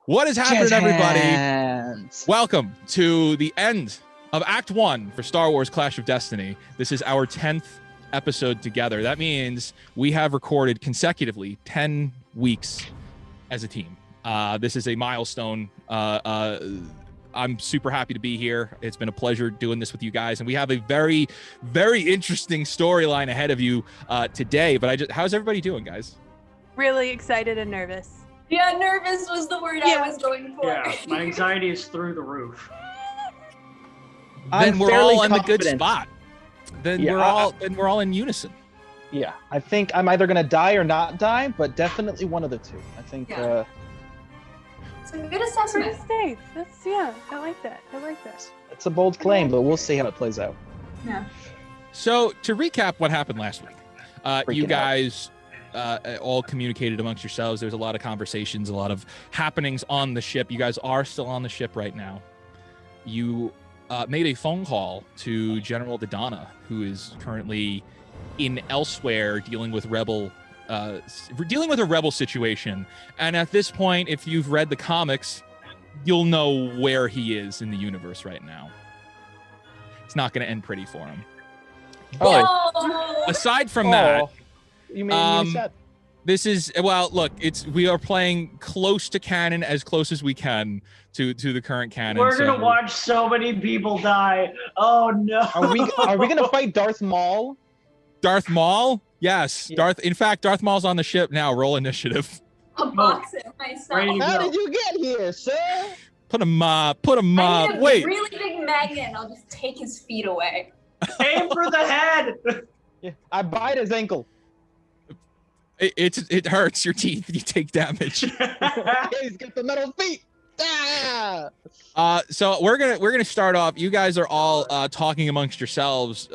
What is happening, everybody? Hands. Welcome to the end of Act 1 for Star Wars Clash of Destiny. This is our 10th episode together. That means we have recorded consecutively 10 weeks as a team. This is a milestone. I'm super happy to be here. It's been a pleasure doing this with you guys, and we have a very, very interesting storyline ahead of you today. But how's everybody doing, guys? Really excited and nervous. Yeah, nervous was the word I was going for. Yeah, my anxiety is through the roof. Then we're all in the good spot. Then Yeah, we're all in unison. Yeah, I think I'm either gonna die or not die, but definitely one of the two. I think. Yeah. It's a good assessment. Pretty safe. I like that. It's a bold claim, but we'll see how it plays out. Yeah. So to recap what happened last week, you Freaking guys all communicated amongst yourselves. There's a lot of conversations, a lot of happenings on the ship. You guys are still on the ship right now. You made a phone call to General Dodonna, who is currently in elsewhere dealing with a rebel situation. And at this point, if you've read the comics, you'll know where he is in the universe right now. It's not going to end pretty for him. But aside from that, you made me sad. this is, well, look, we are playing close to canon, as close as we can to the current canon. We're gonna watch so many people die. Oh no! Are we gonna fight Darth Maul? Darth Maul? Yes. Yeah. In fact, Darth Maul's on the ship now. Roll initiative. I'll box it myself. Ready to How go. did you get here, sir? Put him up. I need a Wait. really big magnet and I'll just take his feet away. Aim for the head. Yeah, I bite his ankle. It hurts your teeth. You take damage. He's got the metal feet. Ah! So we're gonna start off. You guys are all talking amongst yourselves.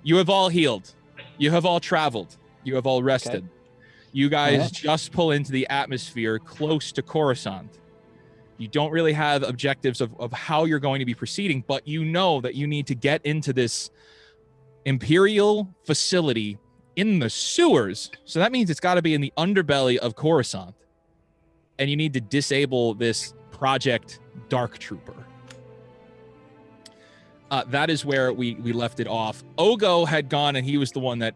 You have all healed. You have all traveled. You have all rested. Okay. You guys Yeah. just pull into the atmosphere close to Coruscant. You don't really have objectives of how you're going to be proceeding, but you know that you need to get into this Imperial facility in the sewers. So that means it's got to be in the underbelly of Coruscant. And you need to disable this Project Dark Trooper. That is where we left it off. Ogo had gone, and he was the one that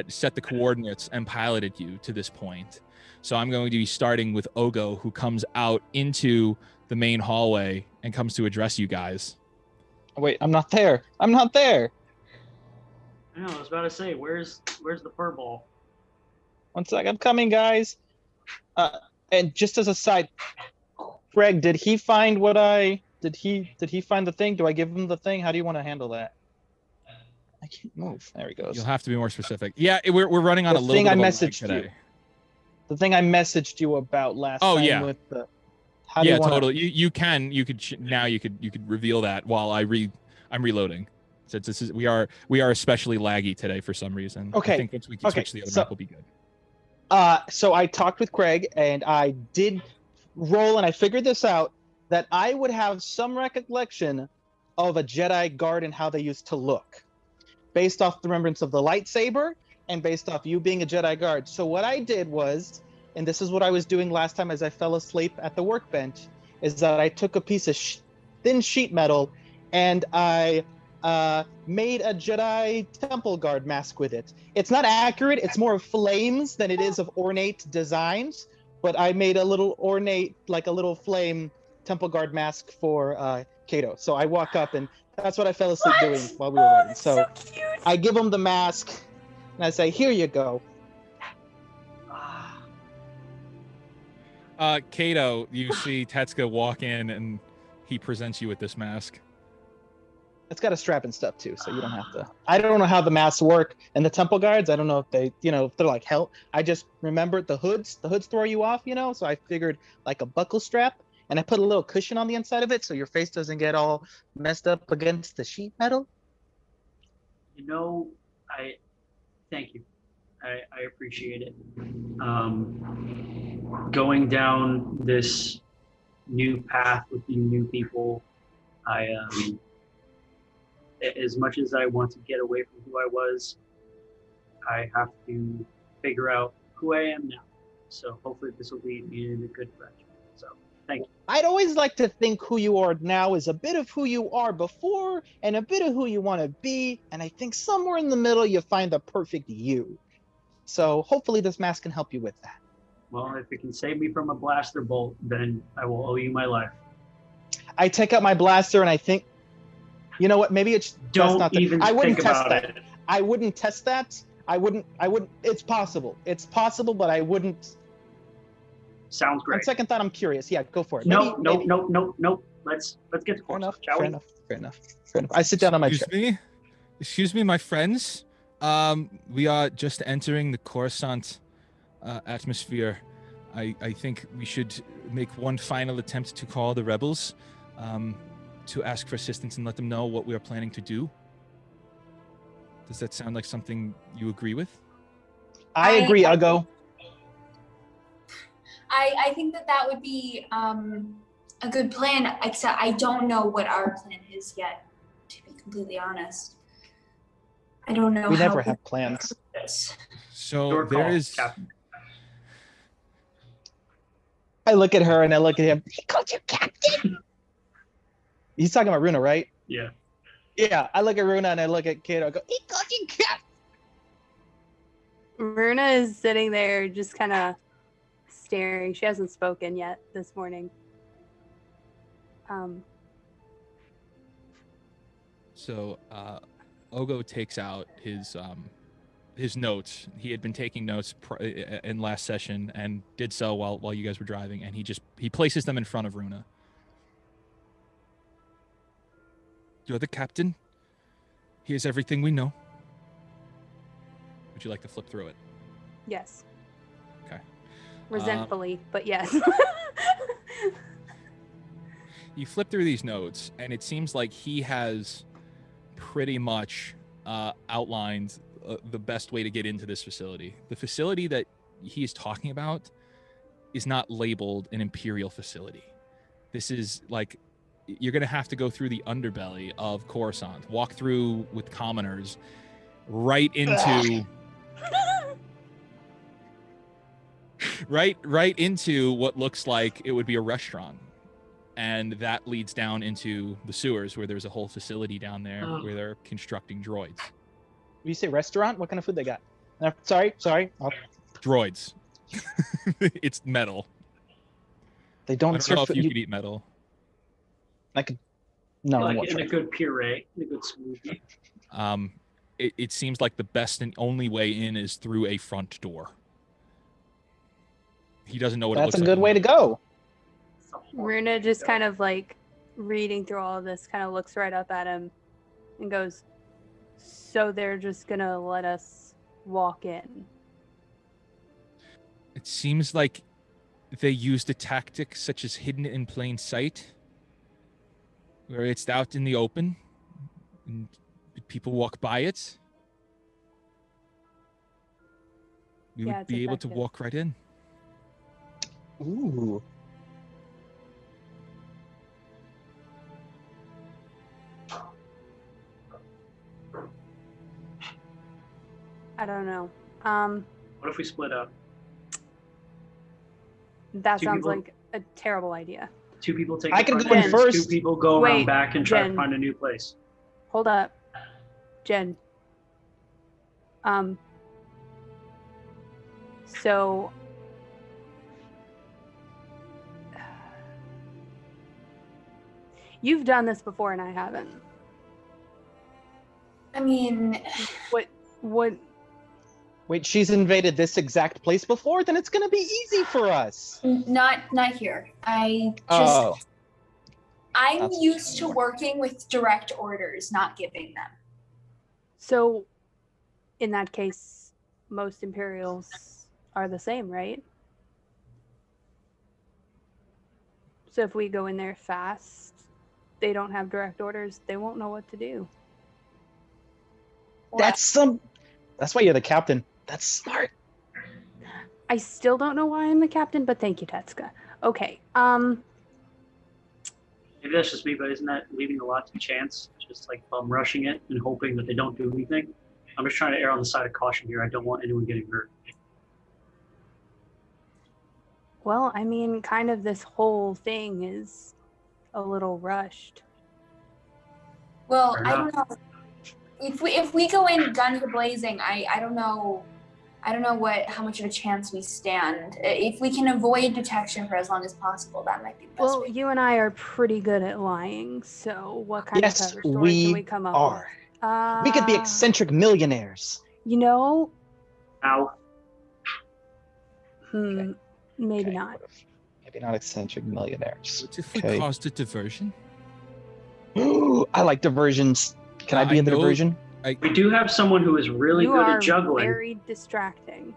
set the coordinates and piloted you to this point. So I'm going to be starting with Ogo, who comes out into the main hallway and comes to address you guys. Wait, I'm not there. I'm not there. I know, I was about to say, where's the fur ball? One sec, I'm coming, guys. And just as a side, Greg, did he find what did he find the thing? Do I give him the thing? How do you want to handle that? I can't move. There he goes. You'll have to be more specific. Yeah, we're running on The a little thing bit I of a lag messaged today. you. The thing I messaged you about last Oh, time yeah. with the how do Yeah, you wanna, totally. You could reveal that while I'm reloading. So we are especially laggy today for some reason. Okay. I think once we can Okay, switch to the other so- map, will be good. So I talked with Craig and I did roll and I figured this out that I would have some recollection of a Jedi Guard and how they used to look based off the remembrance of the lightsaber and based off you being a Jedi Guard. So what I did was, and this is what I was doing last time as I fell asleep at the workbench, is that I took a piece of thin sheet metal and I made a Jedi Temple Guard mask with it. It's not accurate. It's more of flames than it is of ornate designs. But I made a little ornate, like a little flame Temple Guard mask for Kato. So I walk up and that's what I fell asleep doing while we were waiting. So cute. I give him the mask and I say, "Here you go." Kato, you see Tetsuka walk in and he presents you with this mask. It's got a strap and stuff too, so you don't have to. I don't know how the masks work, and the Temple Guards, I don't know if they, if they're like hell. I just remembered the hoods. The hoods throw you off, so I figured like a buckle strap, and I put a little cushion on the inside of it so your face doesn't get all messed up against the sheet metal. Thank you. I appreciate it. Going down this new path with you new people, as much as I want to get away from who I was, I have to figure out who I am now. So hopefully this will lead me in a good direction. So Thank you. I'd always like to think who you are now is a bit of who you are before and a bit of who you want to be. And I think somewhere in the middle, you find the perfect you. So hopefully this mask can help you with that. Well, if it can save me from a blaster bolt, then I will owe you my life. I take out my blaster and I think, you know what? Maybe it's Don't not even I wouldn't think test about that. it. I wouldn't test that. I wouldn't. It's possible. It's possible, but I wouldn't. Sounds On great. second thought, I'm curious. Yeah, go for it. No. Maybe. Let's get to Fair enough. shall Fair we? enough. Fair enough. Fair enough. I sit down on my chair. Excuse me, my friends. We are just entering the Coruscant atmosphere. I think we should make one final attempt to call the rebels, to ask for assistance and let them know what we are planning to do. Does that sound like something you agree with? I agree, Uggo. I think that would be a good plan, except I don't know what our plan is yet, to be completely honest. I don't know We how never have plans. this. So Your there call, is. Captain. I look at her and I look at him. He called you captain. He's talking about Runa, right? Yeah. Yeah. I look at Runa and I look at Kato. I go, he called you captain. Runa is sitting there just kind of staring. She hasn't spoken yet this morning. So Ogo takes out his notes. He had been taking notes in last session and did so while you guys were driving, and he places them in front of Runa. You're the captain. Here's everything we know. Would you like to flip through it? Yes. Okay. Resentfully, but yes. You flip through these notes, and it seems like he has pretty much outlined the best way to get into this facility. The facility that he is talking about is not labeled an Imperial facility. This is like, you're going to have to go through the underbelly of Coruscant, walk through with commoners, right into right into what looks like it would be a restaurant. And that leads down into the sewers, where there's a whole facility down there where they're constructing droids. You say restaurant? What kind of food they got? Sorry. Droids. It's metal. They I don't don't serve know if food. you could eat metal. I could. No, I Like won't in try. a good puree, in a good smoothie. It seems like the best and only way in is through a front door. He doesn't know what it That's looks a like. good way to go. Runa just kind of like reading through all of this, kind of looks right up at him and goes, so they're just gonna let us walk in? It seems like they used a tactic such as hidden in plain sight, where it's out in the open and people walk by it. We Yeah, would it's be able to effective. walk right in. Ooh. I don't know. What if we split up? That Two sounds people? like a terrible idea. 2 people take I the can front go in entrance, first. 2 people go around Wait, back and try to Jen. find a new place. Hold up. Jen. So you've done this before and I haven't. I mean, What Wait, she's invaded this exact place before? Then it's gonna be easy for us. not here. I'm Oh. That's- used to working with direct orders, not giving them. so in that case most Imperials are the same, right? So if we go in there fast, they don't have direct orders, they won't know what to do. That's why you're the captain. That's smart. I still don't know why I'm the captain, but thank you, Tetsuka. Okay. Maybe that's just me, but isn't that leaving a lot to chance? Just like bum rushing it and hoping that they don't do anything? I'm just trying to err on the side of caution here. I don't want anyone getting hurt. Well, I mean, kind of this whole thing is a little rushed. Well, Fair I don't know. If we go in guns blazing, I don't know. I don't know how much of a chance we stand. If we can avoid detection for as long as possible, that might be the best Well, way. you and I are pretty good at lying, so what kind Yes, of cover story can we we come up are. with? We could be eccentric millionaires. You know, Ow. maybe Okay, not. Maybe not eccentric millionaires. What if we Okay. caused a diversion? I like diversions. Can I be I in the know- diversion? We do have someone who is really You good are at juggling. very distracting.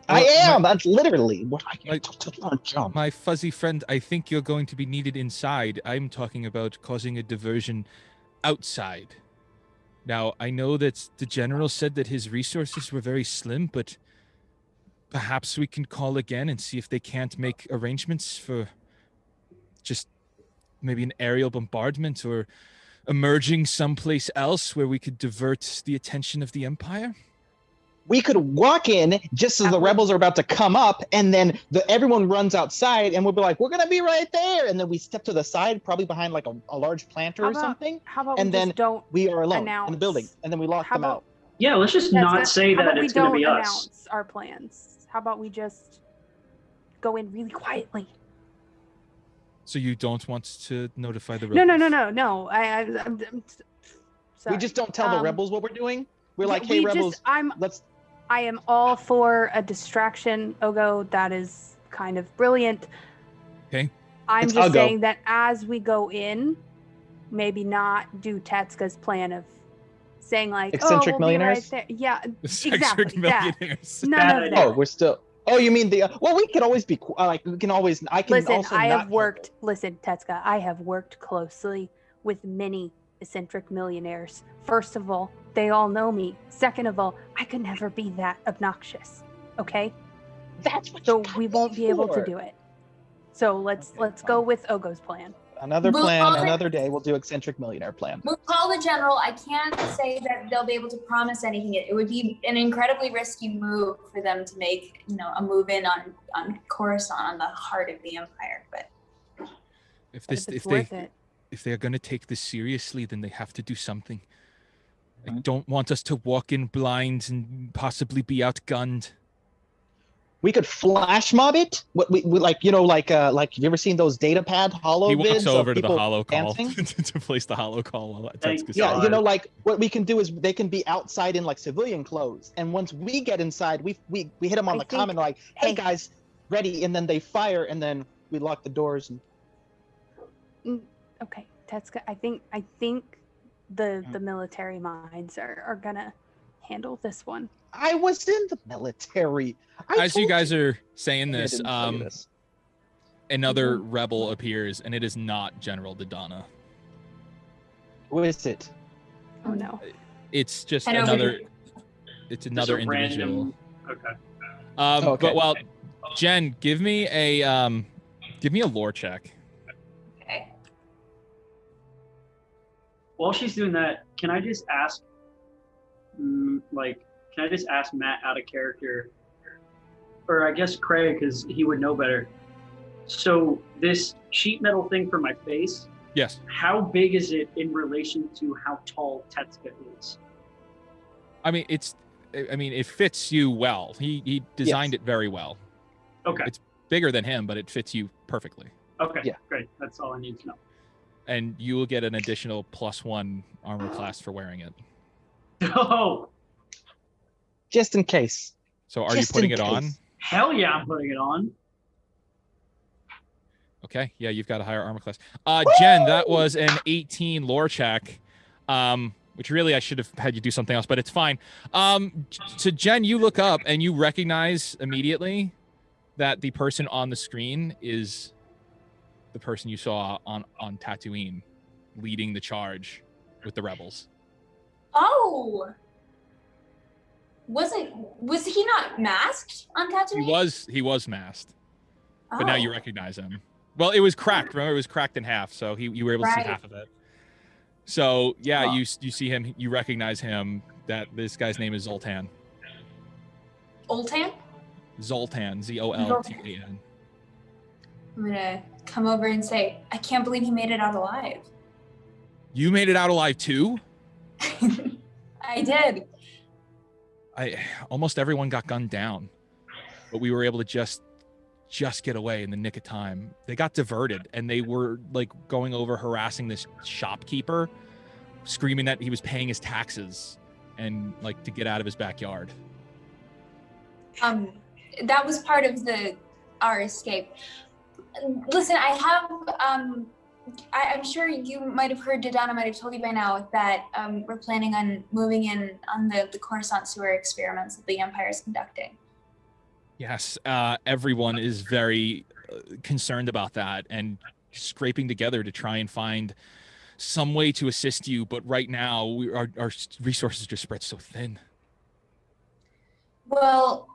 I Well, am. That's literally what I Like- want to jump. My fuzzy friend, I think you're going to be needed inside. I'm talking about causing a diversion outside. Now, I know that the general said that his resources were very slim, but perhaps we can call again and see if they can't make arrangements for just maybe an aerial bombardment or emerging someplace else where we could divert the attention of the Empire. We could walk in just as the rebels are about to come up, and then everyone runs outside, and we'll be like, "We're gonna be right there," and then we step to the side, probably behind like a large planter How or about- something. How about And we then just don't We are alone in announce? the building, and then we lock How them out. Yeah, let's just That's not good. say How that about it's we going to don't be us. announce our plans? How about we just go in really quietly? So you don't want to notify the No, rebels? no. I'm We sorry. just don't tell the Um, rebels what we're doing. We're like, we "Hey, just- rebels, let's." I am all for a distraction, Ogo. That is kind of brilliant. Okay. I'm It's just Ogo. saying that as we go in, maybe not do Tetsuka's plan of saying like, Eccentric "Oh, we'll millionaires? be right there." Yeah, Eccentric exactly. That. millionaires. None Bad of idea. that. Oh, we're still. Oh, you mean the? Well, we can always be like. We can always. I can Listen, also I not have worked. Listen, Tetsuka, I have worked closely with many eccentric millionaires. First of all, they all know me. Second of all, I could never be that obnoxious. Okay, That's what. so you we got won't me be able to for. do it. So let's Okay, let's go fine. with Ogo's plan. Another We'll plan, call it- another day. We'll do eccentric millionaire plan. We'll call the general. I can't say that they'll be able to promise anything. It would be an incredibly risky move for them to make, a move in on Coruscant, on the heart of the Empire. But If But this, if it's if worth they, it, if they're going to take this seriously, then they have to do something. I Right. don't want us to walk in blind and possibly be outgunned. We could flash mob it. What we like, have you ever seen those data pad hollow He vids walks of over to the people hollow call dancing? to place the hollow call while Thank Tetsuka's God. Yeah, like what we can do is they can be outside in like civilian clothes, and once we get inside, we hit them on I the think- comm and like, "Hey hey. guys, ready!" And then they fire, and then we lock the doors. And okay, Tetsuka, I think the military minds are gonna handle this one. I was in the military. As you guys are saying I this, didn't tell you this. another rebel appears, and it is not General Dodonna. Who is it? Oh no. It's just Head over another. here. It's Just another a individual. random. Okay. Okay. But well, Jen, give me a lore check. okay. While she's doing that, can I just ask, Matt out of character, or I guess Craig, because he would know better. So this sheet metal thing for my face, Yes. how big is it in relation to how tall Tetsuka is? I mean, it fits you well. He designed it very well. Okay. It's bigger than him, but it fits you perfectly. Okay. Yeah. Great. That's all I need to know. And you will get an additional +1 armor class for wearing it. Oh, Just in case. So are you Just putting in it on? case. hell yeah, I'm putting it on. Okay, yeah, you've got a higher armor class. Jen, that was an 18 lore check, which really I should have had you do something else, but it's fine. So Jen, you look up and you recognize immediately that the person on the screen is the person you saw on Tatooine leading the charge with the rebels. Oh. Was he not masked on Tatooine? He was masked, but now you Oh. recognize him. Well, it was cracked. Remember, it was cracked in half, so you were able to see Right. half of it. So yeah, Huh. you see him, you recognize him. That this guy's name is Zoltan. Oltan? Zoltan, Zoltan. I'm gonna come over and say, I can't believe he made it out alive. You made it out alive too? I did. Almost everyone got gunned down, but we were able to just get away in the nick of time. They got diverted, and they were like going over harassing this shopkeeper, screaming that he was paying his taxes and like to get out of his backyard. That was part of our escape. Listen, I have I'm sure you might have heard, Dodonna might have told you by now that we're planning on moving in on the Coruscant sewer experiments that the Empire is conducting. Yes, everyone is very concerned about that and scraping together to try and find some way to assist you. But right now, our resources just spread so thin. Well,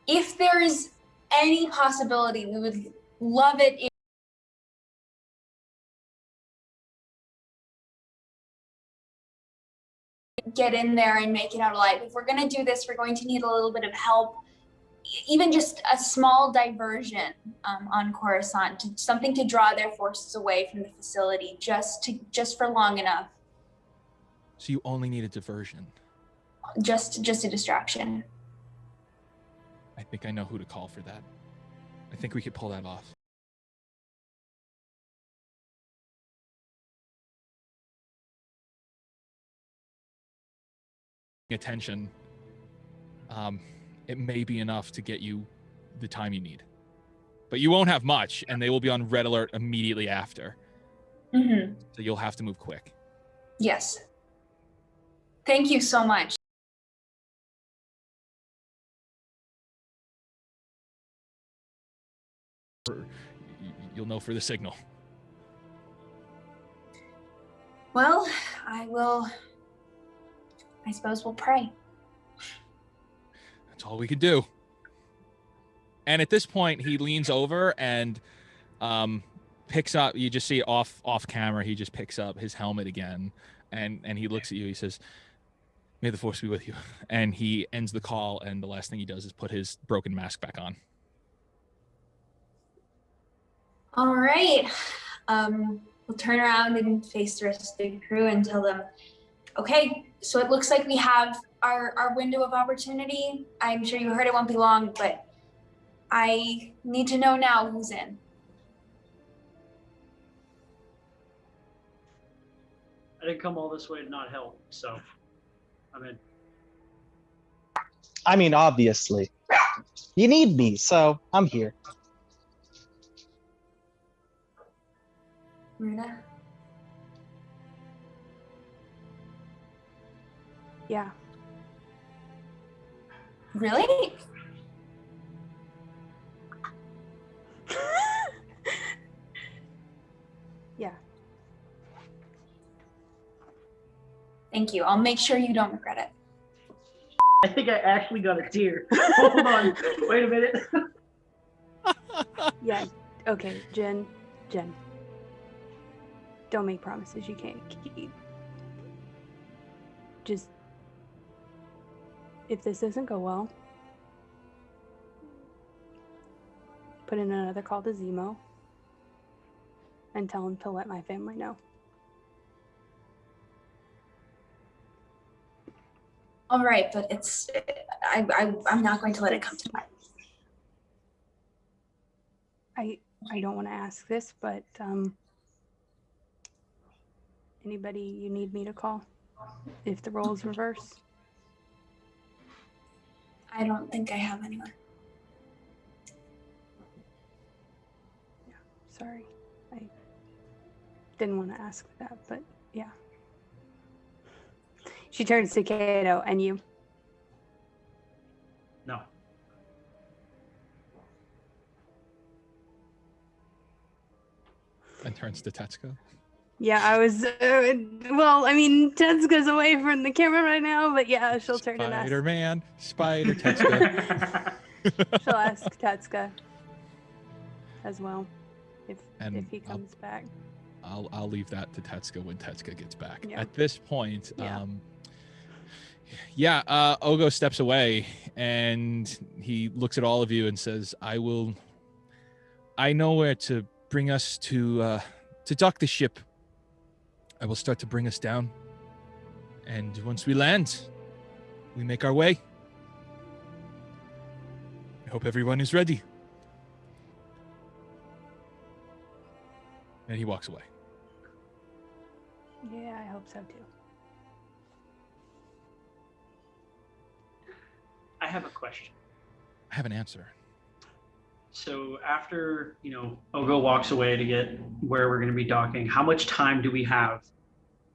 if there is any possibility, we would love it if get in there and make it out alive. If we're going to do this, we're going to need a little bit of help, even just a small diversion on Coruscant, something to draw their forces away from the facility just for long enough. So you only need a diversion. Just a distraction. I think I know who to call for that. I think we could pull that off. Attention, it may be enough to get you the time you need, but you won't have much, and they will be on red alert immediately after. Mm-hmm. So you'll have to move quick. Yes. Thank you so much. You'll know for the signal. Well, I suppose we'll pray. That's all we can do. And at this point, he leans over and picks up. You just see off camera, he just picks up his helmet again, and he looks at you. He says, "May the force be with you." And he ends the call, and the last thing he does is put his broken mask back on. All right. We'll turn around and face the rest of the crew and tell them, okay, so it looks like we have our window of opportunity. I'm sure you heard it won't be long, but I need to know now who's in. I didn't come all this way to not help, so I'm in. I mean, obviously. You need me, so I'm here. Marina? Yeah. Really? Yeah. Thank you. I'll make sure you don't regret it. I think I actually got a tear. Hold on. Wait a minute. Yeah. Okay, Jen. Don't make promises you can't keep. Just, if this doesn't go well, put in another call to Zemo and tell him to let my family know. All right, but I'm not going to let it come to that. I don't want to ask this, but anybody you need me to call if the roles reverse? I don't think I have anyone. Yeah, sorry. I didn't want to ask that, but yeah. She turns to Kato, and you? No. And turns to Tetsuko. Yeah, I was, well, I mean, Tetsuka's away from the camera right now, but yeah, she'll turn and ask. Spider-Man, Spider Tetsuko. She'll ask Tetsuka as well, if he comes back. I'll leave that to Tetsuka when Tetsuka gets back. Yeah. At this point, Yeah. Ogo steps away and he looks at all of you and says, I know where to bring us to dock the ship. I will start to bring us down. And once we land, we make our way. I hope everyone is ready. And he walks away. Yeah, I hope so too. I have a question. I have an answer. So after, Ogo walks away to get where we're going to be docking, how much time do we have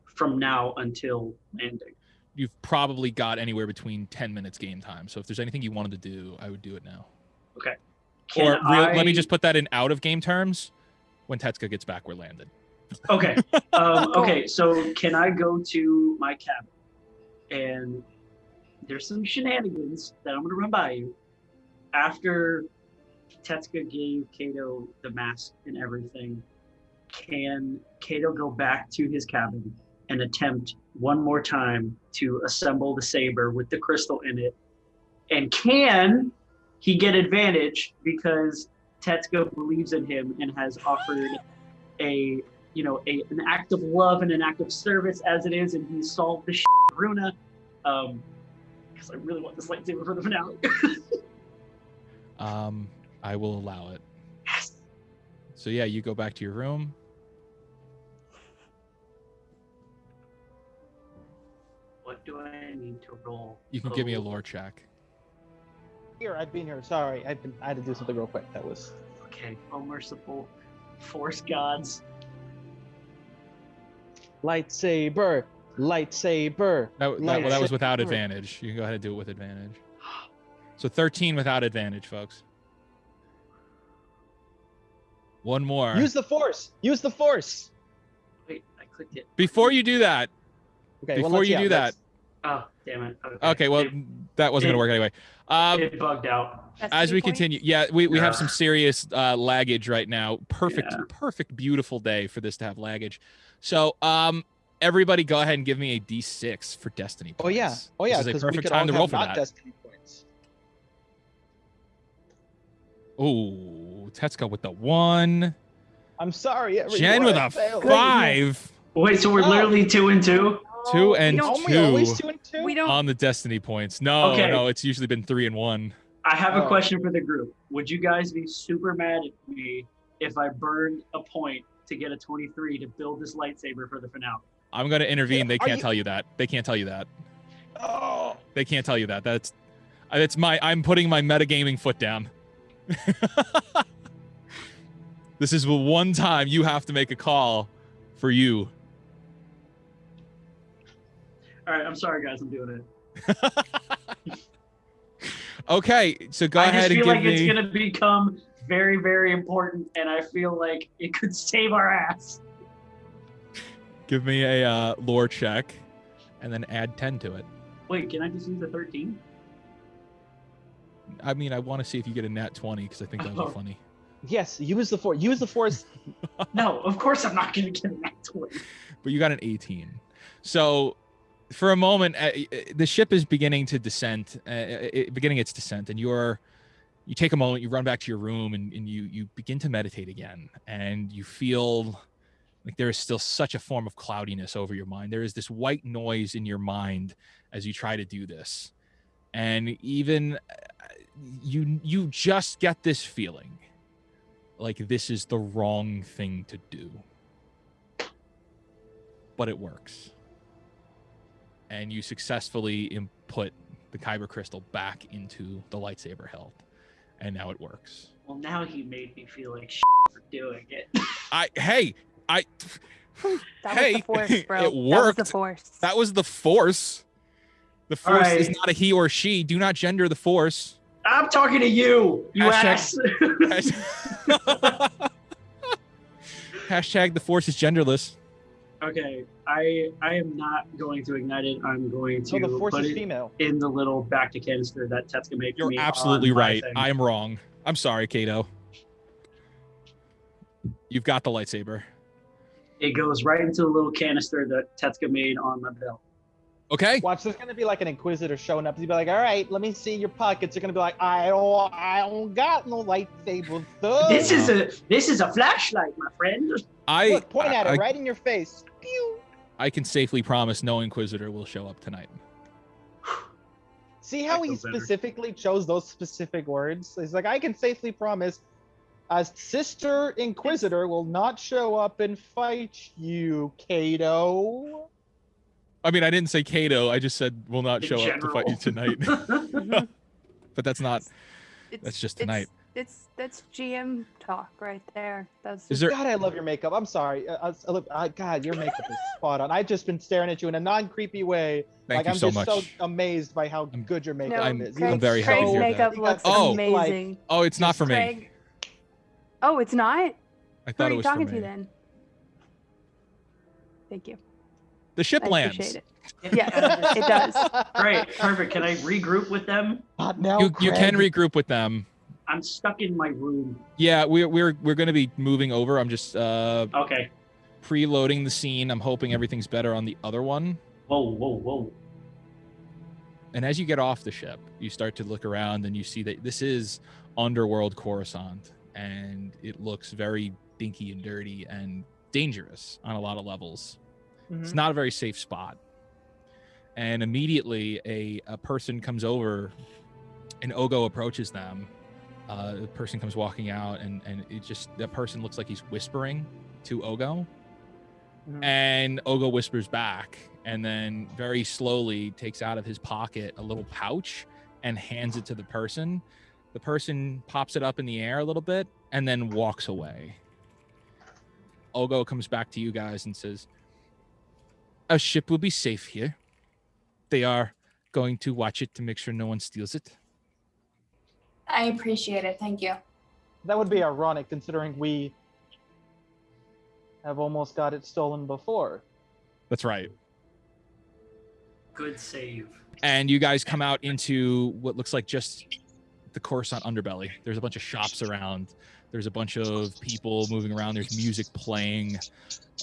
from now until landing? You've probably got anywhere between 10 minutes game time. So if there's anything you wanted to do, I would do it now. Okay. Let me just put that in out of game terms. When Tetsuka gets back, we're landed. Okay. Okay, so can I go to my cabin? And there's some shenanigans that I'm going to run by you. After Tetsuka gave Kato the mask and everything, can Kato go back to his cabin and attempt one more time to assemble the saber with the crystal in it? And can he get advantage because Tetsuka believes in him and has offered an act of love and an act of service as it is, and he solved the Runa, because I really want this lightsaber for the finale. I will allow it. Yes. So yeah, you go back to your room. What do I need to roll? You can give me a lore check. Here, I've been here. Sorry, I had to do something real quick. That was Okay. Oh, merciful force gods. lightsaber. That was without advantage. You can go ahead and do it with advantage. So 13 without advantage, folks. One more. Use the force. Wait, I clicked it. Before you do that, Okay. before you do that. Oh, damn it. Okay, well, that wasn't going to work anyway. It bugged out. As we continue, we Yeah. have some serious laggage right now. Perfect, beautiful day for this to have laggage. So, everybody go ahead and give me a D6 for destiny points. Oh yeah. This is a Because we perfect could time all to have roll for not that. destiny points. Oh, Tetsuka with the 1. I'm sorry, everyone. Jen with a Failed. 5. Wait, so we're Oh. literally 2 and 2? 2 and we don't- Aren't we always 2 2 and 2? We don't. on the destiny points. No, Okay. no, it's usually been 3 and 1. I have a Oh. question for the group. Would you guys be super mad at me if I burned a point to get a 23 to build this lightsaber for the finale? I'm going to intervene. They Are can't you- tell you that. They can't tell you that. Oh. They can't tell you that. That's I'm putting my metagaming foot down. This is the one time you have to make a call for you. All right, I'm sorry, guys. I'm doing it. Okay, so go I just ahead and feel give like me. it's going to become very, very important, and I feel like it could save our ass. Give me a lore check, and then add 10 to it. Wait, can I just use the 13? I mean, I want to see if you get a nat 20 because I think that would Oh. be funny. Yes, use the force. Use the force. No, of course I'm not going to get a nat 20. But you got an 18. So, for a moment, the ship is beginning to descend, beginning its descent, and you take a moment, you run back to your room, and you begin to meditate again, and you feel like there is still such a form of cloudiness over your mind. There is this white noise in your mind as you try to do this, and even you just get this feeling like this is the wrong thing to do, but it works. And you successfully input the kyber crystal back into the lightsaber hilt, and now it works. Well, now he made me feel like for doing it. Hey, That was the force, bro. it That was worked. the force. That was the force. The force right. is not a he or she. Do not gender the force. I'm talking to you, you Hashtag- ass. Hashtag the force is genderless. Okay, I am not going to ignite it. I'm going to No, the force put is it female. in the little back to canister that Tetsuka made for You're me. absolutely on my right. thing. I'm wrong. I'm sorry, Kato. You've got the lightsaber. It goes right into the little canister that Tetsuka made on my belt. Okay. Watch, there's gonna be like an inquisitor showing up. He'll be like, "All right, let me see your pockets." You're gonna be like, "I don't got no lightsaber, though." This is a flashlight, my friend. Look, point at it right in your face. Pew. I can safely promise no Inquisitor will show up tonight. See how he specifically chose those specific words? He's like, I can safely promise a Sister Inquisitor will not show up and fight you, Cato. I mean, I didn't say Cato. I just said will not show up to fight you tonight. But that's not. That's just tonight. That's GM talk right there. That's. Is there? God, I love your makeup. I'm sorry. God, your makeup is spot on. I've just been staring at you in a non-creepy way. Thank you I'm so just much. so amazed by how good your makeup is. I'm very happy to Craig's hear makeup that. looks Oh. amazing. Oh, it's not for me. Craig. Oh, it's not? I Who thought are it you was talking for to me. then? Thank you. The ship I lands. appreciate it. Yeah, it does. Great, perfect. Can I regroup with them? Not now, You Craig. can regroup with them. I'm stuck in my room. Yeah, we're going to be moving over. I'm just Okay. preloading the scene. I'm hoping everything's better on the other one. Whoa. And as you get off the ship, you start to look around and you see that this is underworld Coruscant, and it looks very dinky and dirty and dangerous on a lot of levels. It's not a very safe spot. And immediately a person comes over and Ogo approaches them. The person comes walking out and it just, that person looks like he's whispering to Ogo. And Ogo whispers back and then very slowly takes out of his pocket a little pouch and hands it to the person. The person pops it up in the air a little bit and then walks away. Ogo comes back to you guys and says, "Our ship will be safe here. They are going to watch it to make sure no one steals it." I appreciate it. Thank you. That would be ironic considering we have almost got it stolen before. That's right. Good save. And you guys come out into what looks like just the Coruscant underbelly. There's a bunch of shops around. There's a bunch of people moving around. There's music playing.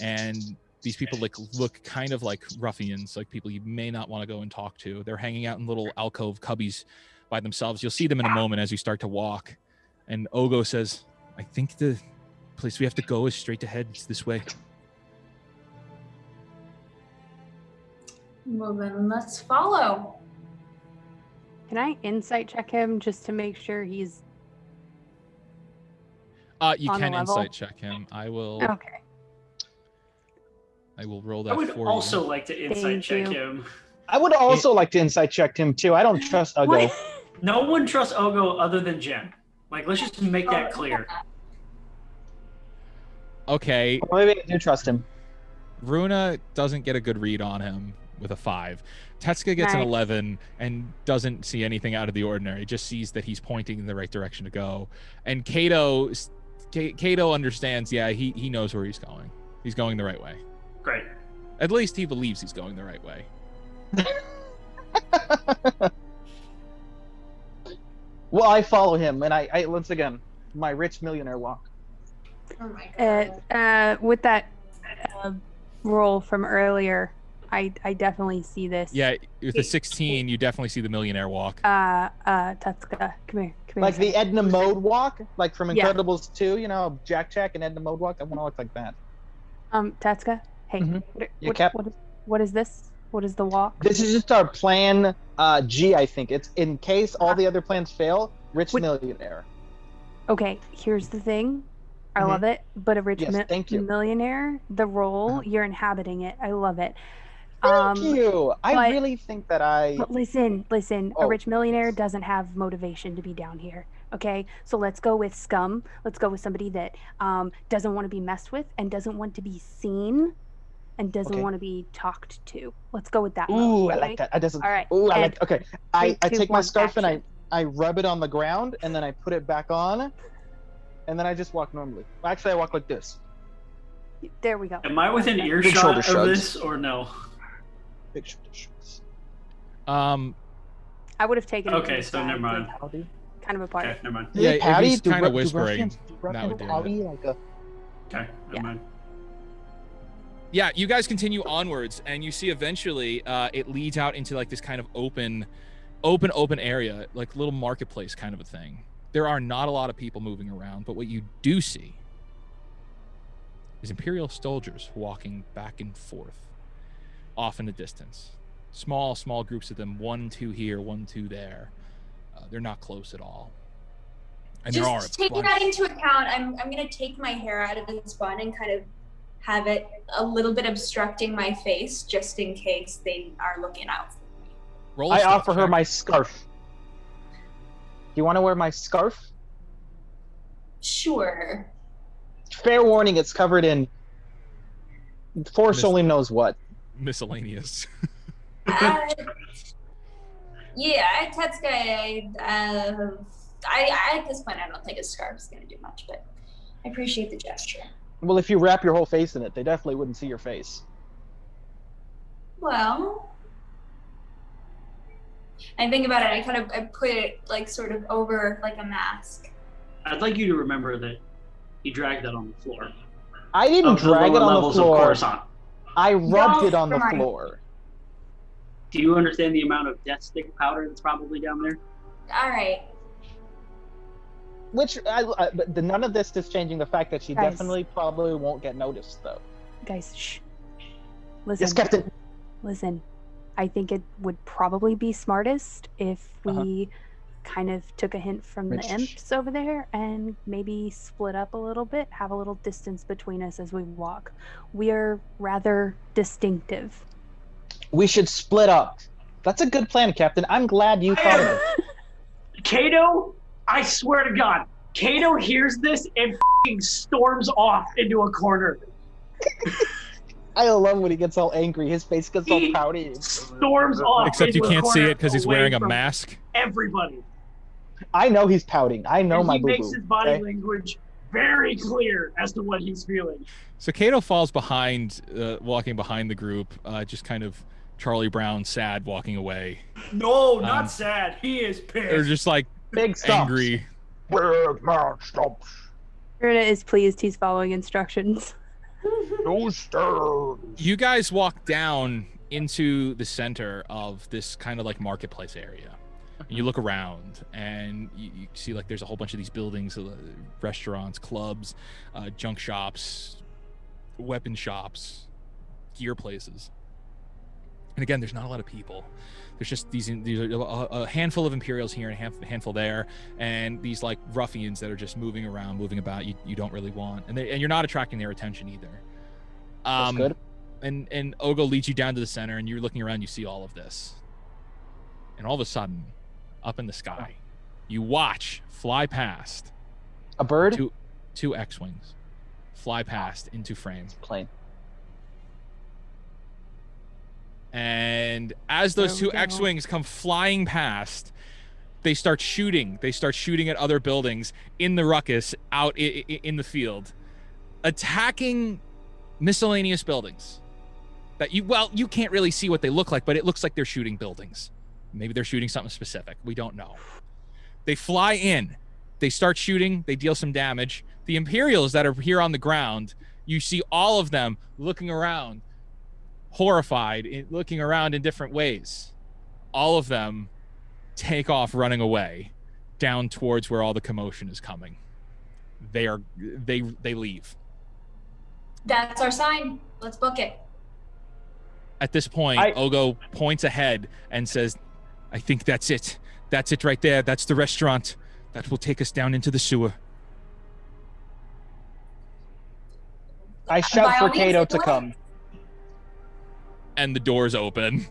And these people look kind of like ruffians, like people you may not want to go and talk to. They're hanging out in little alcove cubbies by themselves. You'll see them in a moment as you start to walk. And Ogo says, "I think the place we have to go is straight ahead. It's this way." Well, then let's follow. Can I insight check him just to make sure he's You on the can level? insight check him. I will okay? I will roll that I would for also you. like to insight Thank check you. him. I would also like to insight check him too. I don't trust Ogo. What? No one trusts Ogo other than Jen. Like, let's just make that clear. Okay, Well, maybe I do trust him. Runa doesn't get a good read on him with a 5. Tetsuka gets an Nice. 11 and doesn't see anything out of the ordinary. Just sees that he's pointing in the right direction to go. And Cato understands. Yeah, he knows where he's going. He's going the right way. Great. At least he believes he's going the right way. Well, I follow him, and I once again, my rich millionaire walk. Oh my god. With that roll from earlier, I definitely see this. Yeah, with the 16, you definitely see the millionaire walk. Tatsuka, come here. Like the Edna Mode walk, like from Yeah. Incredibles 2, you know, Jack and Edna Mode walk. I want to look like that. Tatsuka, hey, Yeah, Cap. what is this? What is the walk? This is just our plan G, I think. It's in case all the other plans fail, rich What- millionaire. Okay, here's the thing. I love it, but a rich Yes, thank you. millionaire, the role, you're inhabiting it. I love it. Thank you. I but- really think that I... But listen, a Oh, rich millionaire yes. doesn't have motivation to be down here. Okay, so let's go with scum. Let's go with somebody that doesn't want to be messed with and doesn't want to be seen and doesn't Okay. want to be talked to. Let's go with that. Ooh, mode, I okay? like that. I doesn't... All right. Ooh, I and like... Okay, I 3, 2, take my 1, scarf and action. I rub it on the ground, and then I put it back on, and then I just walk normally. Actually, I walk like this. There we go. Am I within shoulder earshot of shrugs. this or no? Big shoulder shrugs. I would have taken it to Okay, the so side, never mind. like, Howdy. kind of a part. Okay, never mind. Yeah, if Patty, he's do kinda do whispering, Ruffians that would do howdy, like a... Okay, never Yeah. mind. Yeah, you guys continue onwards, and you see eventually it leads out into like this kind of open area, like little marketplace kind of a thing. There are not a lot of people moving around, but what you do see is Imperial soldiers walking back and forth off in the distance. Small groups of them, 1, 2 here, 1, 2 there. They're not close at all. And Just there are taking that into account, I'm going to take my hair out of this bun and kind of have it a little bit obstructing my face just in case they are looking out for me. Roll a I stealth offer her check. my scarf. Do you want to wear my scarf? Sure. Fair warning, it's covered in Force only knows what. Miscellaneous. Yeah, Tetsuka, I at this point, I don't think a scarf is going to do much, but I appreciate the gesture. Well, if you wrap your whole face in it, they definitely wouldn't see your face. Well, I think about it, I put it like sort of over like a mask. I'd like you to remember that you dragged that on the floor. I didn't Of the drag it lower on the levels of floor. Coruscant. I rubbed it on the Fine. floor. Do you understand the amount of death stick powder that's probably down there? All right. Which, but none of this is changing the fact that she Guys. definitely probably won't get noticed, though. Guys, shh. Listen. Yes, Captain. Listen. I think it would probably be smartest if we kind of took a hint from the Mitch. imps over there and maybe split up a little bit, have a little distance between us as we walk. We are rather distinctive. We should split up. That's a good plan, Captain. I'm glad you thought of it. Kato, I swear to God, Kato hears this and f***ing storms off into a corner. I love when he gets all angry. His face gets all He pouty. storms off. Except you into a can't see corner it because he's away wearing a from mask. Everybody. I know he's pouting. I know And my he makes boo-boo. his body okay? language very clear as to what he's feeling. So Kato falls behind, walking behind the group, just kind of Charlie Brown, sad, walking away. No, not Um, sad. He is pissed. They're just like Big stumps. angry. Where's my stumps? Runa is pleased he's following instructions. No stairs. You guys walk down into the center of this kind of like marketplace area. And you look around and you see like there's a whole bunch of these buildings, restaurants, clubs, junk shops, weapon shops, gear places. And again, there's not a lot of people. There's just these are a handful of Imperials here and a handful there, and these like ruffians that are just moving around, moving about. You don't really want, and you're not attracting their attention either. That's good. And Ogo leads you down to the center, and you're looking around. You see all of this, and all of a sudden, up in the sky, you watch fly past A bird? two X-wings fly past into frame. Plane. And as those There we two go. X-wings come flying past, they start shooting. They start shooting at other buildings in the ruckus out in the field, attacking miscellaneous buildings that you can't really see what they look like, but it looks like they're shooting buildings. Maybe they're shooting something specific. We don't know. They fly in. They start shooting. They deal some damage. The Imperials that are here on the ground, you see all of them looking around, horrified, looking around in different ways. All of them take off running away down towards where all the commotion is coming. They leave. That's our sign. Let's book it. At this point, Ogo points ahead and says, I think that's it. That's it right there. That's the restaurant. That will take us down into the sewer. I shout By for all means, Kato lead to the way. come. And the doors open.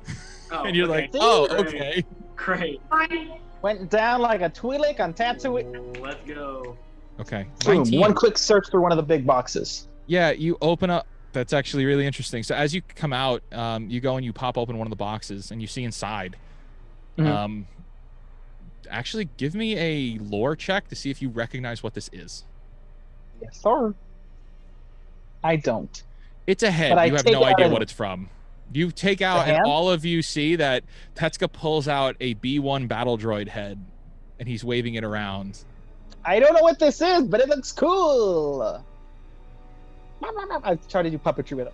Oh, And you're okay. like, oh, Great. okay. Great. Fine. Went down like a Twi'lek on Tatooine. Let's go. Okay. Boom. 19. One quick search for one of the big boxes. Yeah, you open up. That's actually really interesting. So as you come out, you go and you pop open one of the boxes and you see inside. Mhm. Actually, give me a lore check to see if you recognize what this is. Yes, sir. I don't. It's a head. But I You have take no out idea a- what it's from. You take out, and hand? all of you see that Tetsuka pulls out a B1 battle droid head, and he's waving it around. I don't know what this is, but it looks cool. I try to do puppetry with it.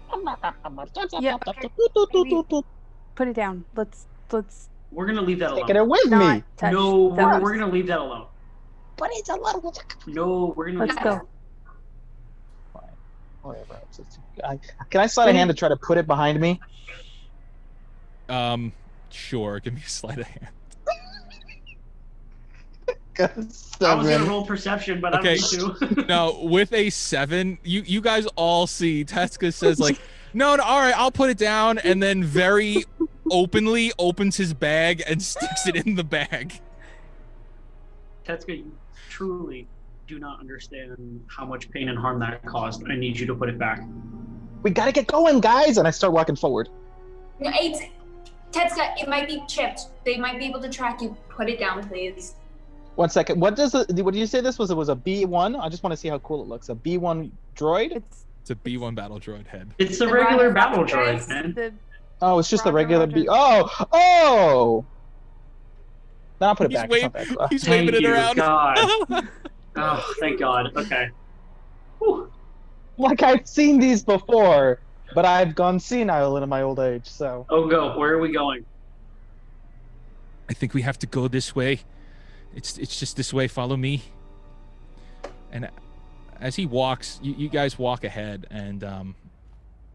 Yeah, okay. Put it down. Let's We're gonna leave that Taking alone. it with not me. touch No, those. we're gonna leave that alone. But it's a little. No, we're gonna Let's leave go. that. Whatever. Can I slide a hand to try to put it behind me? Sure. Give me a sleight of hand. I was gonna roll perception, but Okay. I don't need to. No, with a 7, you guys all see Teska says like, no, all right, I'll put it down, and then very openly opens his bag and sticks it in the bag. Tetsuka, you truly do not understand how much pain and harm that caused. I need you to put it back. We gotta get going, guys! And I start walking forward. No, Tetsuka, it might be chipped. They might be able to track you. Put it down, please. 1 second. What did you say this was? It was a B1? I just want to see how cool it looks. A B1 droid? It's a B1 battle droid head. It's the The regular Roger battle Roger droid, man. Oh, it's just the Roger, regular Roger. B. Oh! No, I'll put it He's back. waving- It's not that cool. He's Thank waving it you, around. God. Oh, thank God. Okay. Whew. Like, I've seen these before, but I've gone senile in my old age, so. Oh, go. Where are we going? I think we have to go this way. It's just this way. Follow me. And as he walks, you guys walk ahead, and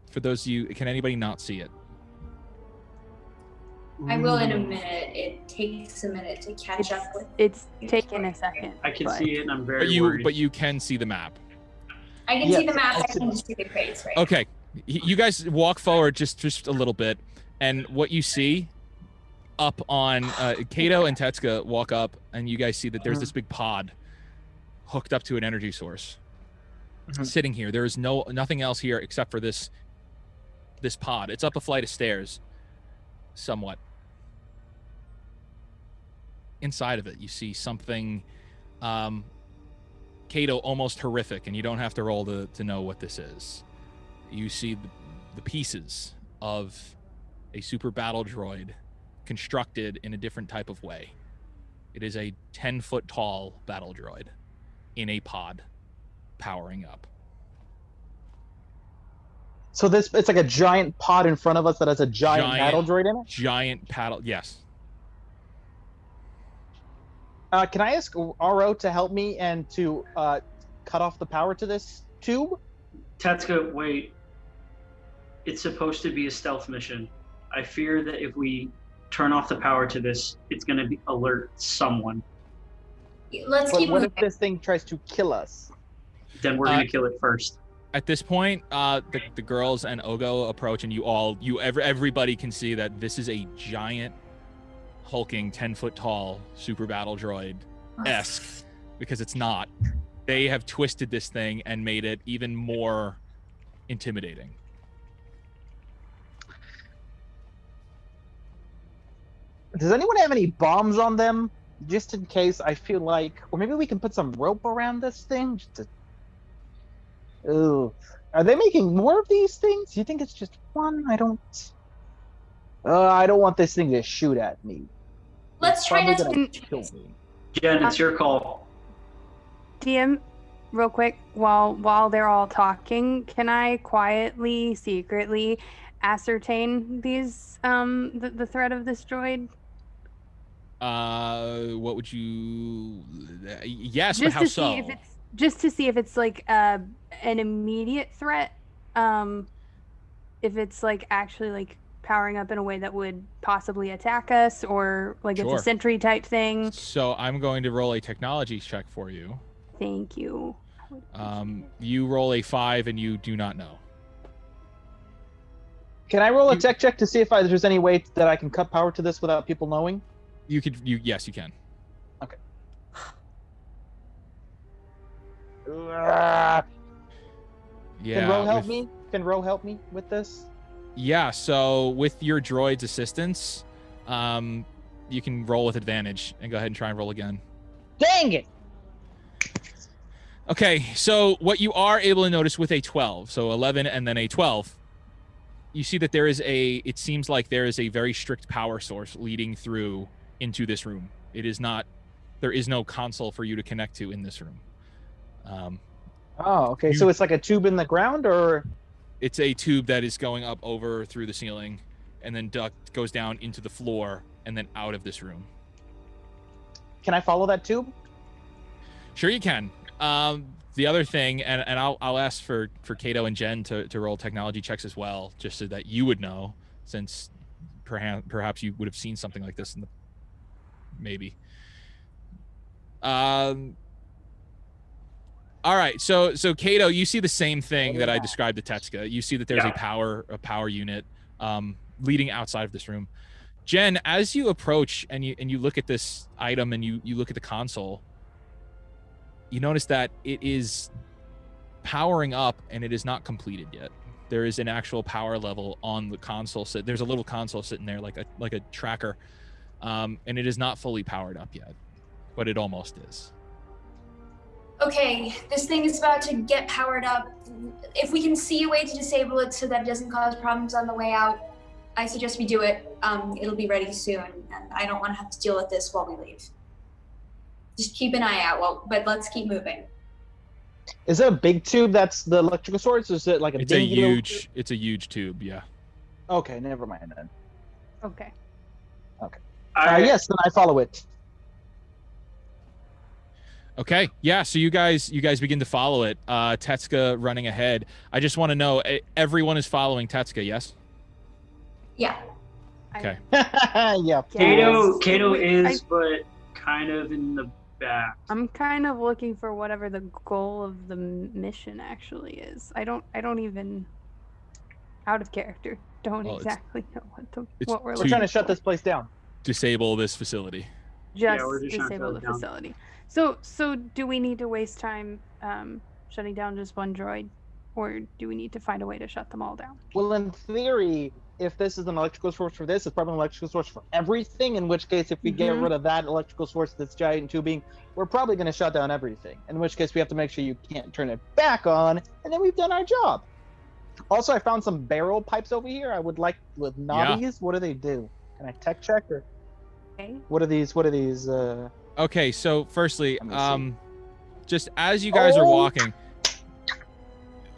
for those of you, can anybody not see it? I will in a minute. It takes a minute to catch up with. It's taken a second. I can but- see it, and I'm very worried. But you can see the map. I can Yes, see the map. I I see can see the crates, right? Okay, you guys walk forward just a little bit, and what you see up on Kato and Tetsuka walk up, and you guys see that there's this big pod hooked up to an energy source sitting here. There is nothing else here except for this pod. It's up a flight of stairs, somewhat. Inside of it, you see something, Kato, almost horrific, and you don't have to roll to know what this is. You see the pieces of a super battle droid constructed in a different type of way. It is a 10-foot tall battle droid in a pod, powering up. So it's like a giant pod in front of us that has a giant battle droid in it? Giant paddle, yes. Can I ask RO to help me and to cut off the power to this tube? Tetsuka, wait. It's supposed to be a stealth mission. I fear that if we turn off the power to this, it's going to alert someone. Let's But keep what moving. if this thing tries to kill us? Then we're going to kill it first. At this point, the girls and Ogo approach, and everybody can see that this is a giant, hulking, 10-foot tall super battle droid-esque, because it's not. They have twisted this thing and made it even more intimidating. Does anyone have any bombs on them? Just in case. I feel like, or maybe we can put some rope around this thing. Just to... Ooh. Are they making more of these things? Do you think it's just one? I don't want this thing to shoot at me. Let's It's try probably not to. gonna kill me. Jen, it's your call. DM, real quick, while they're all talking, can I quietly, secretly ascertain these the threat of this droid? What would you? Yes, but Just how to so? see if it's like an immediate threat. If it's like actually like powering up in a way that would possibly attack us, or like Sure. it's a sentry type thing. So I'm going to roll a technology check for you. Thank you. You roll a 5, and you do not know. Can I roll a tech check to see if there's any way that I can cut power to this without people knowing? Yes, you can. Yeah. Can Ro help with- me? Can Ro help me with this? Yeah, so with your droid's assistance, you can roll with advantage and go ahead and try and roll again. Dang it! Okay, so what you are able to notice with a 12, so 11 and then a 12, you see that it seems like there is a very strict power source leading through into this room. There is no console for you to connect to in this room. Oh, okay. So it's like a tube in the ground, or It's a tube that is going up over through the ceiling, and then goes down into the floor, and then out of this room. can I follow that tube? Sure, you can. The other thing, and I'll ask for Kato and Jen to roll technology checks as well, just so that you would know, since perhaps you would have seen something like this in the maybe. All right, so Kato, you see the same thing that I described to Tetsuka. You see that there's a power unit leading outside of this room. Jen, as you approach and you look at this item and you look at the console, you notice that it is powering up and it is not completed yet. There is an actual power level on the console. So there's a little console sitting there like a tracker, and it is not fully powered up yet, but it almost is. Okay, this thing is about to get powered up. If we can see a way to disable it so that it doesn't cause problems on the way out, I suggest we do it. It'll be ready soon, and I don't want to have to deal with this while we leave. Just keep an eye out, but let's keep moving. Is it a big tube that's the electrical source? Or is it like a It's a dingy little huge. It's a huge tube. Yeah. Okay, never mind then. Okay. Yes, then I follow it. Okay. Yeah. So you guys begin to follow it. Tetsuka running ahead. I just want to know, everyone is following Tetsuka, yes? Yeah. Okay. Yeah. Kato is, but kind of in the back. I'm kind of looking for whatever the goal of the mission actually is. I don't even, out of character, don't exactly know what we're We're looking trying to shut for. this place down. Disable this facility. Just we're just trying to disable shut the it down. facility. So do we need to waste time shutting down just one droid, or do we need to find a way to shut them all down? Well, in theory, if this is an electrical source for this, it's probably an electrical source for everything. In which case, if we get rid of that electrical source that's giant tubing, we're probably going to shut down everything. In which case, we have to make sure you can't turn it back on, and then we've done our job. Also, I found some barrel pipes over here. I would like with knobbies. Yeah. What do they do? Can I tech check or? Okay. What are these? Okay, so firstly, just as you guys are walking,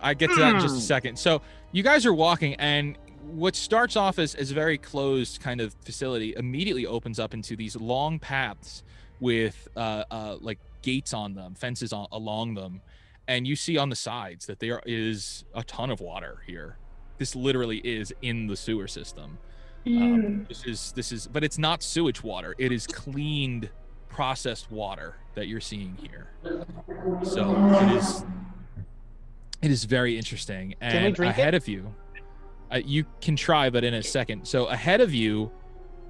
I get to that in just a second. So you guys are walking, and what starts off as a very closed kind of facility immediately opens up into these long paths with like gates on them, fences along them, and you see on the sides that there is a ton of water here. This literally is in the sewer system. This is, but it's not sewage water. It is cleaned, processed water that you're seeing here. So it is very interesting. And ahead of you, you can try, but in a second. So ahead of you,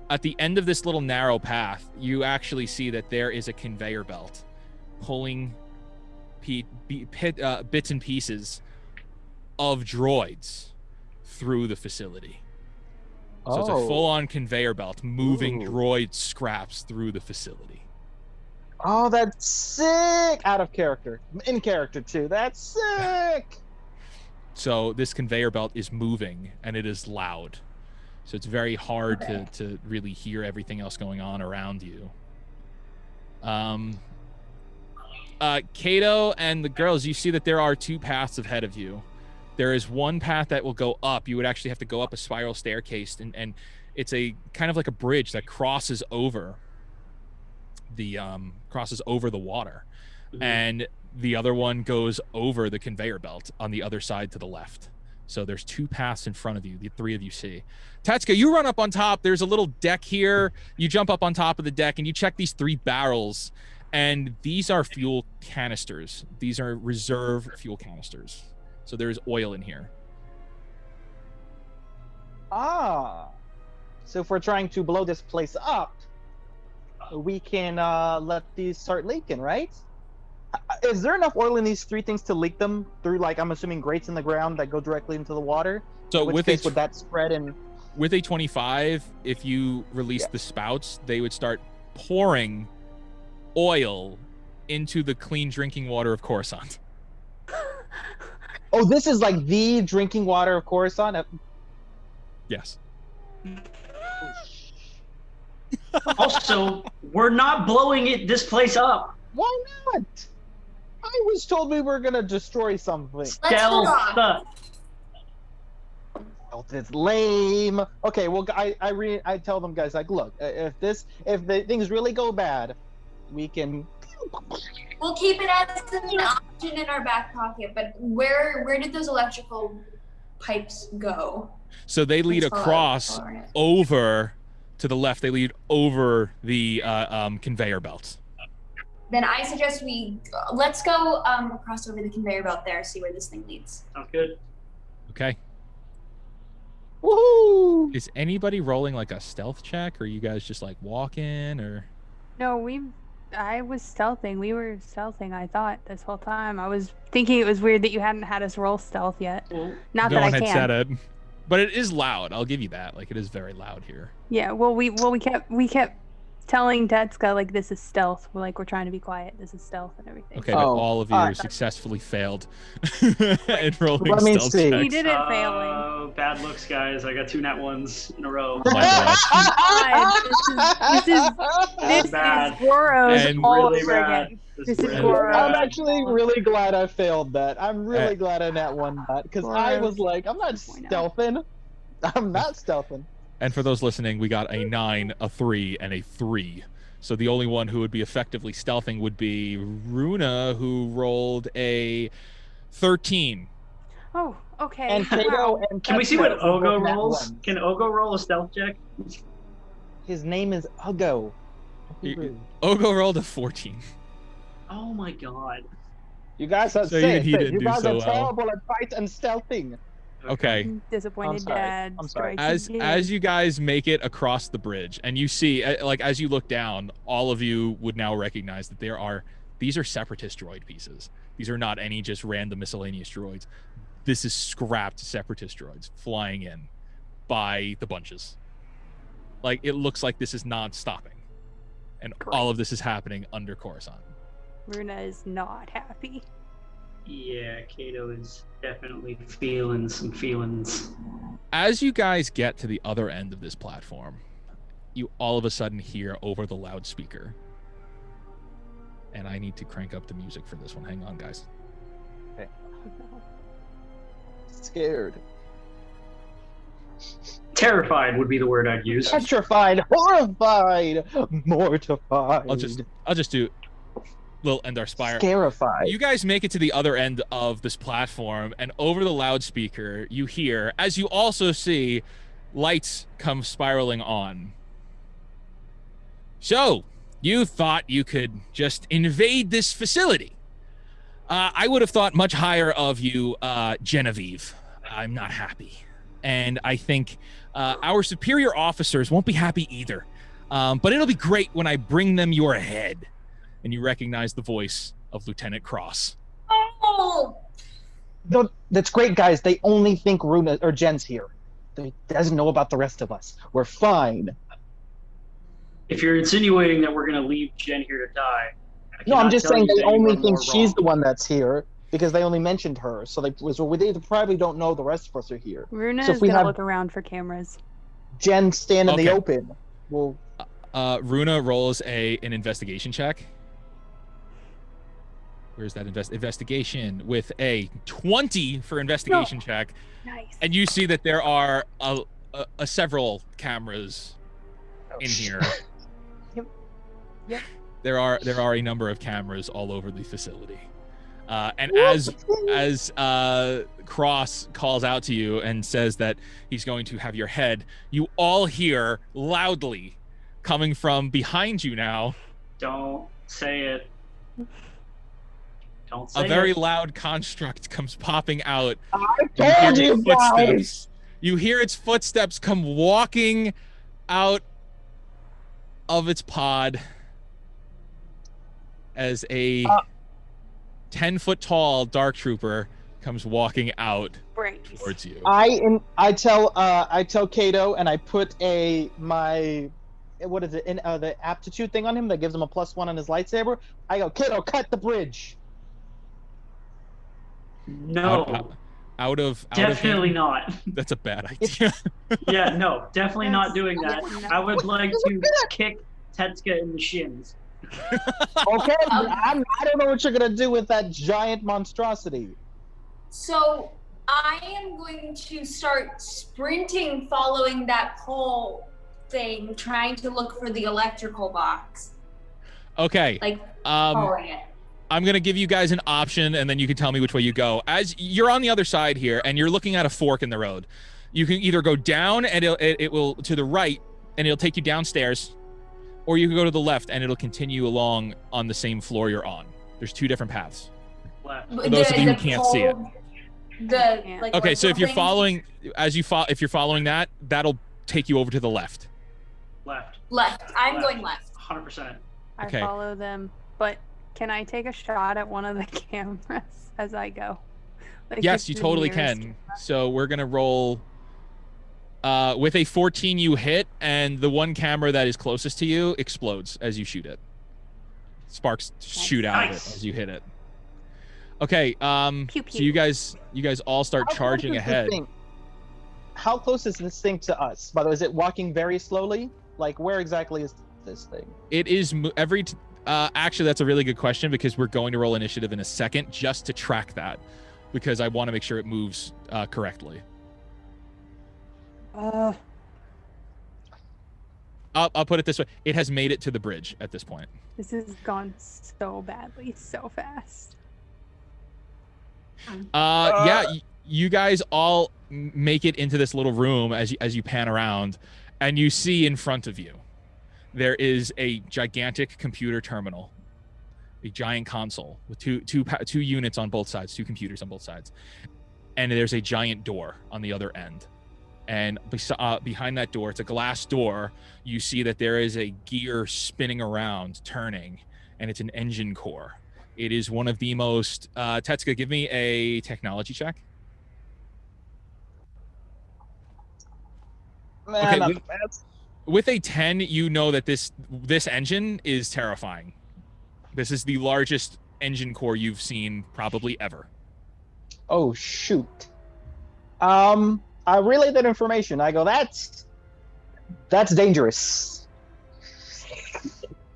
at the end of this little narrow path, you actually see that there is a conveyor belt pulling bits and pieces of droids through the facility. So it's a full-on conveyor belt moving droid scraps through the facility. Oh, that's sick! Out of character. In character, too. That's sick! So this conveyor belt is moving, and it is loud. So it's very hard to really hear everything else going on around you. Kato and the girls, you see that there are two paths ahead of you. There is one path that will go up. You would actually have to go up a spiral staircase, and it's a kind of like a bridge that crosses over the water. And the other one goes over the conveyor belt on the other side to the left. So there's two paths in front of you. The three of you see. Tetsuka, you run up on top. There's a little deck here. You jump up on top of the deck and you check these three barrels. And these are fuel canisters. These are reserve fuel canisters. So there's oil in here. So if we're trying to blow this place up, we can let these start leaking, right? Is there enough oil in these three things to leak them through, like, I'm assuming grates in the ground that go directly into the water? So in which case, would that spread in? With a 25, if you release the spouts, they would start pouring oil into the clean drinking water of Coruscant. Oh, this is like the drinking water of Coruscant? Yes. Also, we're not blowing this place up. Why not? I was told we were gonna destroy something. Let's hold on. Stealth. Oh, it's lame. Okay, well, I tell them, guys, like, look, if the things really go bad, we can. We'll keep it as an option in our back pocket. But where did those electrical pipes go? So they lead Let's follow- across follow it. over to the left. They lead over the conveyor belts. Then I suggest let's go across over the conveyor belt there, see where this thing leads. Sounds good. Okay. Woohoo! Is anybody rolling like a stealth check, or are you guys just like walking, or? No, I was stealthing. We were stealthing, I thought, this whole time. I was thinking it was weird that you hadn't had us roll stealth yet. Well, Not No that I one had can. said it, but it is loud. I'll give you that. Like, it is very loud here. Yeah, well, we kept telling Tetsuka, like, this is stealth. We're trying to be quiet. This is stealth and everything. Okay, but Oh, all of you alright. successly failed at rolling Let me stealth see. checks. We did it failing. Oh, bad looks, guys. I got 2 nat 1s in a row. Oh my God. This is Bad. Goros And all really over bad. again. This This is is really Goros. bad. I'm actually really glad I failed that. I'm really glad I nat one that because I was like, I'm not stealthing. I'm not stealthing. And for those listening, we got a 9, a 3, and a 3. So the only one who would be effectively stealthing would be Runa, who rolled a 13. Oh, okay. And Wow. Kato and Can we see what Tetsuya both Ogo nat rolls? ones. Can Ogo roll a stealth check? His name is Ugo. Ogo rolled a 14. Oh my god. You guys are So even he you didn't do guys so are well. terrible at fight and stealthing. Okay. Disappointed I'm sorry. dad. I'm sorry. strikes As again. you guys make it across the bridge, and you see, like, as you look down, all of you would now recognize that these are separatist droid pieces. These are not any just random miscellaneous droids. This is scrapped separatist droids flying in by the bunches. Like, it looks like this is non-stopping. And all of this is happening under Coruscant. Runa is not happy. Yeah, Kato is definitely feeling some feelings. As you guys get to the other end of this platform, you all of a sudden hear over the loudspeaker. And I need to crank up the music for this one. Hang on, guys. Scared. Terrified would be the word I'd use. Petrified, horrified, mortified. I'll just do little Endar Spire. Scarified. You guys make it to the other end of this platform, and over the loudspeaker, you hear, as you also see, lights come spiraling on. So, you thought you could just invade this facility. I would have thought much higher of you, Genevieve. I'm not happy. And I think our superior officers won't be happy either. But it'll be great when I bring them your head. And you recognize the voice of Lieutenant Cross. Oh! That's great, guys. They only think Runa or Jen's here. They doesn't know about the rest of us. We're fine. If you're insinuating that we're going to leave Jen here to die, I No, I'm cannot just tell saying you they that you only are think more she's wrong. the one that's here because they only mentioned her. So they probably don't know the rest of us are here. Runa So is if we gonna have- look around for cameras. Jen stand in the Okay. open. Well, Runa rolls an investigation check. Where's that investigation with a 20 for investigation check? Nice. And you see that there are several cameras in here. Yep. There are a number of cameras all over the facility. And as Cross calls out to you and says that he's going to have your head, you all hear loudly coming from behind you now Don't say it. Don't say a very it. loud construct comes popping out. I You hear told you its guys. footsteps. You hear its footsteps come walking out of its pod as a 10-foot tall dark trooper comes walking out Brains. towards you. I tell Kato and I put my what is it in the aptitude thing on him that gives him a +1 on his lightsaber. I go, Kato, cut the bridge. No, Out of definitely him. not. That's a bad idea. Yeah, no, definitely not Yes. doing that. No. I would like to kick Tetsuka in the shins Okay, I don't know what you're gonna do with that giant monstrosity. So I am going to start sprinting, following that pole thing, trying to look for the electrical box. Okay. Like Um, following it. I'm gonna give you guys an option, and then you can tell me which way you go. As you're on the other side here, and you're looking at a fork in the road, you can either go down, and it will to the right, and it'll take you downstairs, or you can go to the left, and it'll continue along on the same floor you're on. There's two different paths. Left. For those of you who can't see it. Okay, so if you're following, if you're following that, that'll take you over to the left. Left. Left. I'm going left. 100%. Okay. I follow them, but can I take a shot at one of the cameras as I go? Like, Yes, it's you the totally nearest can. So we're gonna roll. With a 14, you hit, and the one camera that is closest to you explodes as you shoot it. Sparks shoot out of it Nice. as you hit it. Okay. Pew, So pew. you guys all start How close charging is this ahead. thing? How close is this thing to us? By the way, is it walking very slowly? Like, where exactly is this thing? It is actually, that's a really good question, because we're going to roll initiative in a second just to track that, because I want to make sure it moves correctly. I'll put it this way: it has made it to the bridge at this point. This has gone so badly, so fast. Yeah, you guys all make it into this little room as you pan around, and you see in front of you there is a gigantic computer terminal, a giant console with two units on both sides, two computers on both sides, and there's a giant door on the other end. And behind that door, it's a glass door. You see that there is a gear spinning around, turning, and it's an engine core. It is one of the most. Tetsuka, give me a technology check. Man, Okay, with a 10, you know that this engine is terrifying. This is the largest engine core you've seen probably ever. oh shoot. I relay that information. I go, that's dangerous.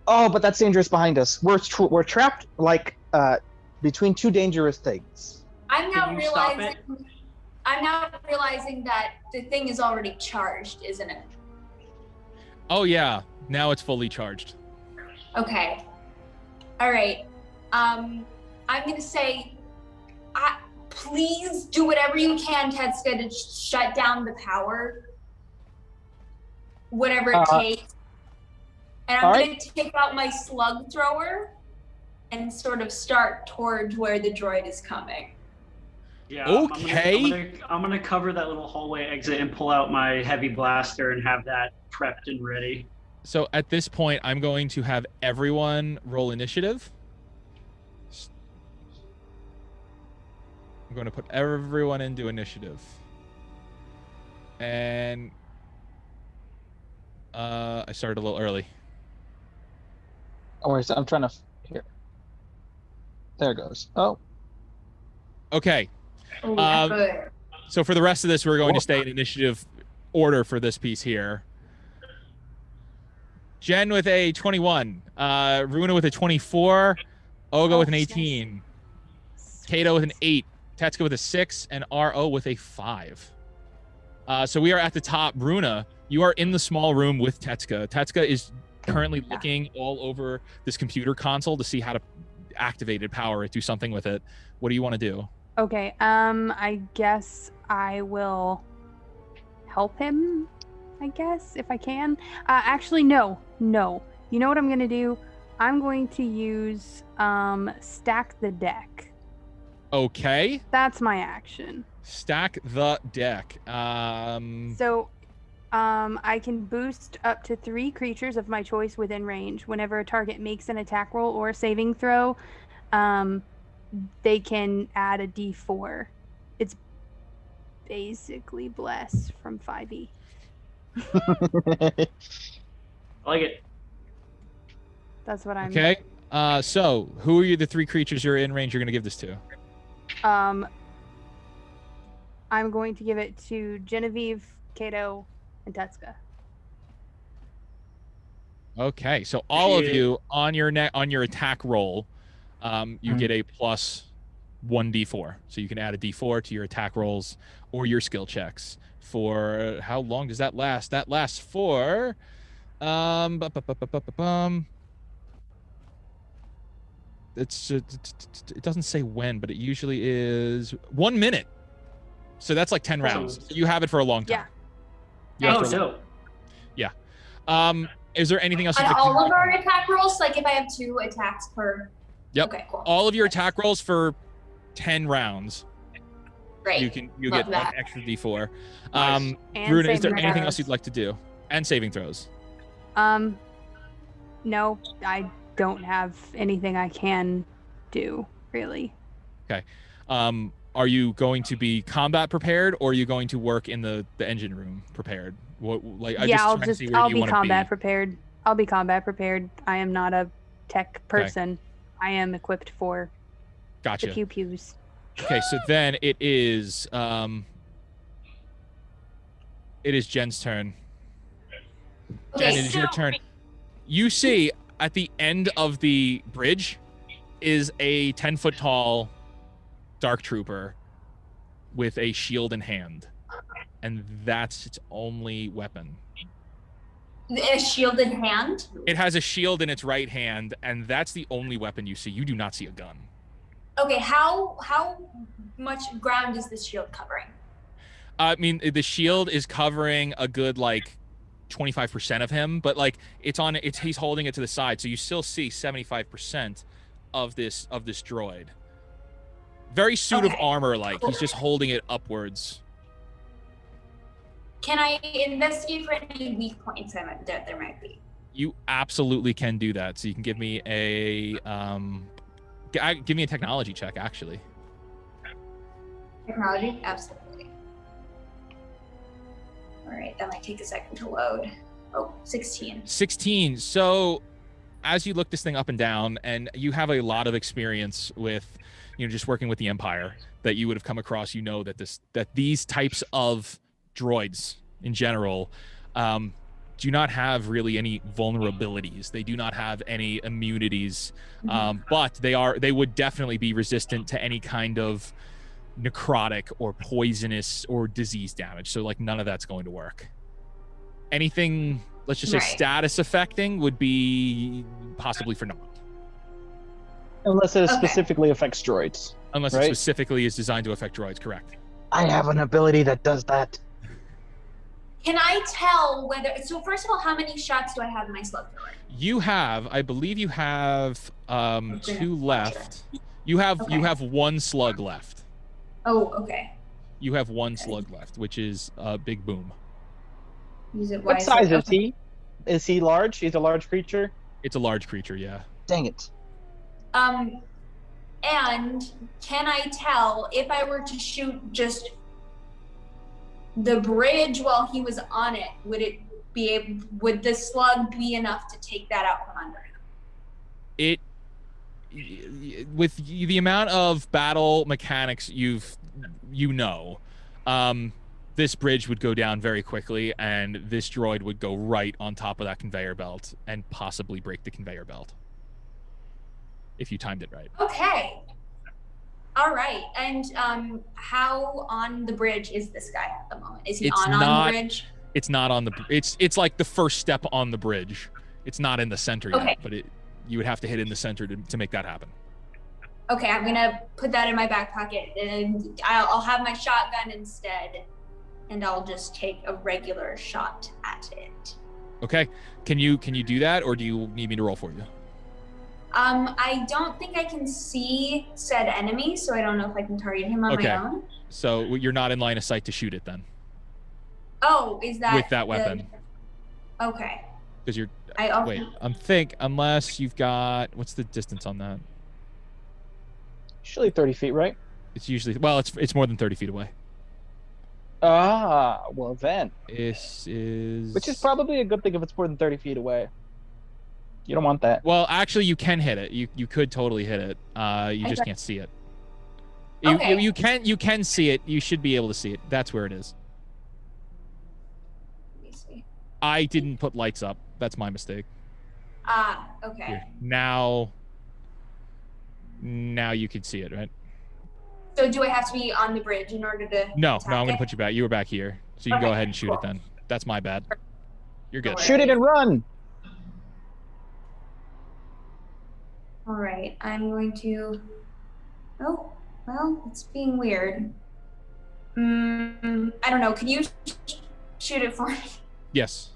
Oh, but that's dangerous behind us. We're trapped like between two dangerous things. I'm now Can you stop realizing that the thing is already charged, isn't it? Oh yeah, now it's fully charged. Okay. All right. I'm gonna say, please do whatever you can, Tetsuka, to shut down the power. Whatever it takes. And I'm gonna take out my slug thrower and sort of start towards where the droid is coming. Yeah. Okay. I'm gonna cover that little hallway exit and pull out my heavy blaster and have that prepped and ready. So at this point, I'm going to have everyone roll initiative. I'm going to put everyone into initiative. And I started a little early. Oh, I'm trying to here. There it goes. Oh, Okay. Oh, good. So for the rest of this, we're going to stay in initiative order for this piece here. Jen with a 21, Runa with a 24, Ogo with an 18, Kato with an 8, Tetsuka with a 6, and RO with a 5. So we are at the top. Runa, you are in the small room with Tetsuka. Tetsuka is currently looking all over this computer console to see how to activate it, power it, do something with it. What do you want to do? Okay, I guess I will help him, I guess, if I can. Actually, no. You know what I'm going to do? I'm going to use stack the deck. Okay. That's my action. Stack the deck. So I can boost up to 3 creatures of my choice within range. Whenever a target makes an attack roll or a saving throw, they can add a d4. It's basically bless from 5e. I like it. That's what I'm. Okay. So who are you? The 3 creatures you're in range you're going to give this to? I'm going to give it to Genevieve, Kato, and Tetsuka. Okay, so all of Yeah. you on your attack roll, you get a plus 1d4. So you can add a d4 to your attack rolls or your skill checks. For how long does that last? That lasts for it doesn't say when, but it usually is 1 minute. So that's like 10 rounds. So you have it for a long time. Yeah. You have Oh, for a long- dope. Is there anything else? On you'd like all to of do? our attack rolls, like if I have 2 attacks per. Yep. Okay, cool. All of your attack rolls for 10 rounds. Great. You Love get an that. extra d4. Nice. And Runa, is there saving anything else throws. you'd like to do? And saving throws. No, I don't have anything I can do really. Okay. Are you going to be combat prepared, or are you going to work in the engine room prepared? What like? I'll trying to see where I'll you be wanna combat prepared. I'll be combat prepared. I am not a tech person. I am equipped for Gotcha. the pew pews. Okay, so then it is Jen's turn. Jen, Okay, it is your turn. You see at the end of the bridge is a 10-foot tall dark trooper with a shield in hand, and that's its only weapon. a shielded hand. It has a shield in its right hand, and that's the only weapon you see. You do not see a gun. Okay, how much ground is this shield covering? I mean, the shield is covering a good like 25% of him, but like he's holding it to the side, so you still see 75% of this droid. Very suit of Okay. armor, like he's just holding it upwards. Can I investigate for any weak points that there might be? You absolutely can do that. So you can give me a give me a technology check, actually. Technology? Absolutely. All right, that might take a second to load. Oh, 16. 16. So as you look this thing up and down, and you have a lot of experience with, just working with the Empire that you would have come across, that these types of droids in general do not have really any vulnerabilities. They do not have any immunities, but they would definitely be resistant to any kind of necrotic or poisonous or disease damage. So like none of that's going to work. Anything, let's just say Right. status affecting, would be possibly for naught. Unless it Okay. specifically affects droids. Unless it Right. specifically is designed to affect droids, correct? I have an ability that does that. Can I tell whether? So first of all, how many shots do I have in my slug thrower? I believe you have Okay. 2 left. You have Okay. 1 slug left. Oh, okay. You have 1 Okay. slug left, which is a big boom. Use it What wisely. size is Okay. he? Is he large? He's a large creature? It's a large creature, yeah. Dang it. And can I tell if I were to shoot just the bridge while he was on it, would the slug be enough to take that out from under him? With the amount of battle mechanics this bridge would go down very quickly, and this droid would go right on top of that conveyor belt and possibly break the conveyor belt if you timed it right. Okay. All right. And how on the bridge is this guy at the moment? Is he It's on not- the bridge? It's not on the. It's like the first step on the bridge. It's not in the center Okay. yet, but you would have to hit in the center to make that happen. Okay, I'm gonna put that in my back pocket, and I'll have my shotgun instead, and I'll just take a regular shot at it. Okay. Can you do that, or do you need me to roll for you? I don't think I can see said enemy, so I don't know if I can target him on Okay. my own. So you're not in line of sight to shoot it then, Oh, is that with that weapon, Okay. because you're. I Wait, unless you've got, what's the distance on that? Usually 30 feet, right? It's usually, well, it's more than 30 feet away. Ah, well then. This is. Which is probably a good thing if it's more than 30 feet away. You don't want that. Well, actually, you can hit it. You could totally hit it. You just can't see it. Okay. You can see it. You should be able to see it. That's where it is. Let me see. I didn't put lights up. That's my mistake. Okay. Here. Now you can see it, right? So do I have to be on the bridge in order to No, attack I'm going to it? put you back. You were back here. So you can go ahead and shoot it then. That's my bad. You're good. Shoot it and run. All right, I'm going to. Oh, well, it's being weird. I don't know. Could you shoot it for me? Yes.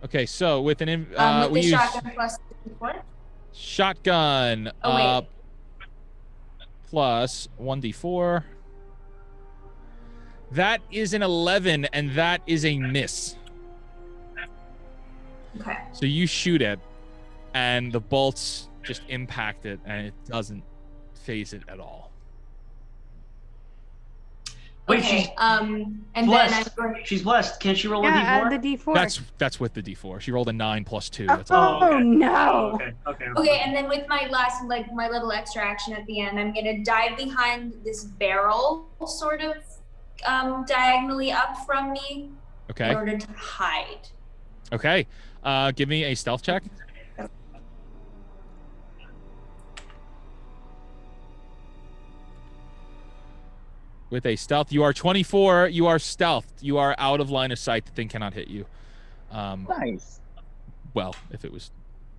Okay, so with an With we the use shotgun plus what? shotgun Oh, wait. plus 1d4. That is an 11, and that is a miss. Okay. So you shoot it, and the bolts just impact it, and it doesn't phase it at all. Wait, Okay. she's And then I'm blessed. going. She's blessed. Can't she roll a Yeah, d4? add the D4. That's with the d4. She rolled a 9 plus 2. That's Oh, okay. no. Okay. Okay, and then with my last, like my little extra action at the end, I'm gonna dive behind this barrel, sort of diagonally up from me, okay. in order to hide. Okay. Give me a stealth check. With a stealth, you are 24. You are stealthed. You are out of line of sight. The thing cannot hit you. Nice. Well, if it was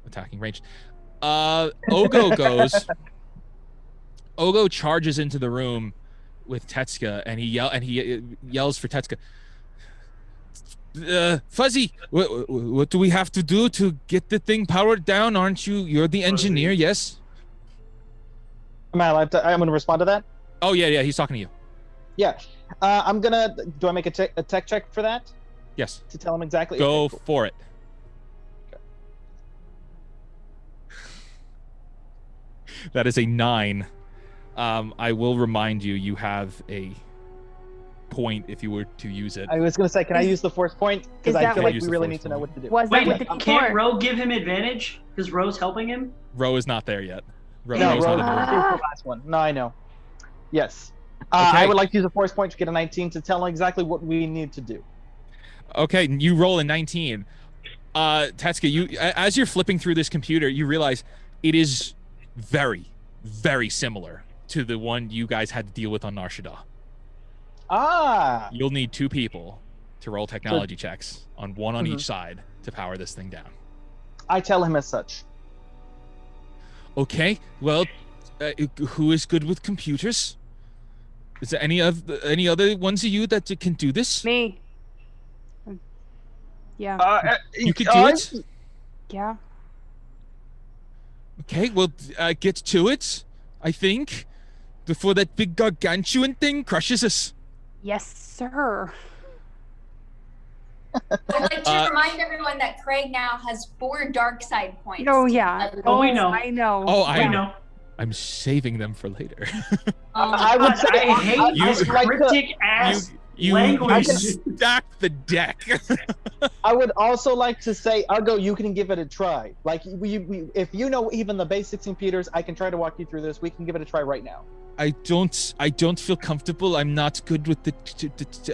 attacking range. Ogo goes. Ogo charges into the room with Tetsuka, and he yells for Tetsuka. Fuzzy, what do we have to do to get the thing powered down? Aren't you? You're the engineer, yes? Am I allowed to? I'm gonna respond to that. Oh yeah. He's talking to you. Yeah. I'm gonna. Do I make a tech check for that Yes. to tell him exactly? Go Okay, cool. for it. That is a 9. I will remind you, you have a point if you were to use it. I was gonna say, can I use the force point? Because Is I that feel what- like Use we the really force need to know point. what to do. Was Wait, that with the can't D4? Ro give him advantage? Because Ro's helping him? Ro is not there yet. No, Ro's not Rose in the Ah. room. the last one. No, I know. Yes. Okay. I would like to use a force point to get a 19 to tell him exactly what we need to do. Okay, you roll a 19. Tetsuka, you as you're flipping through this computer, you realize it is very, very similar to the one you guys had to deal with on Nar Shaddaa. Ah. You'll need 2 people to roll technology checks, on one on Mhm. each side, to power this thing down. I tell him as such. Okay, well, who is good with computers? Is there any other ones of you that can do this? Me. Yeah. You could do it. Yeah. Okay, well, get to it. I think before that big gargantuan thing crushes us. Yes, sir. I'd like to remind everyone that Craig now has 4 dark side points. Oh, yeah. Oh, we know. I know. Oh, I know. I'm saving them for later. I would say I hate you- this like to- cryptic ass you language. stacked the deck. I would also like to say, Ugo, you can give it a try. Like, if you know even the basics in computers, I can try to walk you through this. We can give it a try right now. I don't feel comfortable. I'm not good with the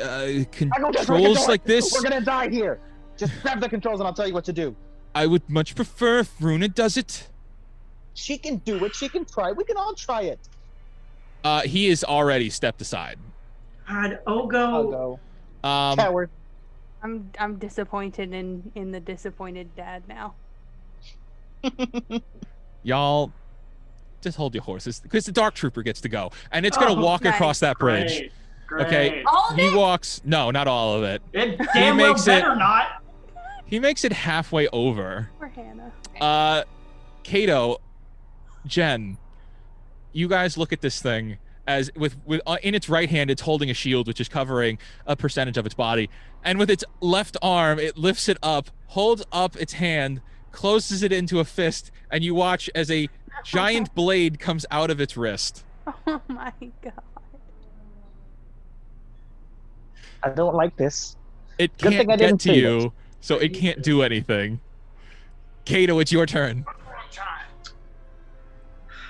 I don't know, just controls do like it. this. We're gonna die here. Just grab the controls and I'll tell you what to do. I would much prefer if Runa does it. She can do it. She can try. We can all try it. He is already stepped aside. God, Ogo. Ugo. Coward. I'm disappointed in the disappointed dad now. Y'all, just hold your horses, because the Dark Trooper gets to go, and it's gonna walk nice. across that bridge. Great. Okay. All of He it? walks. No, not all of it. It damn well makes it- better not. He makes it halfway over. Poor Hannah. Kato, Jen, you guys look at this thing as with in its right hand, it's holding a shield which is covering a percentage of its body, and with its left arm, it lifts it up, holds up its hand, closes it into a fist, and you watch as a giant blade comes out of its wrist. Oh my god. I don't like this. It Good can't thing I get didn't to see you, so it can't do anything. Kato, it's your turn.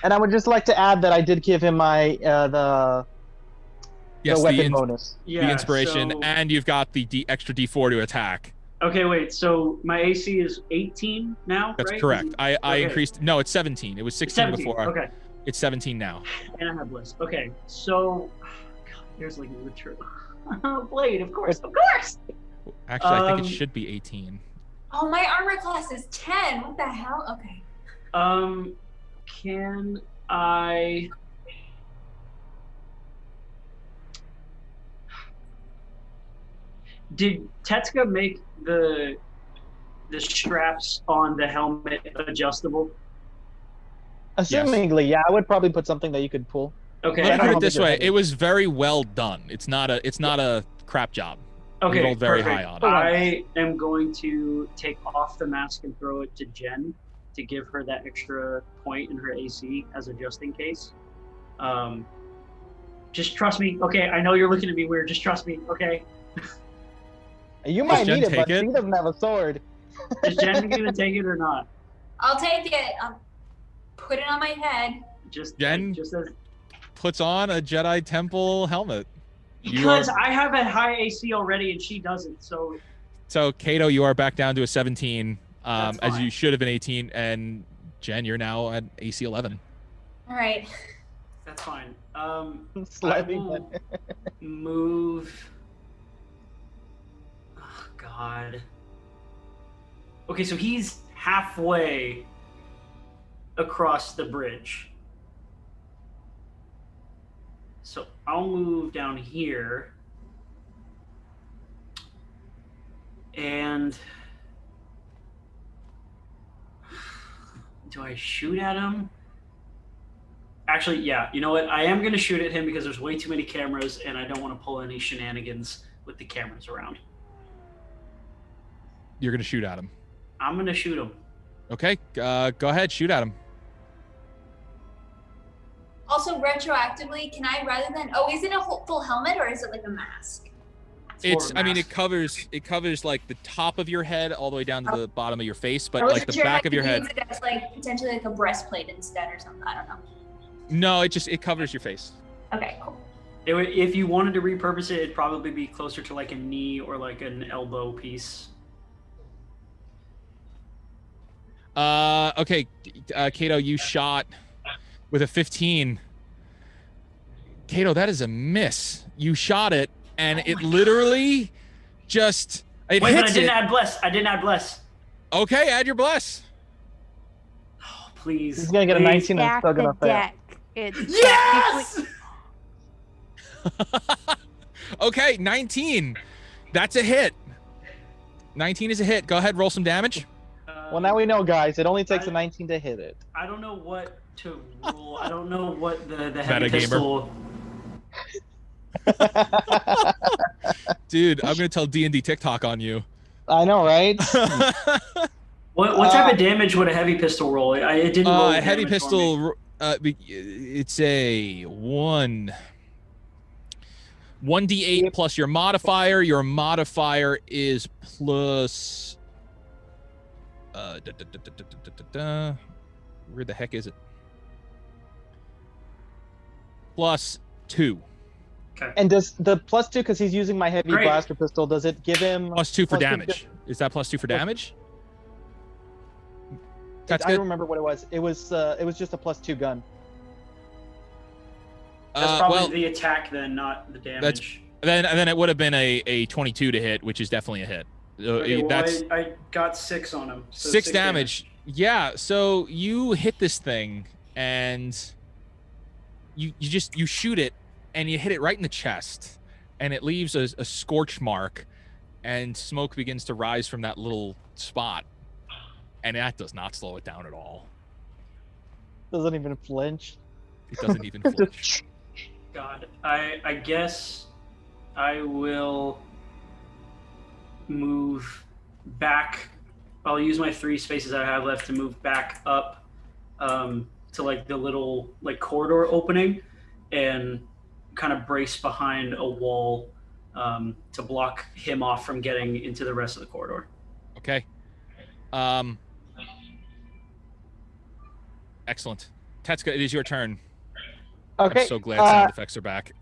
And I would just like to add that I did give him my the Yes, weapon the bonus. Yeah, inspiration, so- and you've got the extra D4 to attack. Okay, wait. So my AC is 18 now, That's right? correct. I okay. increased. No, it's 17. It was 16 17. before. Okay. It's 17 now. And I have bliss. Okay, so God, there's like a return. Blade, of course. Actually, I think it should be 18. Oh, my armor class is 10. What the hell? Okay. Can I? Did Tetsuka make the straps on the helmet adjustable? Assumingly, yeah, I would probably put something that you could pull. Okay. Let me put don't it this think way: it it was very well done. It's not a crap job. Okay. You rolled very perfect. high on it. I am going to take off the mask and throw it to Jen to give her that extra point in her AC as a just in case. Just trust me. Okay, I know you're looking at me weird. Just trust me. Okay. You might Jen need it, take but it? she doesn't have a sword. Is Jen gonna take it or not? I'll take it. I'll put it on my head. Just Jen? Just as Puts on a Jedi Temple helmet. because I have a high AC already and she doesn't. So Kato, you are back down to a 17, That's as fine. you should have been 18, and Jen, you're now at AC 11. All right. that's fine. Slightly I will better. move. Oh God. Okay, so he's halfway across the bridge. So I'll move down here. And do I shoot at him? Actually, yeah. You know what? I am going to shoot at him because there's way too many cameras and I don't want to pull any shenanigans with the cameras around. You're gonna shoot at him. I'm going to shoot him. Okay, go ahead, shoot at him. Also, retroactively, can I rather than is it a full helmet or is it like a mask? It's more I mean, mask. it covers like the top of your head all the way down to the bottom of your face, I but wasn't like the sure if I back of your could head. use it as like potentially like a breastplate instead or something. I don't know. No, it covers your face. Okay, cool. If you wanted to repurpose it, it'd probably be closer to like a knee or like an elbow piece. Okay, Kato, you shot with a 15. Kato, that is a miss. You shot it, and it literally just it Wait, but I hits didn't it. add bless. I didn't add bless. Okay, add your bless. Oh, please. He's gonna get a please. 19 and Stack still the gonna fail. deck. It's Yes! Okay, 19. That's a hit. 19 is a hit. Go ahead, roll some damage. Well, now we know, guys. It only takes a 19 to hit it. I don't know what to roll. I don't know what the heavy Metagamer. pistol. Dude, I'm gonna tell D&D TikTok on you. I know, right? What type of damage would a heavy pistol roll? It didn't roll. A heavy damage for me. pistol. It's a 1d8 plus your modifier. Your modifier is plus. Where the heck is it? Plus 2. Okay. And does the +2, because he's using my heavy Great. blaster pistol, does it give him Plus 2 for plus two damage. Is that plus 2 for damage? That's I good. don't remember what it was. It was just a +2 gun. That's probably well, the attack then, not the damage. then it would have been a 22 to hit, which is definitely a hit. Okay, well, That's I got 6 on him. So 6 damage. Yeah, so you hit this thing and you shoot it and you hit it right in the chest and it leaves a scorch mark and smoke begins to rise from that little spot, and that does not slow it down at all. Doesn't even flinch. It doesn't even flinch. God, I guess I will move back. I'll use my 3 spaces I have left to move back up to like the little like corridor opening and kind of brace behind a wall to block him off from getting into the rest of the corridor. Okay. Excellent. Tetsuka, it is your turn. Okay. I'm so glad sound effects are back.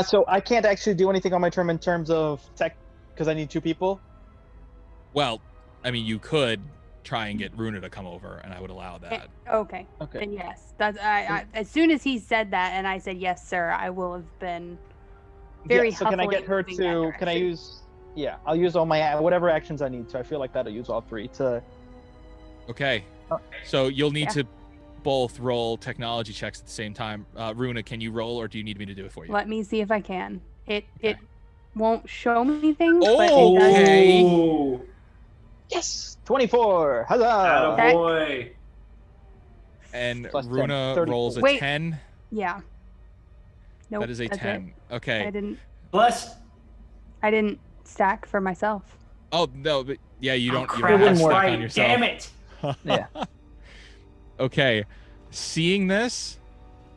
So I can't actually do anything on my turn in terms of Because I need 2 people. Well, I mean, you could try and get Runa to come over, and I would allow that. Okay. Okay. Then yes. That's I as soon as he said that and I said yes, sir, I will have been very Yeah, so can I get her huffily moving that to? Can I direction. use? Yeah, I'll use all my whatever actions I need. So I feel like that'll use all 3 to. Okay. So you'll need to both roll technology checks at the same time. Runa, can you roll, or do you need me to do it for you? Let me see if I can. It Okay. won't show me things, but Oh, it does. okay. Ooh, Yes, 24. Huzzah! attaboy. And Plus 10, Runa 34. rolls a Wait. 10. Yeah. Nope. That is a that's 10. it. Okay. Bless. I didn't stack for myself. Oh no, but yeah, you don't. Oh, You crap, don't have that's to stack right. on yourself. Damn it. Yeah. Okay. Seeing this,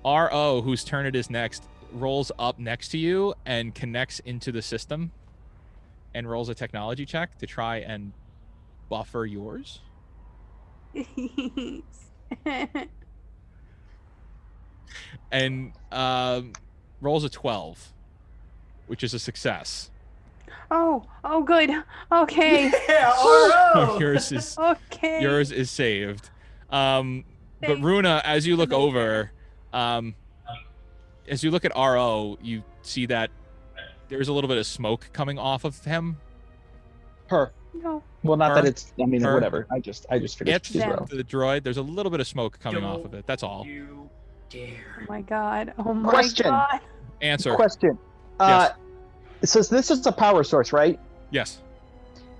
RO, whose turn it is next, rolls up next to you and connects into the system, and rolls a technology check to try and buffer yours. And rolls a 12, which is a success. oh, good. Okay. Yeah, RO. yours is Okay. yours is saved. But Thank Runa, as you look Amazing. over, as you look at RO, you see that there's a little bit of smoke coming off of him. Her. No. Well, not Her. that it's. I mean, Her. whatever. I just figured It's she's them. well. the droid. There's a little bit of smoke coming off of Don't it. That's all. You dare. Oh my god. Oh my Question. god. Answer. Question. Yes. So this is a power source, right? Yes.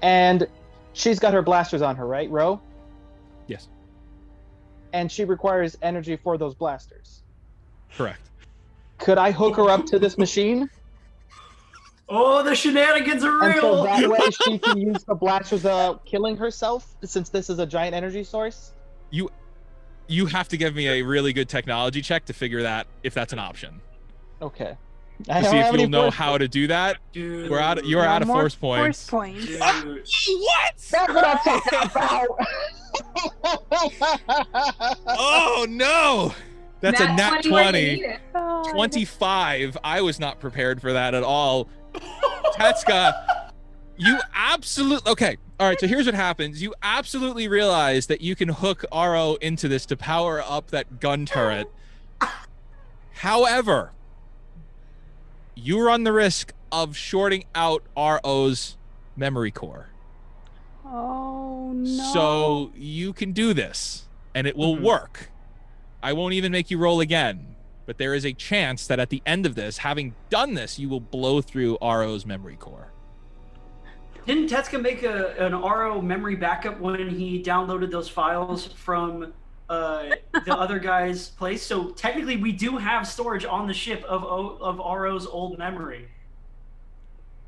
And she's got her blasters on her, right, Ro? Yes. And she requires energy for those blasters. Correct. Could I hook her up to this machine? Oh, the shenanigans are And so real. that way she can use the blasters killing herself, since this is a giant energy source? You have to give me a really good technology check to figure that if that's an option. Okay. To see if you'll know how to do that. Dude. You're out of more force points. Force points. Dude. What? That's what I'm talking about! Oh no! That's a nat 20. God. 25. I was not prepared for that at all. Tetska, you absolutely okay. All right, so here's what happens. You absolutely realize that you can hook RO into this to power up that gun turret. However, you run the risk of shorting out RO's memory core. Oh no. So you can do this, and it will work. I won't even make you roll again, but there is a chance that at the end of this, having done this, you will blow through RO's memory core. Didn't Tetsuka make an RO memory backup when he downloaded those files from the other guy's place? So technically, we do have storage on the ship of RO's old memory.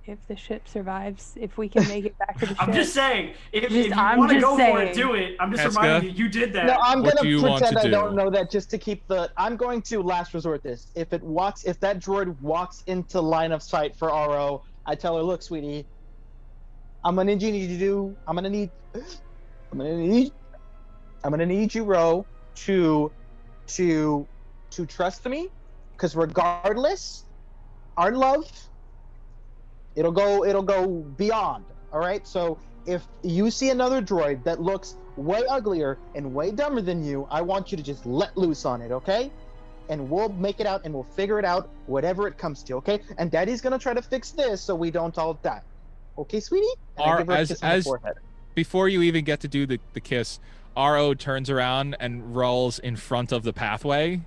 If the ship survives, if we can make it back to the ship. I'm just saying, if you I'm want to just go for it, saying. do it. I'm just Tetsuka? reminding you, you did that. No, I'm What gonna do you want pretend to I don't do? know that just to keep the. I'm going to last resort this. If that droid walks into line of sight for RO, I tell her, look, sweetie, I'm gonna need you, Ro, to trust me, because regardless, our love, it'll go beyond. All right. So if you see another droid that looks way uglier and way dumber than you, I want you to just let loose on it, okay? And we'll make it out and we'll figure it out, whatever it comes to, okay? And Daddy's gonna try to fix this so we don't all die. Okay, sweetie? And I give her a kiss on the forehead. Before you even get to do the kiss, RO turns around and rolls in front of the pathway,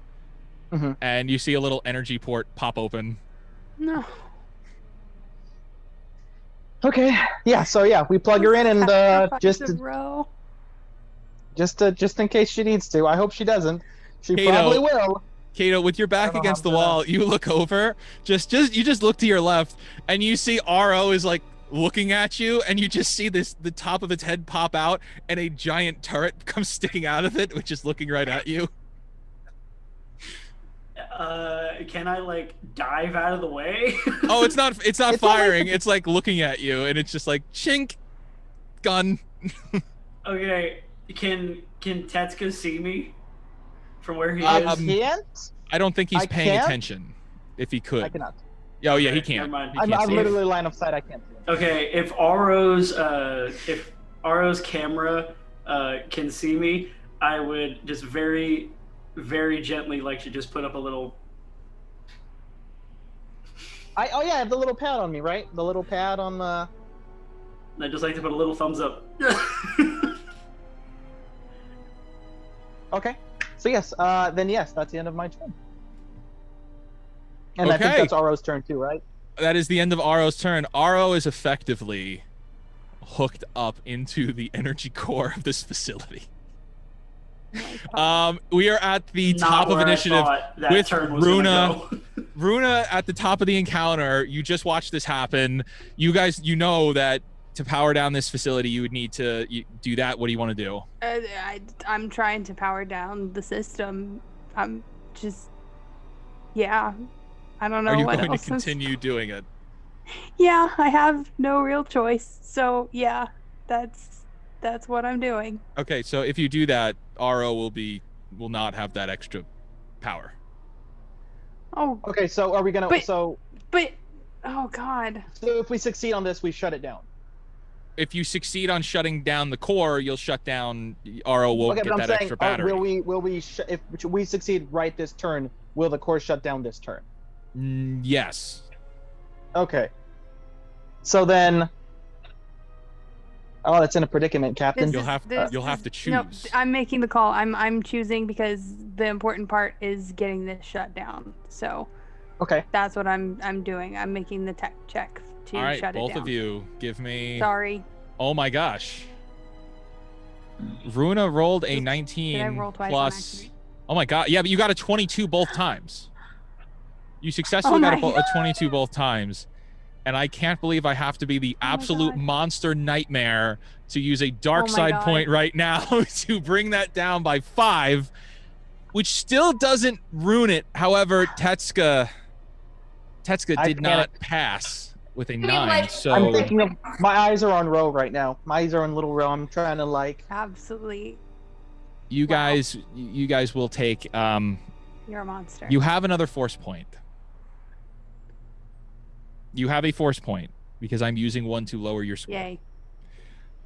and you see a little energy port pop open. No. Okay. Yeah. So yeah, we plug her in and just in case she needs to. I hope she doesn't. She Kato. probably will. Kato, with your back I don't know against the how to- wall, you look over, you just look to your left, and you see RO is like looking at you, and you just see the top of its head pop out, and a giant turret comes sticking out of it, which is looking right at you. Can I like dive out of the way? Oh, it's not It's firing. It's like looking at you, and it's just like chink, gun. Okay, can Tetsuka see me from where he I is? can't. I don't think he's I paying can't? attention. If he could. I cannot. Oh yeah, he Okay, can't. never mind. He I'm can't see it. literally line of sight. I can't see him. Okay, if Aro's camera can see me, I would just very, very gently like to just put up a little. Oh yeah, I have the little pad on me, right? The little pad on the. I just like to put a little thumbs up. Okay. So yes, then yes, that's the end of my turn. And I think Okay. that's Aro's turn too, right? That is the end of Aro's turn. Aro is effectively hooked up into the energy core of this facility. We are at the Not top of where I initiative thought that with turn was gonna Runa. go. Runa at the top of the encounter. You just watched this happen. You guys, you know that to power down this facility, you would need to do that. What do you want to do? I'm trying to power down the system. I'm just, yeah. I don't know Are you what going to else is- continue doing it? Yeah, I have no real choice. So yeah, that's what I'm doing. Okay, so if you do that, Aro will not have that extra power. Oh, Okay, so are we gonna? But- so oh God. if we succeed on this, we shut it down. If you succeed on shutting down the core, you'll shut down. Aro won't Okay, get but I'm that saying, extra battery. will we if we succeed right this turn, will the core shut down this turn? Yes. Okay. So then. Oh, that's in a predicament, Captain. You'll have to choose. No, I'm making the call. I'm choosing because the important part is getting this shut down. So Okay. that's what I'm doing. I'm making the tech check to All right, shut it down. both of you, give me. Sorry. Oh my gosh. Runa rolled a Did I 19 roll twice on plus. accident? Oh my god. Yeah, but you got a 22 both times. You successfully Oh got my a 22 both times. And I can't believe I have to be the Oh my absolute God. monster nightmare to use a dark Oh my side God. point right now to bring that down by 5, which still doesn't ruin it. However, Tetsuka I did not panicked. pass with a mean, 9. like- So I'm thinking of my eyes are on Row right now. My eyes are on Little Row. I'm trying to like. Absolutely. you Wow. guys will take You're a monster. you have another force point. You have a force point because I'm using one to lower your score. Yay.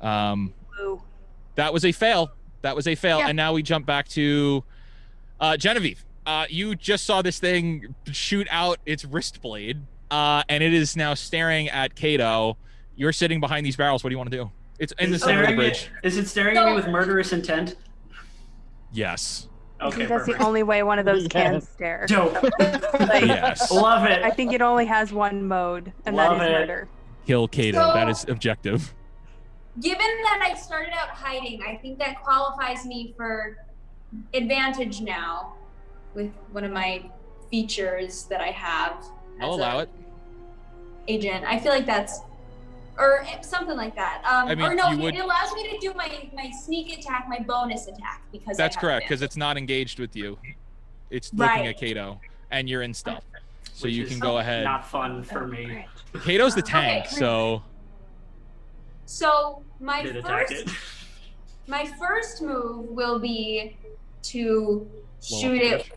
Boo. That was a fail. Yeah. And now we jump back to Genevieve. You just saw this thing shoot out its wrist blade, and it is now staring at Kato. You're sitting behind these barrels. What do you want to do? It's in the center of the bridge. Is it staring at me with murderous intent? Yes. I Okay, think that's perfect. the only way one of those can Yes. stare. Dope. Like, Yes. Love it. I think it only has one mode, and Love that is it. murder. Kill Kato. So- That is objective. Given that I started out hiding, I think that qualifies me for advantage now with one of my features that I have. I'll as allow a it. Agent. I feel like that's, or something like that. I mean, or no, you would- it allows me to do my sneak attack, my bonus attack because That's I have correct, because advantage. it's not engaged with you. It's looking Right. at Kato, and you're in stealth. So Which you is can go ahead. Not fun for me. Kato's the Okay. tank, so So my Did attack first, it. my first move will be to Blow up shoot the it. bridge.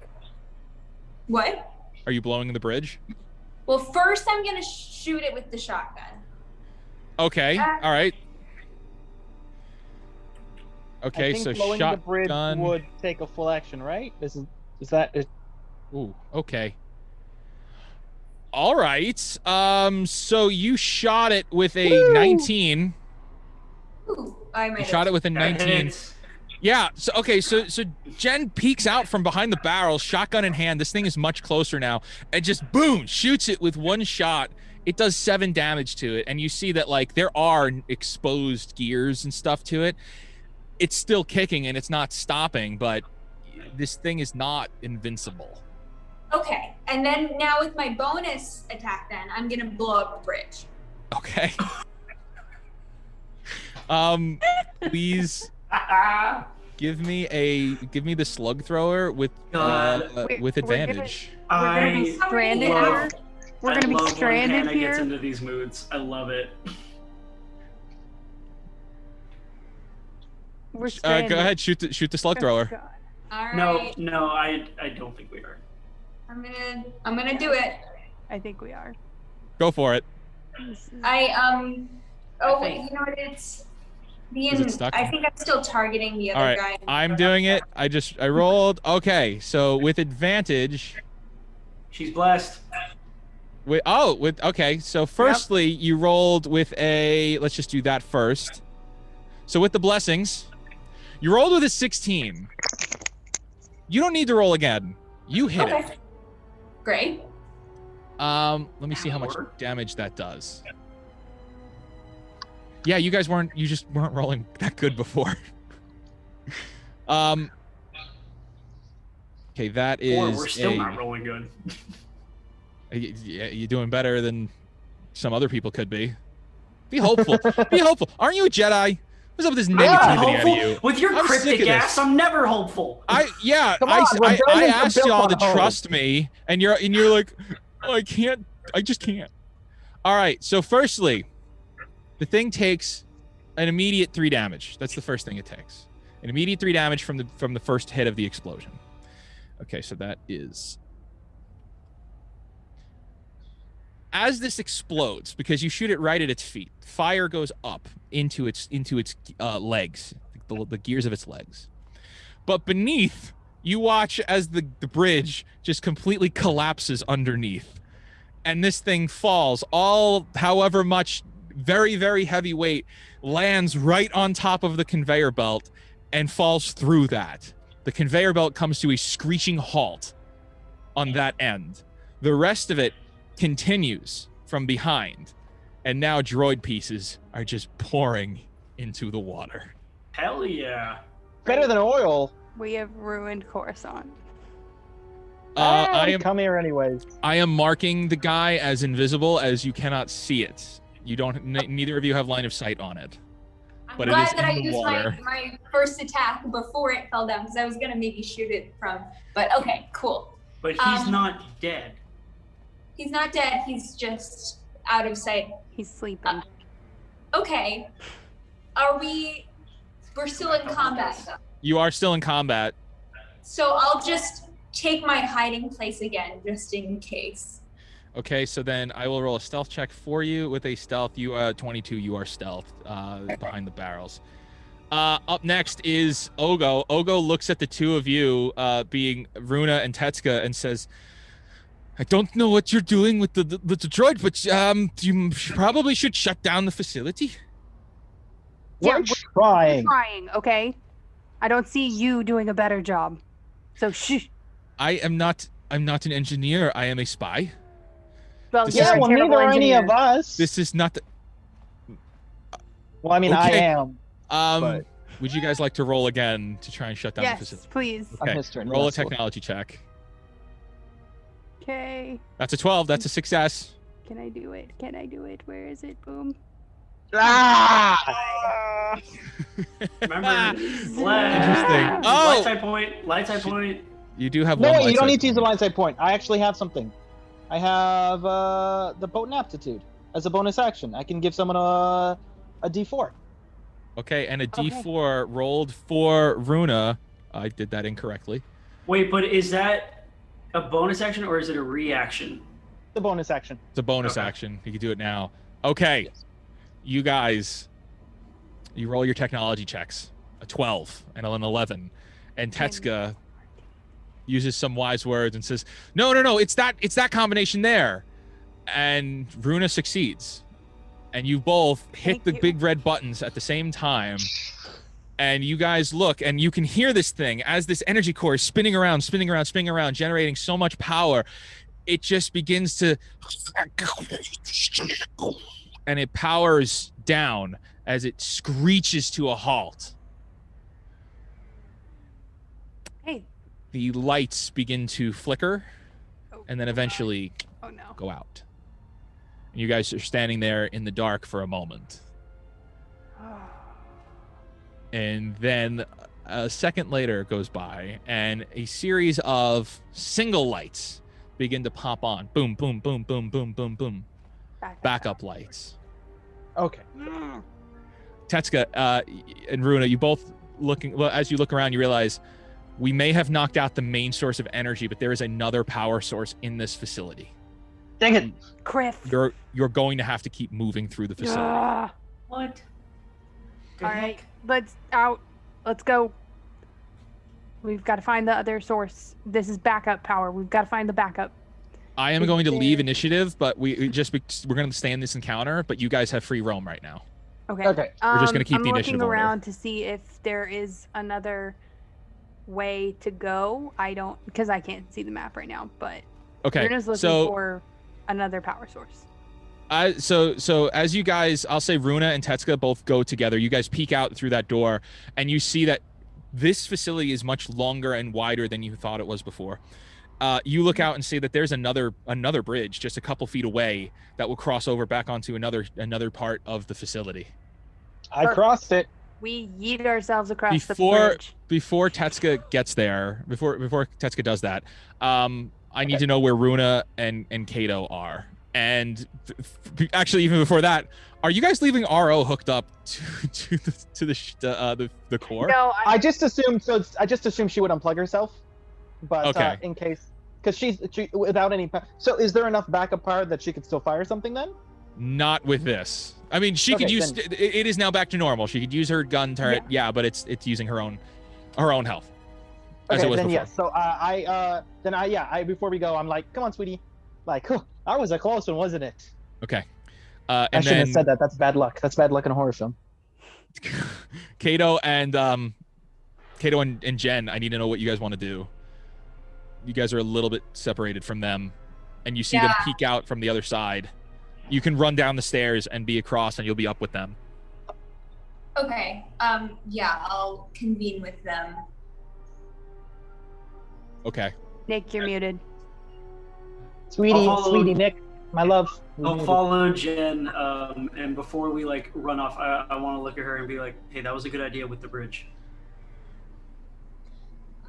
What? Are you blowing the bridge? Well, first I'm gonna shoot it with the shotgun. Okay. All right. Okay, I think so blowing the bridge shotgun. would take a full action, right? Is that? Ooh, okay. All right. So you shot it with a Woo! 19. Ooh, I might You have. shot it with a That 19. hits. Yeah. So okay. So Jen peeks out from behind the barrel, shotgun in hand. This thing is much closer now, and just boom, shoots it with one shot. It does 7 damage to it, and you see that like there are exposed gears and stuff to it. It's still kicking and it's not stopping, but this thing is not invincible. Okay, and then now with my bonus attack, then I'm gonna blow up the bridge. Okay. Please give me the slug thrower with God. Wait, with we're gonna- advantage. We're gonna be I stranded love- here. We're gonna I be love when stranded Hannah gets here. into these moods. I love it. We're stranded. Go ahead, shoot the slug Oh, thrower. God. All No, right, no, I don't think we are. I'm gonna do it. I think we are. Go for it. Oh wait, you know what? It's being. Is it stuck? I think I'm still targeting the All other right, guy. I'm doing it. I rolled. Okay, so with advantage. She's blessed. Okay. So firstly, you rolled with a. Let's just do that first. So with the blessings, you rolled with a 16. You don't need to roll again. You hit it. Great. Let me see how much damage that does. Yeah, you guys you just weren't rolling that good before. Okay, that is. Or we're still not rolling good. Yeah, you're doing better than some other people could be. Be hopeful. Be hopeful. Aren't you a Jedi? What's up with this negativity out of you? With your cryptic ass, I'm never hopeful. I asked y'all to trust me, and you're like, oh, I can't. I just can't. All right. So firstly, the thing takes an immediate 3 damage. That's the first thing it takes. An immediate 3 damage from the first hit of the explosion. Okay, so that is. As this explodes, because you shoot it right at its feet, fire goes up into its legs, the gears of its legs. But beneath, you watch as the bridge just completely collapses underneath, and this thing falls. However much, very, very heavy weight lands right on top of the conveyor belt and falls through that. The conveyor belt comes to a screeching halt on that end. The rest of it continues from behind, and now droid pieces are just pouring into the water. Hell yeah. Better than oil. We have ruined Coruscant. Come here anyways. I am marking the guy as invisible, as you cannot see it. You don't. Neither of you have line of sight on it. I'm But glad it is that I in the used water. my first attack before it fell down, because I was gonna maybe shoot it from. But okay, cool. But he's not dead. He's not dead. He's just out of sight. He's sleeping. Okay. We're still in combat. You are still in combat. So I'll just take my hiding place again, just in case. Okay, so then I will roll a stealth check for you. With a stealth, you 22. You are stealth behind the barrels. Up next is Ogo. Ogo looks at the two of you, being Runa and Tetsuka, and says, I don't know what you're doing with the droid, but you probably should shut down the facility. We're trying. We're trying, okay? I don't see you doing a better job. So shh. I'm not an engineer. I am a spy. Well, Yeah, well, neither are any of us. This is not the... Well, I mean, Okay. I am. But Would you guys like to roll again to try and shut down the Yes, facility? please. I'm Okay, Mr. roll a Nestle. technology check. Okay. That's a 12. That's a success. Can I do it? Can I do it? Where is it? Boom. Ah! Remember, Interesting. light Oh! side point, light side point. You do have No, one wait, you light don't side need to use the point. line side point. I actually have something. I have the potent aptitude as a bonus action. I can give someone a D4. Okay, and a Okay. D4 rolled for Runa. I did that incorrectly. Wait, but is that a bonus action or is it a reaction? The bonus action. It's a bonus Okay. action. You can do it now. Okay. Yes. You guys, you roll your technology checks. A 12 and an 11. And Tetsuka uses some wise words and says, no, it's that combination there. And Runa succeeds. And you both hit Thank the you. big red buttons at the same time. And you guys look, and you can hear this thing as this energy core is spinning around, generating so much power. It just begins to, and it powers down as it screeches to a halt. Hey. The lights begin to flicker Oh, and then eventually Oh no. go out. And you guys are standing there in the dark for a moment. And then a second later goes by, and a series of single lights begin to pop on. Boom, boom, boom, boom, boom, boom, boom. Backup lights. Okay. Tetsuka and Runa, you both as you look around, you realize we may have knocked out the main source of energy, but there is another power source in this facility. Dang it. Criff. You're going to have to keep moving through the facility. Ah. What? All right, let's go. We've got to find the other source. This is backup power. We've got to find the backup. I am going to leave initiative, but we're going to stay in this encounter. But you guys have free roam right now. Okay. We're just going to keep the I'm initiative looking order. around to see if there is another way to go. I don't, because I can't see the map right now. But Okay. Runa's looking for another power source. So as you guys, I'll say Runa and Tetsuka both go together. You guys peek out through that door, and you see that this facility is much longer and wider than you thought it was before. You look out and see that there's another bridge just a couple feet away that will cross over back onto another part of the facility. I crossed it. We yeet ourselves across the bridge. Before Tetsuka gets there, before Tetsuka does that, I need to know where Runa and Kato are. And actually, even before that, are you guys leaving RO hooked up to the core? No, I just assumed. I just assumed she would unplug herself, but Okay. In case, because she without any. So, is there enough backup power that she could still fire something then? Not with this. I mean, she could use. It is now back to normal. She could use her gun turret. Yeah, but it's using her own health. As it was then before. yes. So I before we go, I'm like, come on, sweetie. Like, that was a close one, wasn't it? Okay. I And shouldn't then have said that. That's bad luck. That's bad luck in a horror film. Kato and Jen, I need to know what you guys want to do. You guys are a little bit separated from them, and you see them peek out from the other side. You can run down the stairs and be across, and you'll be up with them. Okay. Yeah, I'll convene with them. Okay. Nick, you're muted. Sweetie, Nick, my love. I'll follow Jen, and before we run off, I want to look at her and be like, "Hey, that was a good idea with the bridge."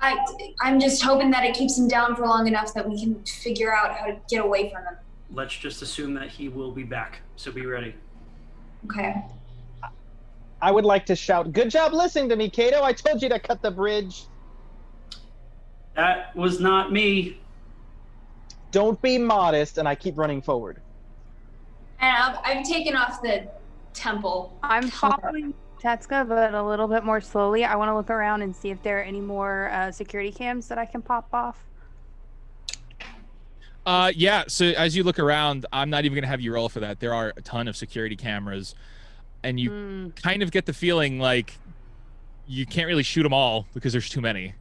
I'm just hoping that it keeps him down for long enough that we can figure out how to get away from him. Let's just assume that he will be back, so be ready. Okay. I would like to shout, "Good job listening to me, Kato. I told you to cut the bridge." That was not me. Don't be modest, and I keep running forward. And I've taken off the temple. I'm following Tetsuka, but a little bit more slowly. I want to look around and see if there are any more security cams that I can pop off. Yeah, so as you look around, I'm not even going to have you roll for that. There are a ton of security cameras, and you kind of get the feeling like you can't really shoot them all because there's too many.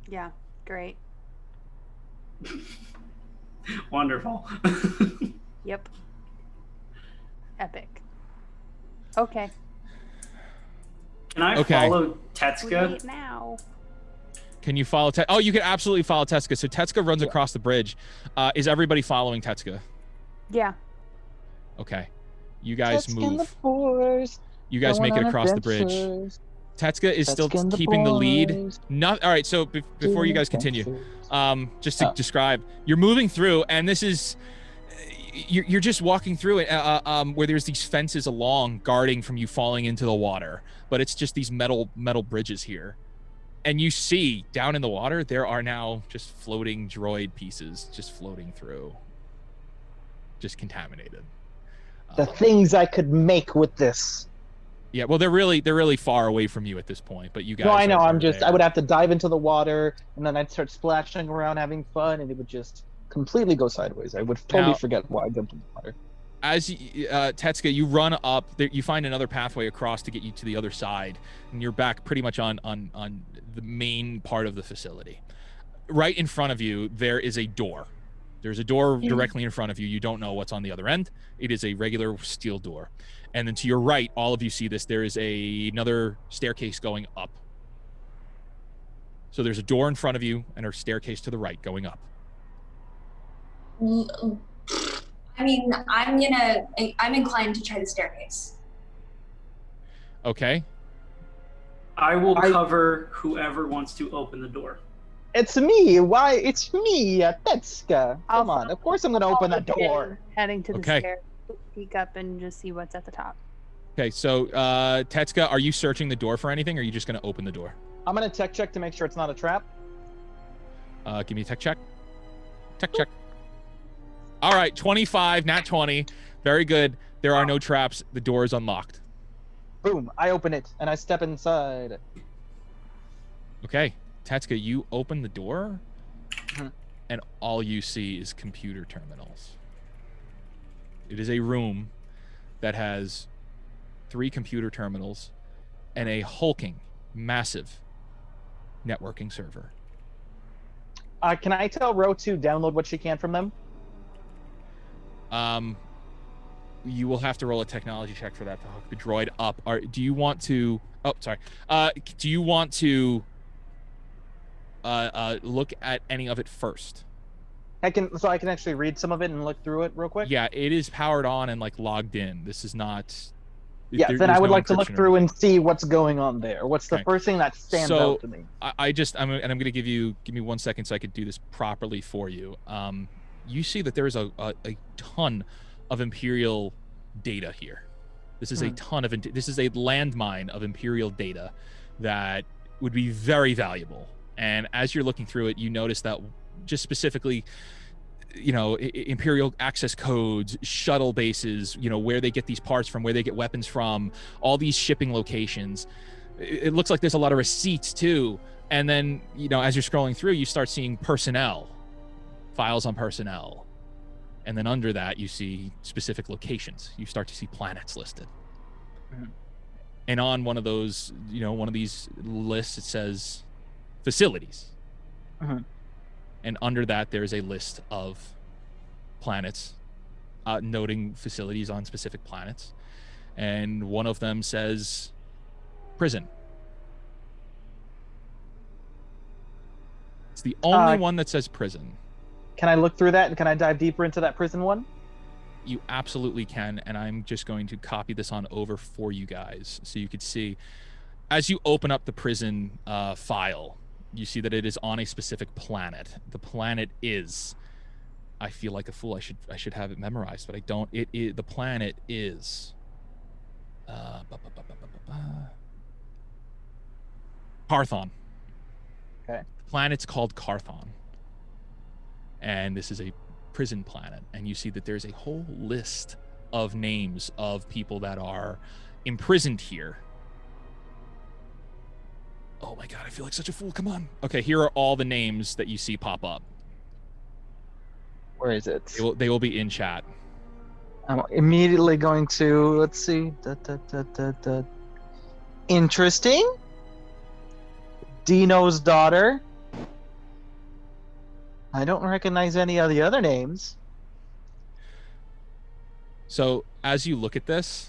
Yeah, great. Wonderful. Yep. Epic. Okay. Can I follow Tetsuka? Wait now. Can you follow Oh, you can absolutely follow Tetsuka. So Tetsuka runs across the bridge. Is everybody following Tetsuka? Yeah. Okay. You guys Tetsuka and move. the boys, You guys make it across the bridge. Tetsuka is still Tetsuka and the keeping the lead. boys. All right, so before you guys continue, just to describe, you're moving through, and this is you're just walking through it where there's these fences along guarding from you falling into the water, but it's just these metal bridges here, and you see down in the water there are now just floating droid pieces just floating through, just contaminated. The things I could make with this. Yeah, well, they're really far away from you at this point, but you guys. No, I know. are I would have to dive into the water, and then I'd start splashing around, having fun, and it would just completely go sideways. I would totally forget why I jumped in the water. As Tetsuka, you run up, you find another pathway across to get you to the other side, and you're back pretty much on the main part of the facility. Right in front of you, there is a door. There's a door directly in front of you. You don't know what's on the other end. It is a regular steel door. And then to your right, all of you see this. There is another staircase going up. So there's a door in front of you and a staircase to the right going up. I mean, I'm inclined to try the staircase. Okay. I will cover whoever wants to open the door. It's me. Why? It's me, Tetsuka. Come on. Of course I'm going to open that door. Heading to the stairs, peek up and just see what's at the top. Okay, so Tetsuka, are you searching the door for anything, or are you just going to open the door? I'm going to tech check to make sure it's not a trap. Give me a tech check. Tech check. All right, 25, nat 20. Very good. There are no traps. The door is unlocked. Boom! I open it and I step inside. Okay, Tetsuka, you open the door, Mhm. and all you see is computer terminals. It is a room that has 3 computer terminals and a hulking, massive networking server. Can I tell Ro to download what she can from them? You will have to roll a technology check for that to hook the droid up. Do you want to? Oh, sorry. Do you want to look at any of it first? I can actually read some of it and look through it real quick. Yeah, it is powered on and like logged in. This is not. Yeah, then I would like to look through and see what's going on there. What's the first thing that stands out to me? I'm going to give me 1 second so I could do this properly for you. You see that there is a ton of Imperial data here. This is a ton of this is a landmine of Imperial data that would be very valuable. And as you're looking through it, you notice that just specifically, Imperial access codes, shuttle bases, where they get these parts from, where they get weapons from, all these shipping locations. It looks like there's a lot of receipts too. And then, as you're scrolling through, you start seeing personnel, files on personnel. And then under that, you see specific locations. You start to see planets listed. Mm-hmm. And on one of those, one of these lists, it says facilities. Mm-hmm. And under that, there's a list of planets, noting facilities on specific planets. And one of them says prison. It's the only one that says prison. Can I look through that, and can I dive deeper into that prison one? You absolutely can, and I'm just going to copy this on over for you guys so you could see. As you open up the prison file, you see that it is on a specific planet. The planet is, I feel like a fool. I should have it memorized, but I don't. The planet is Carthon. Okay. The planet's called Carthon. And this is a prison planet. And you see that there's a whole list of names of people that are imprisoned here. Oh my god, I feel like such a fool. Come on. Okay, here are all the names that you see pop up. Where is it? They will be in chat. I'm immediately going to, let's see. Interesting. Dino's daughter. I don't recognize any of the other names. So as you look at this,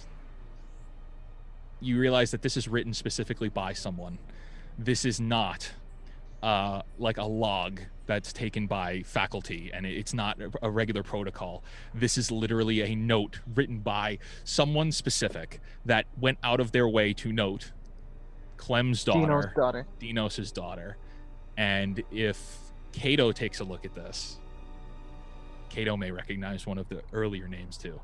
you realize that this is written specifically by someone. This is not like a log that's taken by faculty, and it's not a regular protocol. This is literally a note written by someone specific that went out of their way to note Clem's daughter, Dinos's daughter. And if Cato takes a look at this, Cato may recognize one of the earlier names too.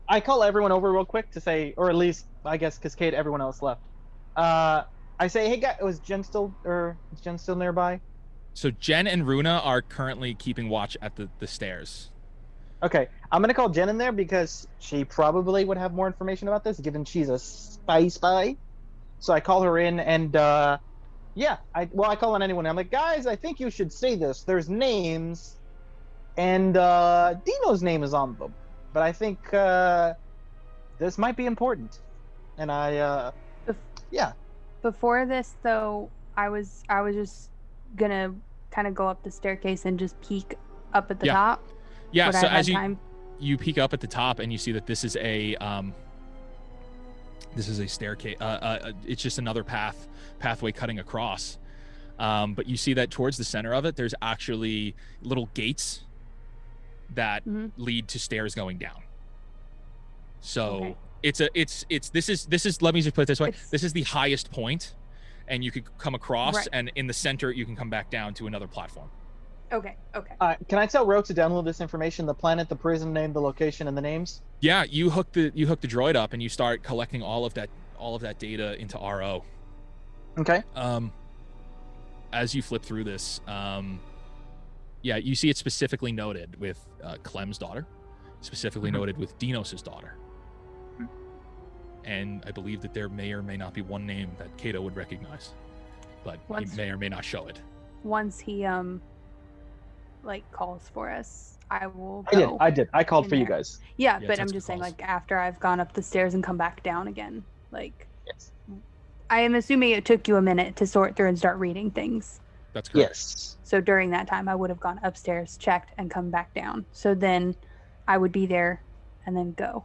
I call everyone over real quick to say, or at least I guess because everyone else left. I say, hey guys, is Jen still nearby? So Jen and Runa are currently keeping watch at the stairs. Okay, I'm gonna call Jen in there because she probably would have more information about this, given she's a spy. So I call her in, and I call on anyone. I'm like, guys, I think you should say this. There's names, and Dino's name is on them, but I think this might be important. And Before this, though, I was just gonna kind of go up the staircase and just peek up at the top. Yeah. So as you peek up at the top, and you see that this is a staircase. It's just another pathway cutting across. But you see that towards the center of it, there's actually little gates that lead to stairs going down. So this is let me just put it this way. This is the highest point, and you could come across, and in the center you can come back down to another platform. Okay. Can I tell Ro to download this information, the planet, the prison name, the location, and the names? Yeah, you hook the droid up, and you start collecting all of that data into RO. Okay. As you flip through this, Yeah, you see it specifically noted with Clem's daughter, specifically noted with Dinos' daughter. And I believe that there may or may not be one name that Kato would recognize, but he may or may not show it. Once he like calls for us, I will go. I did. I called for you there. guys. Yeah, Yeah, but I'm Tetsuka just saying, calls. like, after I've gone up the stairs and come back down again. Like, Yes. I am assuming it took you a minute to sort through and start reading things. That's correct. Yes. So during that time, I would have gone upstairs, checked, and come back down. So then I would be there and then go.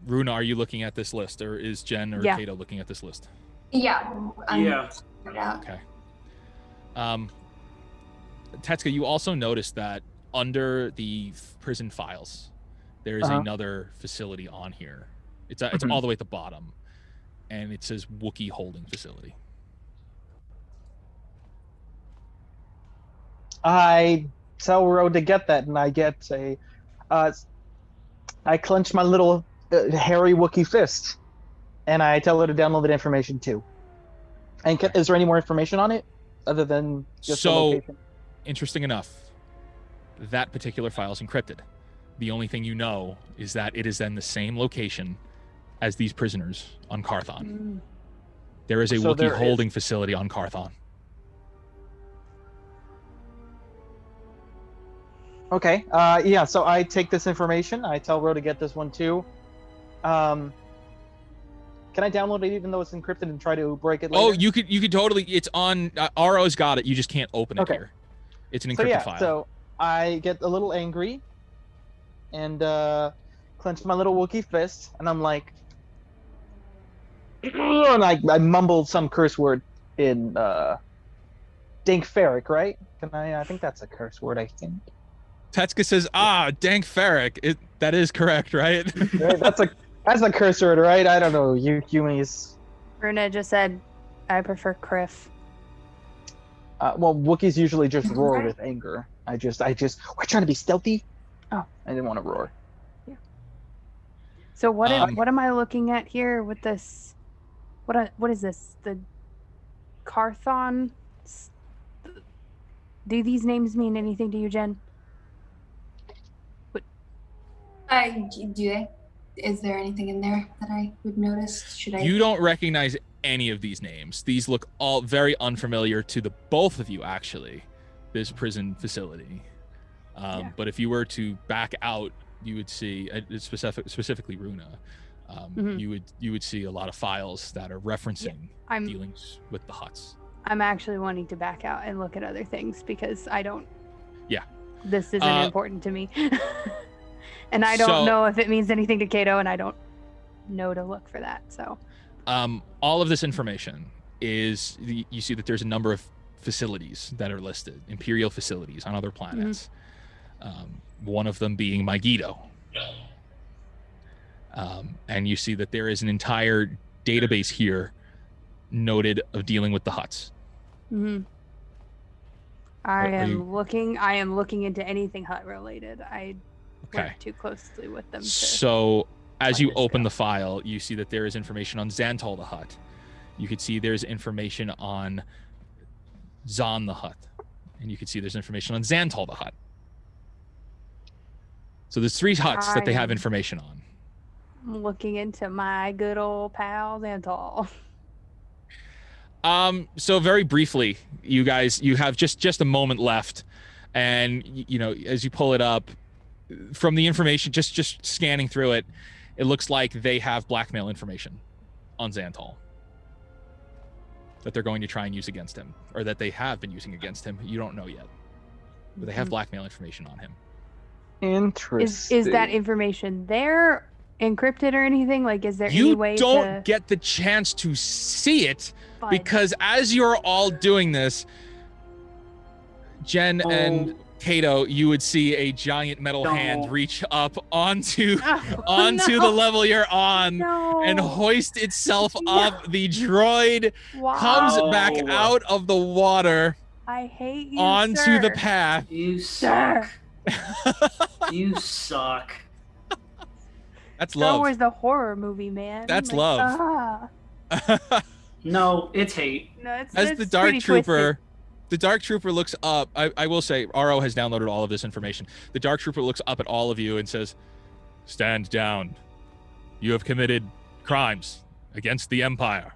Runa, are you looking at this list, or is Jen or Yeah. Kato looking at this list? Yeah. Yeah. It out. Okay. Tetsuka, you also noticed that under the prison files, there is another facility on here. It's all the way at the bottom, and it says Wookiee Holding Facility. I tell Ro to get that, and I get a. I clench my little hairy Wookiee fist, and I tell her to download that information too. And is there any more information on it other than just the location? Interesting enough, that particular file is encrypted. The only thing you know is that it is in the same location as these prisoners on Carthon. There is a So Wookiee there holding facility on Carthon. Okay. Yeah. So I take this information. I tell Ro to get this one too. Can I download it even though it's encrypted and try to break it later? Oh, you could totally. It's on. RO's got it. You just can't open it here. It's an encrypted file. So I get a little angry and clench my little Wookiee fist, and I'm like, and I mumble some curse word in Dankferic, right? Can I think that's a curse word, I think. Tetsuka says, Dank Ferric. That is correct, right? Right? That's a curse word, right? I don't know, you humanies. Runa just said, I prefer Criff. Well, Wookiees usually just roar with anger. We're trying to be stealthy. Oh. I didn't want to roar. Yeah. So what am I looking at here with this? What is this? The Carthon? Do these names mean anything to you, Jen? Do they? Is there anything in there that I would notice? Should I? You don't recognize any of these names. These look all very unfamiliar to the both of you, actually. This prison facility. But if you were to back out, you would see, specifically Runa. You would see a lot of files that are referencing dealings with the Hutts. I'm actually wanting to back out and look at other things because I don't. Yeah. This isn't important to me. And I don't know if it means anything to Kato, and I don't know to look for that. So, all of this information is you see that there's a number of facilities that are listed, Imperial facilities on other planets. One of them being Megiddo. And you see that there is an entire database here noted of dealing with the Hutts. I am looking into anything Hutt related. I work too closely with them. So as you open the file, you see that there is information on Xantal the Hutt. You could see there's information on Zahn the Hutt. And you can see there's information on Xantal the Hutt. So there's 3 Hutts that they have information on. I'm looking into my good old pal Xantal. So very briefly, you have just a moment left, and as you pull it up from the information, just scanning through it, it looks like they have blackmail information on Xantal that they're going to try and use against him, or that they have been using against him. You don't know yet, but they have blackmail information on him. Interesting. Is that information there, encrypted or anything? Like, is there any way You don't get the chance to see it because as you're all doing this, Jen and Kato, you would see a giant metal hand reach up onto the level you're on and hoist itself up. The droid comes back out of the water. I hate you, onto the path. You suck. You suck. That's Star love. Wars, the horror movie, man. That's love. No, it's hate. No, it's As the Dark pretty Trooper The Dark Trooper looks up. I will say, RO has downloaded all of this information. The Dark Trooper looks up at all of you and says, "Stand down. You have committed crimes against the Empire."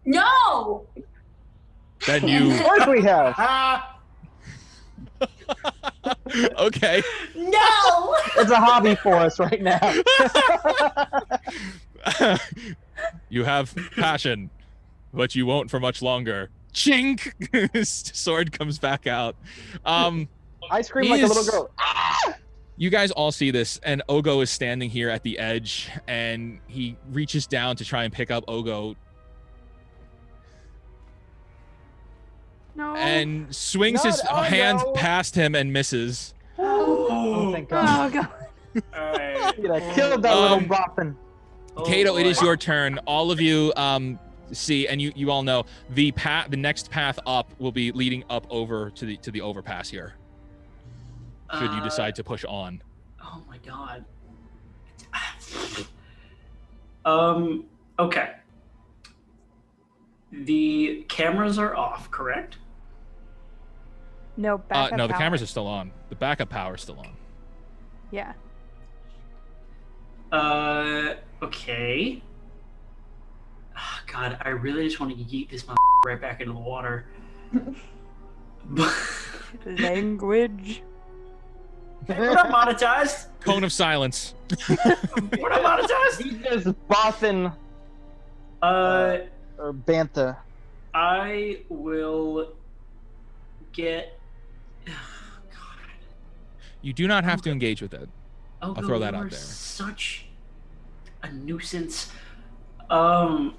No. Then you... Of course we have. Okay. No. It's a hobby for us right now. You have passion, but you won't for much longer. Chink! His sword comes back out. I scream like a little girl. Ah! You guys all see this, and Ogo is standing here at the edge, and he reaches down to try and pick up Ogo, No. and swings Not his hand Ogo. past him and misses. Oh, thank Oh God. god. All right. I killed that little Um, boffin. Kato, it is boy. your turn. All of you see, and you all know, the next path up will be leading up over to the overpass here. Should you decide to push on. Oh my god. Okay. The cameras are off, correct? No, backup No, the power. cameras are still on. The backup power is still on. Yeah. Okay. Oh, God, I really just want to yeet this right back into the water. Language. We're not monetized. Cone of silence. We're not monetized. He is boffin or bantha. I will get. You do not have to engage with it. Oh, I'll throw that you out are there. Such a nuisance. A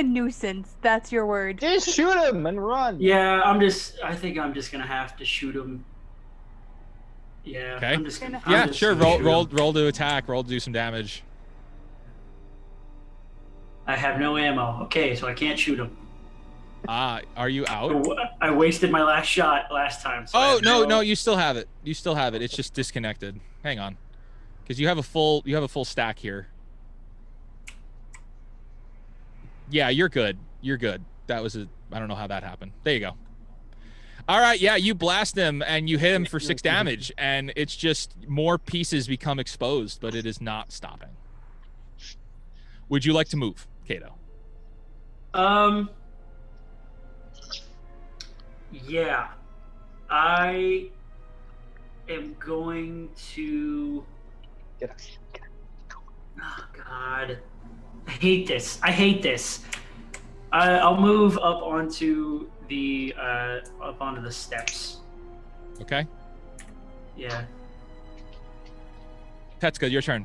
nuisance. That's your word. Just shoot him and run. Yeah, I think I'm just gonna have to shoot him. Yeah. Okay. I'm just gonna, Yeah, I'm just sure. gonna shoot Roll him. to attack. Roll to do some damage. I have no ammo. Okay, so I can't shoot him. Are you out? I wasted my last shot last time. So I Oh have no, you still have it. You still have it. It's just disconnected. Hang on, because you have a full stack here. Yeah, you're good. You're good. That was I don't know how that happened. There you go. All right, yeah, you blast him and you hit him for 6 damage, and it's just more pieces become exposed, but it is not stopping. Would you like to move, Kato? Yeah. I am going to. Get up. Oh God, I hate this. I hate this. I'll move up onto the steps. Okay. Yeah. Tetsuka, your turn.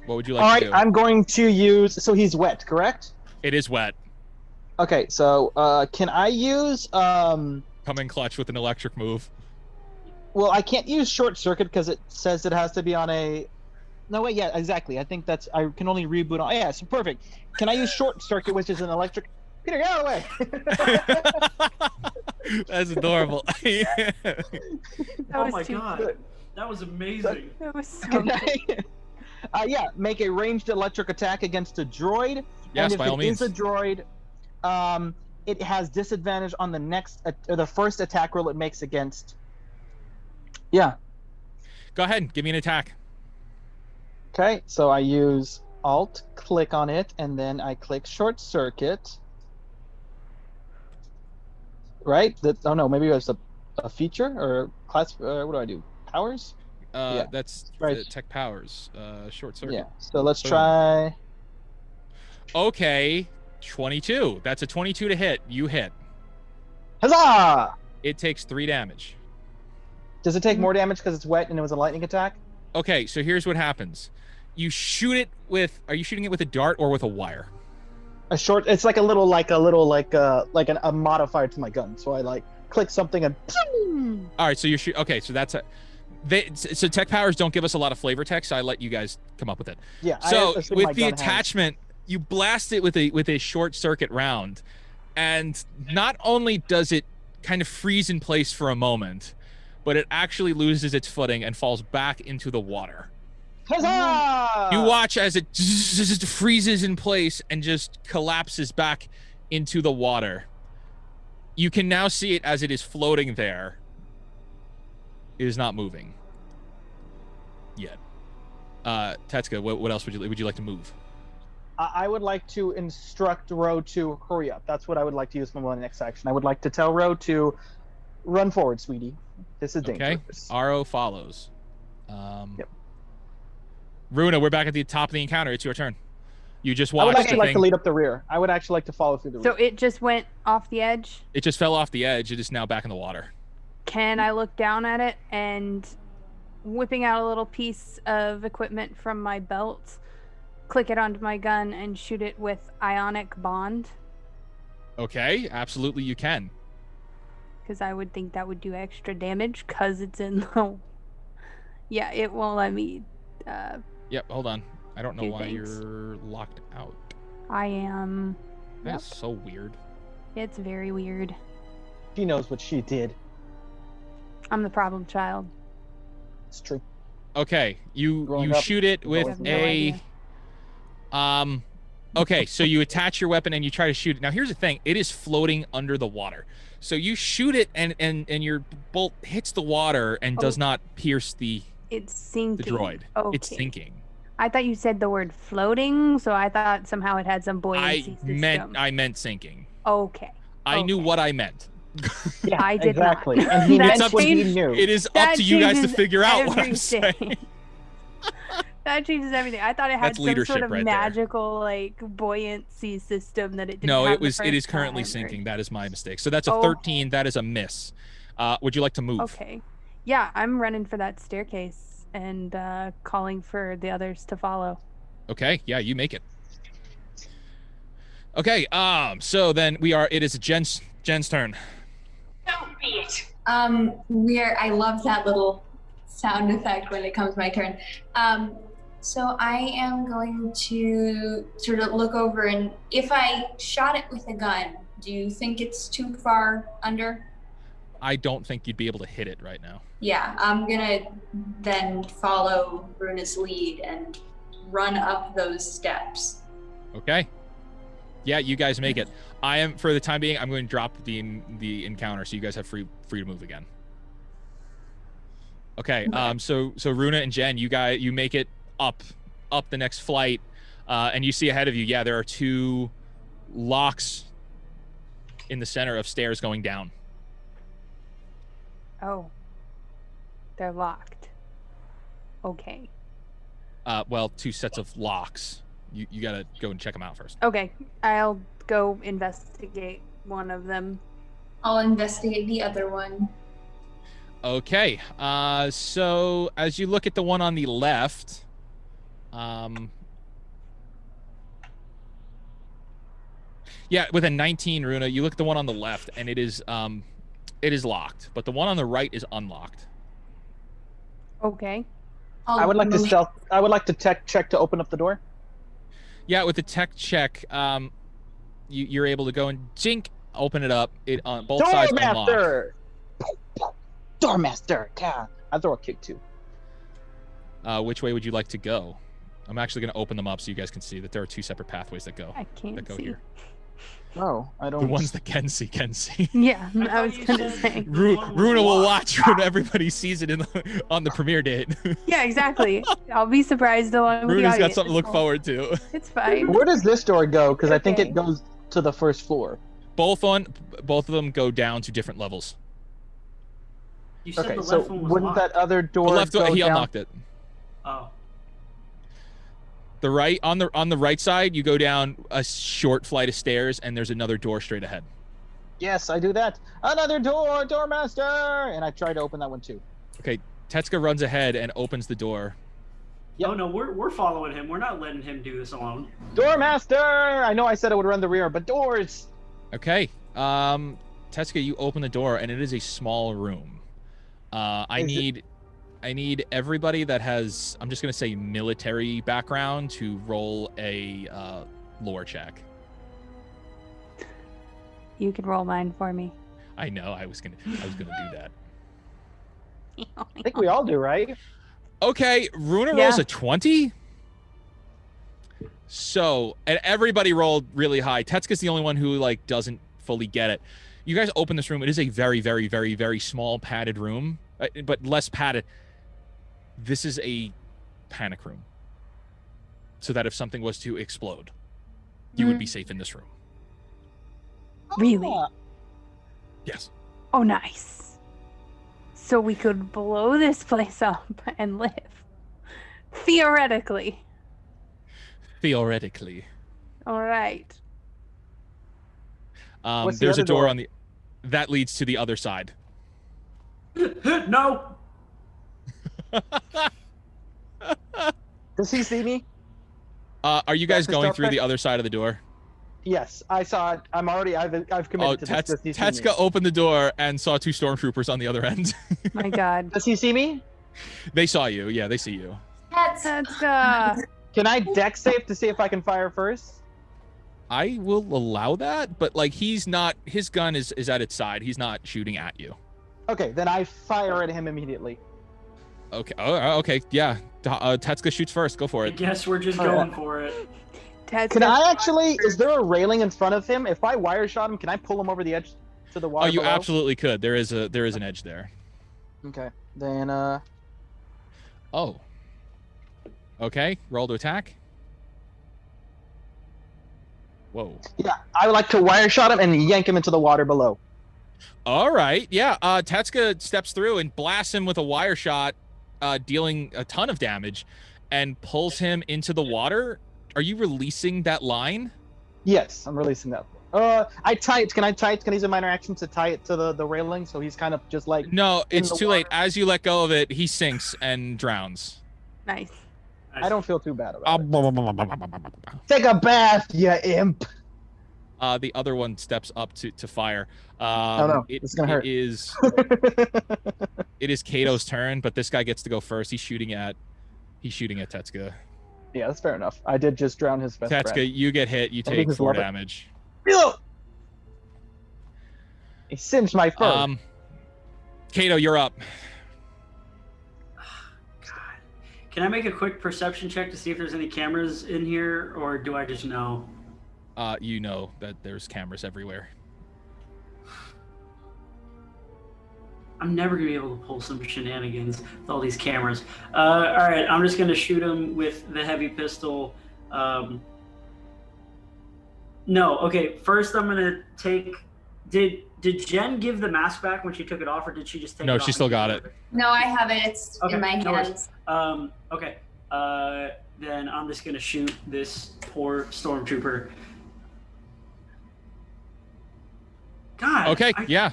What would you like All to right, do? I'm going to use. So he's wet, correct? It is wet. Okay, so can I use? Come in clutch with an electric move. Well, I can't use short circuit because it says it has to be on a. No, wait, yeah, exactly. I think that's. I can only reboot on. Yeah, so perfect. Can I use short circuit, which is an electric? Peter, get out of the way. That's adorable. That Oh was my too God, good. that was amazing. That was so Can good. I, yeah, make a ranged electric attack against a droid. Yes, and if by all it means. is a droid, it has disadvantage on the next or the first attack roll it makes against. Yeah. Go ahead, give me an attack. Okay, so I use Alt, click on it, and then I click short circuit. Right? Oh no, maybe it's a feature or class. What do I do? Powers? Yeah. That's Right. tech powers. Short circuit. Yeah. So let's Boom. try. Okay, 22. That's a 22 to hit. You hit. Huzzah! It takes 3 damage. Does it take more damage because it's wet and it was a lightning attack? Okay, so here's what happens. You shoot it with. Are you shooting it with a dart or with a wire? A short. It's like a modifier to my gun. So I click something and. All right, so you're okay. So that's a. So tech powers don't give us a lot of flavor text. So I let you guys come up with it. Yeah. So I assume my with the gun has- attachment, you blast it with a short circuit round, and not only does it kind of freeze in place for a moment, but it actually loses its footing and falls back into the water. Huzzah! You watch as it freezes in place and just collapses back into the water. You can now see it as it is floating there. It is not moving yet. Tetsuka, what else would you like to move? I would like to instruct Ro to hurry up. That's what I would like to use for my next action. I would like to tell Ro to run forward, sweetie. This is dangerous. Okay. Ro follows. Yep. Runa, we're back at the top of the encounter. It's your turn. You just watched. I would actually like to lead up the rear. I would actually like to follow through the rear. So it just went off the edge? It just fell off the edge. It is now back in the water. Can I look down at it and, whipping out a little piece of equipment from my belt, click it onto my gun and shoot it with ionic bond? Okay, absolutely you can. Because I would think that would do extra damage because it's in the... Yeah, it won't let me... Yep, hold on. I don't know do why things. you're locked out. I am... That's so weird. It's very weird. She knows what she did. I'm the problem child. It's true. Okay, you Growing up, shoot it I with have no a... idea. Okay, so you attach your weapon and you try to shoot it. Now here's the thing, it is floating under the water. So you shoot it and your bolt hits the water and does not pierce the It's sinking. droid. Okay. It's sinking. I thought you said the word floating, so I thought somehow it had some buoyancy system. I meant sinking. Okay. I knew what I meant. Yeah, I did not. exactly. And he That meant what he changed- knew. It is up That to you guys to changes figure out what I'm everything. saying. That changes everything. I thought it had That's some leadership sort of right there. magical like buoyancy system that it didn't No, have it the is first currently time, or- sinking. That is my mistake. So that's a Oh. 13. That is a miss. Would you like to move? Okay. Yeah, I'm running for that staircase and calling for the others to follow. Okay, yeah, you make it. Okay, so then it is Jen's turn. Don't be it. I love that little sound effect when it comes my turn. So I am going to sort of look over, and if I shot it with a gun, do you think it's too far under? I don't think you'd be able to hit it right now. Yeah, I'm gonna then follow Runa's lead and run up those steps. Okay. Yeah, you guys make it. I am, for the time being, I'm going to drop the encounter, so you guys have free to move again. Okay. So Runa and Jen, you make it up the next flight, and you see ahead of you. Yeah, there are two locks in the center of stairs going down. Oh. They're locked. Okay. Well, two sets of locks. You gotta go and check them out first. Okay. I'll go investigate one of them. I'll investigate the other one. Okay. So as you look at the one on the left, yeah, with a 19, Runa, you look at the one on the left, and it is locked, but the one on the right is unlocked. Okay. I would like to stealth. I would like to tech check to open up the door. Yeah, with the tech check, you're able to go and jink, open it up. It on both sides unlocked. Doormaster! Doormaster! Yeah. I'll throw a kick too. Which way would you like to go? I'm actually going to open them up so you guys can see that there are two separate pathways that go. I can't see. Here. No, I don't. The ones that can see can see. Yeah, I thought was you gonna said say. the one with Runa will lock. watch when everybody sees it on the premiere date. Yeah, exactly. I'll be surprised along with the Runa's got audience. something to look forward to. It's fine. Where does this door go? Because I think Okay. it goes to the first floor. Both of them go down to different levels. You said Okay, the so left one was wouldn't locked. that other The door left go he down? unlocked it. Oh. The right on the right side, you go down a short flight of stairs, and there's another door straight ahead. Yes, I do that. Another door, Doormaster! And I try to open that one too. Okay, Tetsuka runs ahead and opens the door. Yep. Oh no, we're following him. We're not letting him do this alone. Doormaster! I know I said I would run the rear, but doors! Okay, Tetsuka, you open the door, and it is a small room. I need everybody that has, I'm just gonna say, military background to roll a lore check. You can roll mine for me. I know, I was gonna do that. I think we all do, right? Okay, Runa rolls a 20. So, and everybody rolled really high. Tetsuka's the only one who doesn't fully get it. You guys open this room. It is a very, very, very, very small padded room, but less padded. This is a panic room. So that if something was to explode, you would be safe in this room. Really? Yes. Oh, nice. So we could blow this place up and live. Theoretically. Theoretically. All right. There's a door on the... That leads to the other side. No. Does he see me? Are you guys going through the other side of the door? Yes, I saw it. I've committed to this. Does he see me? Tetsuka opened the door and saw 2 stormtroopers on the other end. My God. Does he see me? They saw you. Yeah, they see you. Tetsuka. Can I dex save to see if I can fire first? I will allow that, but like he's not. His gun is at its side. He's not shooting at you. Okay, then I fire at him immediately. Okay. Oh, okay. Yeah. Tetsuka shoots first. Go for I it. guess we're just going for it. Tetsuka. Can I actually? Is there a railing in front of him? If I wire shot him, can I pull him over the edge to the water? Oh, you below? absolutely could. There is an edge there. Okay. Then Oh. Okay. Roll to attack. Whoa. yeah, I would like to wire shot him and yank him into the water below. All right. Yeah. Tetsuka steps through and blasts him with a wire shot, dealing a ton of damage, and pulls him into the water. Are you releasing that line? Yes, I'm releasing that. I tie it. Can I tie it? Can I use a minor action to tie it to the railing so he's kind of just like? No, it's the too late. water? As you let go of it, he sinks and drowns. Nice. I don't feel too bad about it. Take a bath, you imp. The other one steps up to fire. Oh no, it's gonna hurt. It is Kato's turn, but this guy gets to go first. He's shooting at Tetsuka. Yeah, that's fair enough. I did just drown his best Tetsuka, friend. you get hit. You I take just 4 love it. damage. He singed my fur. Kato, you're up. God. Can I make a quick perception check to see if there's any cameras in here, or do I just know? You know that there's cameras everywhere. I'm never gonna be able to pull some shenanigans with all these cameras. All right, I'm just gonna shoot him with the heavy pistol. No, okay. First, I'm gonna take. Did Jen give the mask back when she took it off, or did she just take it No, off? she still got it. No, I have it. It's Okay, in my no worries. hands. Okay. Then I'm just gonna shoot this poor stormtrooper. God. Okay, yeah.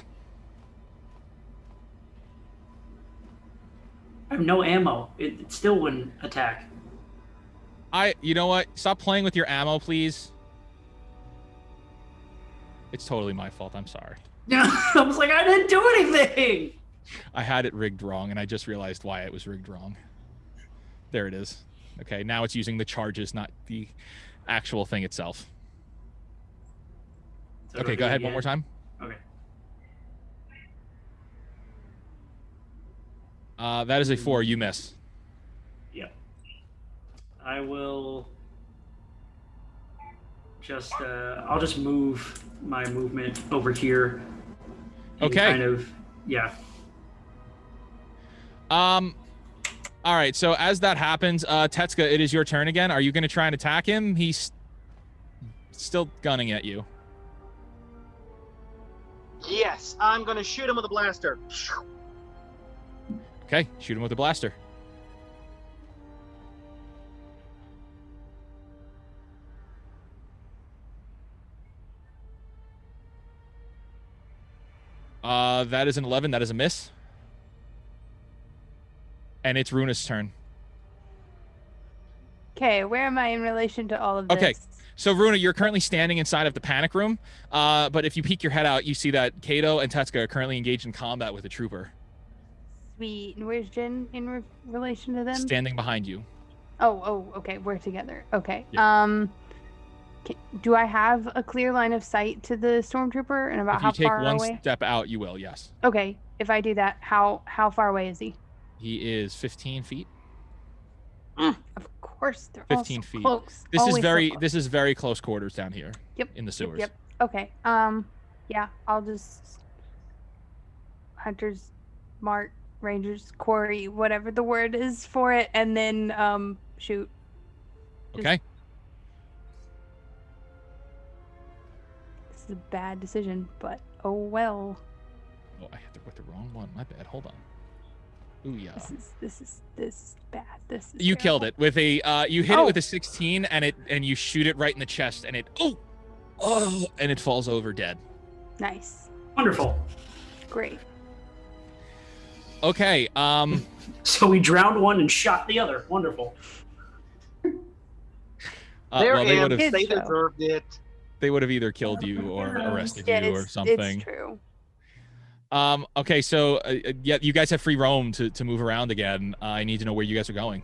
I have no ammo. It still wouldn't attack. You know what? Stop playing with your ammo, please. It's totally my fault. I'm sorry. I was like, I didn't do anything. I had it rigged wrong, and I just realized why it was rigged wrong. There it is. Okay, now it's using the charges, not the actual thing itself. So Okay, it'll go be ahead again. one more time. Okay. That is a 4. You miss. Yep. I will just I'll just move my movement over here. and Okay. Kind of, yeah. All right, so as that happens, Tetsuka, it is your turn again. Are you going to try and attack him? He's still gunning at you. Yes, I'm gonna shoot him with a blaster. Okay, shoot him with a blaster. That is an 11. That is a miss. And it's Runa's turn. Okay, where am I in relation to all of this? Okay. So, Runa, you're currently standing inside of the panic room, but if you peek your head out, you see that Kato and Tetsuka are currently engaged in combat with a trooper. Sweet. And where's Jen in relation to them? Standing behind you. Oh, okay. We're together. Okay. Yeah. Do I have a clear line of sight to the stormtrooper and about If how you take far one away? step out, you will, yes. Okay. If I do that, how far away is he? He is 15 feet. Of course, they're 15 all so feet. close. This Always is so very close. this is very close quarters down here. Yep. In the sewers. Yep. Okay. Yeah. Yeah, I'll just hunters mark, rangers quarry, whatever the word is for it, and then shoot. Okay. This is a bad decision, but oh well. Oh, I hit with the wrong one. My bad. Hold on. Ooh, yeah. This is bad. This is You terrible. killed it with a you hit it with a 16 and you shoot it right in the chest and it and it falls over dead. Nice. Wonderful. Great. Okay. So we drowned one and shot the other. Wonderful. They're well, they would imps. have They Good show. deserved it. they would have either killed you or arrested you or something. It's true. Okay, so yeah, you guys have free roam to move around again. I need to know where you guys are going.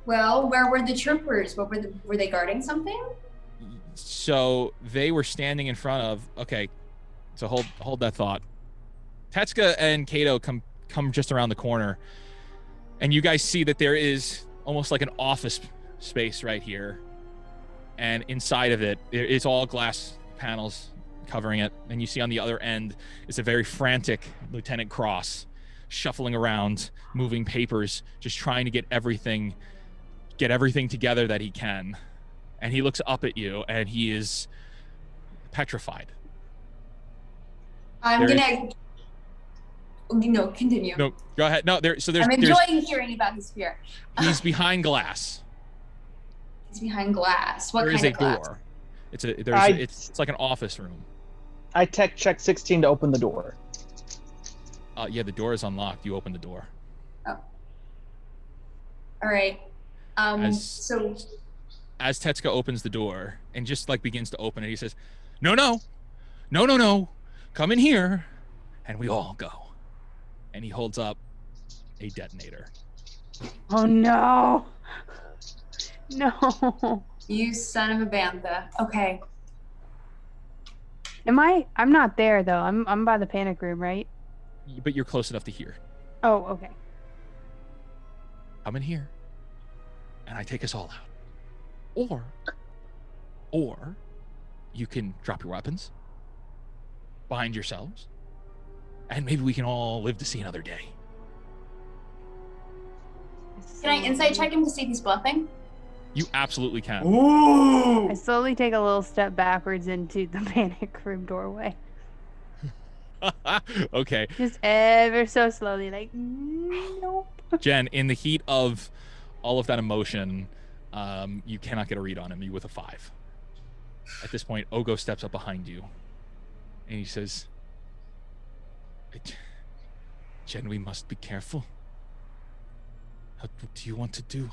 Well, where were the troopers? Were they guarding something? So they were standing in front of. Okay, so hold that thought. Tetsuka and Kato come just around the corner, and you guys see that there is almost like an office space right here, and inside of it, it's all glass panels covering it, and you see on the other end is a very frantic Lieutenant Cross shuffling around, moving papers, just trying to get everything together that he can. And he looks up at you and he is petrified. I'm gonna continue. No, go ahead. No, there's I'm enjoying hearing about his fear. he's behind glass. He's behind glass. What There kind is a of glass? door. It's like an office room. I tech check 16 to open the door. Yeah, the door is unlocked. You open the door. Oh. All right. So as Tetsuka opens the door and just like begins to open it, he says, No. Come in here. And we all go. And he holds up a detonator. Oh no. No. you son of a bantha. Okay. I'm not there though. I'm by the panic room, right? But you're close enough to hear. Oh, okay. Come in here. And I take us all out. Or you can drop your weapons behind yourselves. And maybe we can all live to see another day. Can I insight check him to see if he's bluffing? You absolutely can. Ooh. I slowly take a little step backwards into the panic room doorway. Okay. Just ever so slowly, like, nope. Jen, in the heat of all of that emotion, you cannot get a read on him. You with a 5. At this point, Ogo steps up behind you, and he says, Jen, we must be careful. What do you want to do?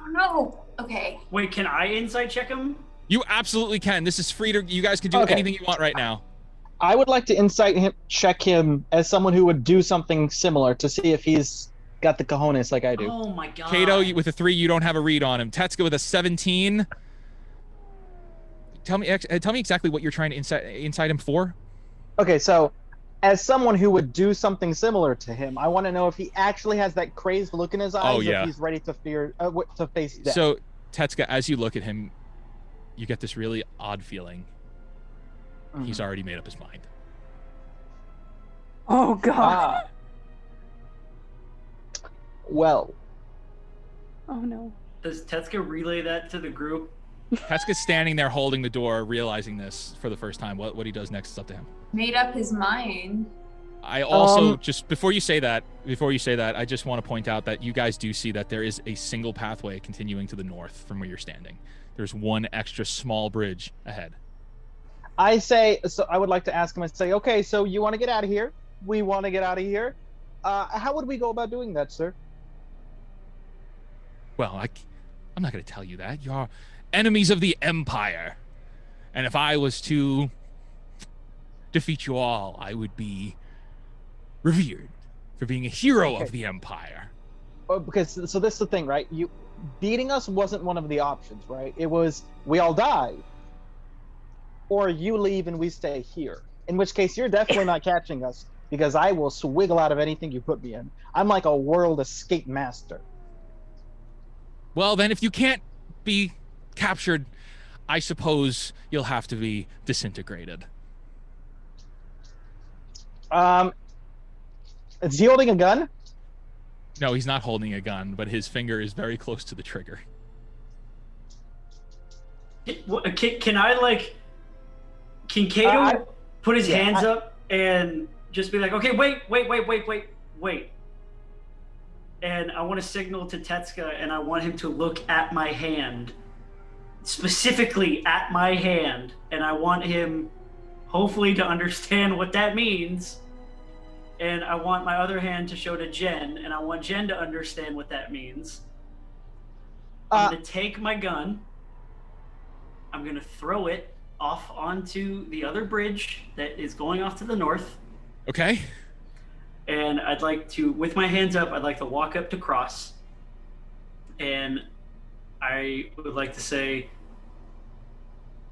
Oh no. Okay. Wait, can I insight check him? You absolutely can. This is free to. You guys can do Okay. anything you want right now. I would like to check him as someone who would do something similar to see if he's got the cojones like I do. Oh my god. Kato, with a 3, you don't have a read on him. Tetsuka with a 17. Tell me exactly what you're trying to incite him for. Okay, so as someone who would do something similar to him, I want to know if he actually has that crazed look in his eyes. Oh, or yeah. if he's ready to face death. So, Tetsuka, as you look at him, you get this really odd feeling. He's already made up his mind. Oh god. Well. Oh no. Does Tetsuka relay that to the group? Tetsuka's standing there holding the door, realizing this for the first time. What he does next is up to him. Made up his mind. I also, just before you say that, I just want to point out that you guys do see that there is a single pathway continuing to the north from where you're standing. There's one extra small bridge ahead. I would like to ask him and say, okay, so you want to get out of here? We want to get out of here. How would we go about doing that, sir? Well, I'm not going to tell you that. You're enemies of the Empire. And if I was to defeat you all, I would be revered for being a hero of the Empire. So this is the thing, right? Beating us wasn't one of the options, right? It was, we all die. Or you leave and we stay here. In which case, you're definitely not catching us, because I will swiggle out of anything you put me in. I'm like a world escape master. Well, then, if you can't be captured, I suppose you'll have to be disintegrated. Is he holding a gun? No, he's not holding a gun, but his finger is very close to the trigger. Can I like? Can Kato put his hands up and just be like, okay, wait. And I want to signal to Tetsuka, and I want him to look at my hand, specifically at my hand, and I want him, hopefully, to understand what that means. And I want my other hand to show to Jen, and I want Jen to understand what that means. I'm going to take my gun. I'm going to throw it off onto the other bridge that is going off to the north. Okay. And I'd like to, with my hands up, I'd like to walk up to Cross. And I would like to say,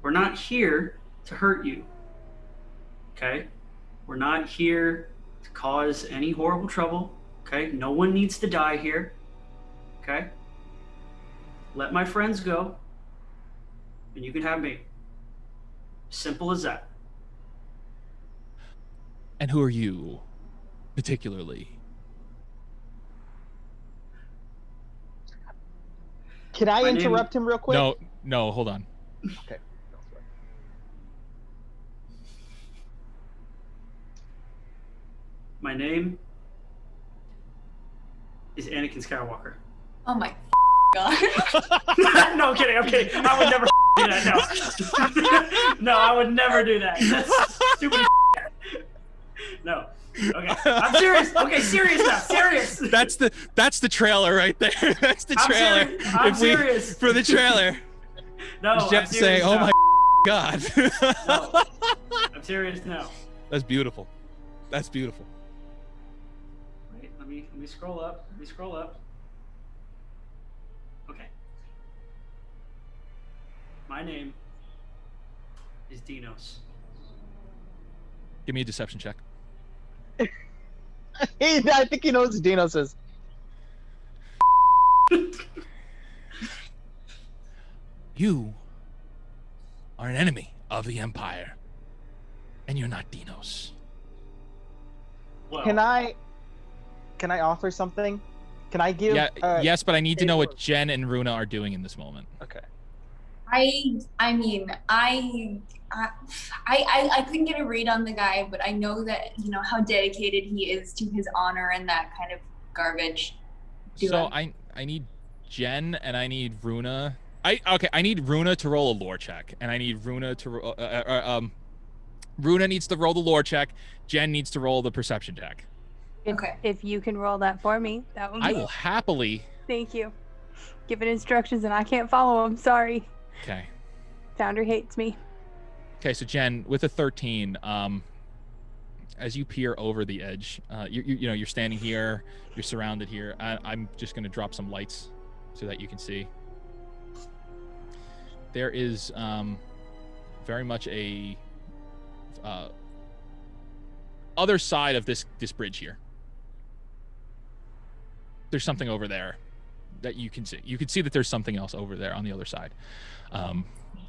we're not here to hurt you. Okay? We're not here to cause any horrible trouble. Okay? No one needs to die here. Okay? Let my friends go. And you can have me. Simple as that. And who are you, particularly? Can I interrupt him real quick? No, hold on. Okay. My name is Anakin Skywalker. Oh my god. No, I'm kidding. I would never do that. No. No, I would never do that. That's stupid. No. Okay. I'm serious. Okay, serious now. Serious. That's the trailer right there. That's the trailer. I'm serious. For the trailer. No, Jeff saying, "Oh my god." No. I'm serious now. That's beautiful. That's beautiful. Wait, let me scroll up. Okay. My name is Dinos. Give me a deception check. I think he knows what Dinos is. You are an enemy of the Empire, and you're not Dinos. Well, Can I offer something? Can I give? Yes, but I need to know what Jen and Runa are doing in this moment. Okay. I mean, I couldn't get a read on the guy, but I know that, you know, how dedicated he is to his honor and that kind of garbage. So I need Jen and I need Runa. I need Runa to roll a lore check, and I need Runa to Runa needs to roll the lore check. Jen needs to roll the perception check. Okay. If you can roll that for me, that would be. I will happily. Thank you. Given instructions and I can't follow them. Sorry. Okay. Founder hates me. Okay, so Jen, with a 13, as you peer over the edge, you're standing here, you're surrounded here. I'm just going to drop some lights so that you can see. There is very much a other side of this bridge here. There's something over there that you can see. You can see that there's something else over there on the other side.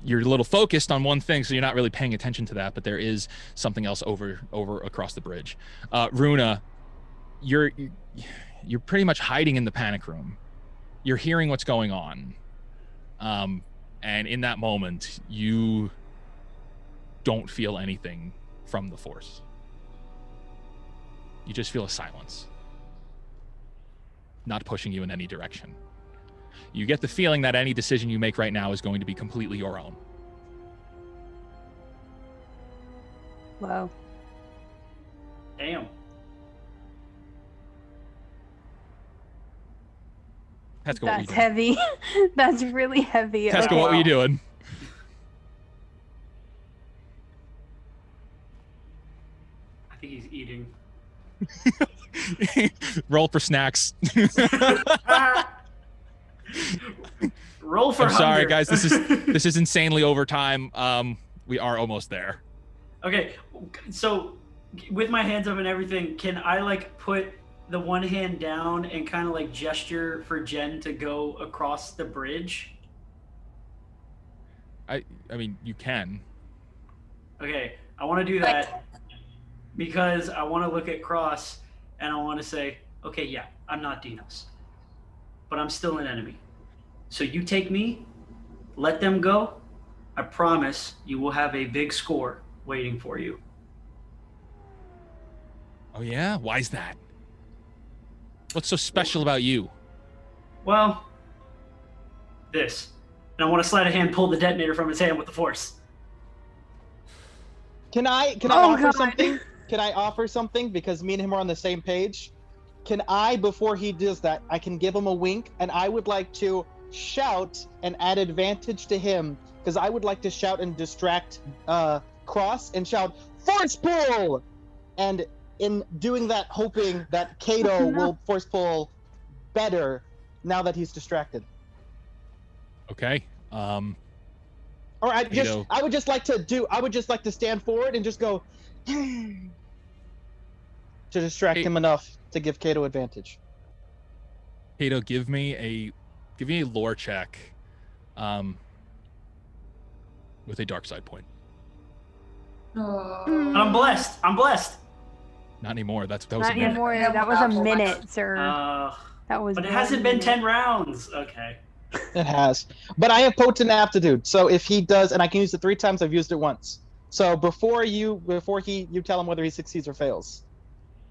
You're a little focused on one thing, so you're not really paying attention to that, but there is something else over across the bridge. Runa, you're pretty much hiding in the panic room. You're hearing what's going on. And in that moment, you don't feel anything from the Force. You just feel a silence, not pushing you in any direction. You get the feeling that any decision you make right now is going to be completely your own. Wow. Damn. That's That's heavy. That's really heavy. Tesco, what were you doing? I think he's eating. Roll for snacks. Roll for I'm sorry, hunger. guys. This is insanely over time. We are almost there. Okay, so with my hands up and everything, can I like put the one hand down and kind of like gesture for Jen to go across the bridge? I mean, you can. Okay, I want to do that because I want to look at Cross and I want to say, okay, yeah, I'm not Dinos, but I'm still an enemy. So you take me, let them go. I promise you will have a big score waiting for you. Oh yeah? Why's that? What's so special about you? Well, this. And I want to sleight of hand pull the detonator from his hand with the force. Can I offer something? Can I offer something? Because me and him are on the same page. Can I, before he does that, I can give him a wink, and I would like to shout and add advantage to him, because I would like to shout and distract Cross and shout, force pull! And in doing that, hoping that Kato will force pull better now that he's distracted. Okay. Or I Kato. would just like to stand forward and just go to distract him enough to give Kato advantage. Kato, give me a lore check with a dark side point. I'm blessed. Not anymore. That was Not a minute. anymore. That was a minute, sir. That was. But it hasn't been 10 rounds. Okay. It has. But I have potent aptitude, so if he does, and I can use it 3 times, I've used it once. So before you tell him whether he succeeds or fails,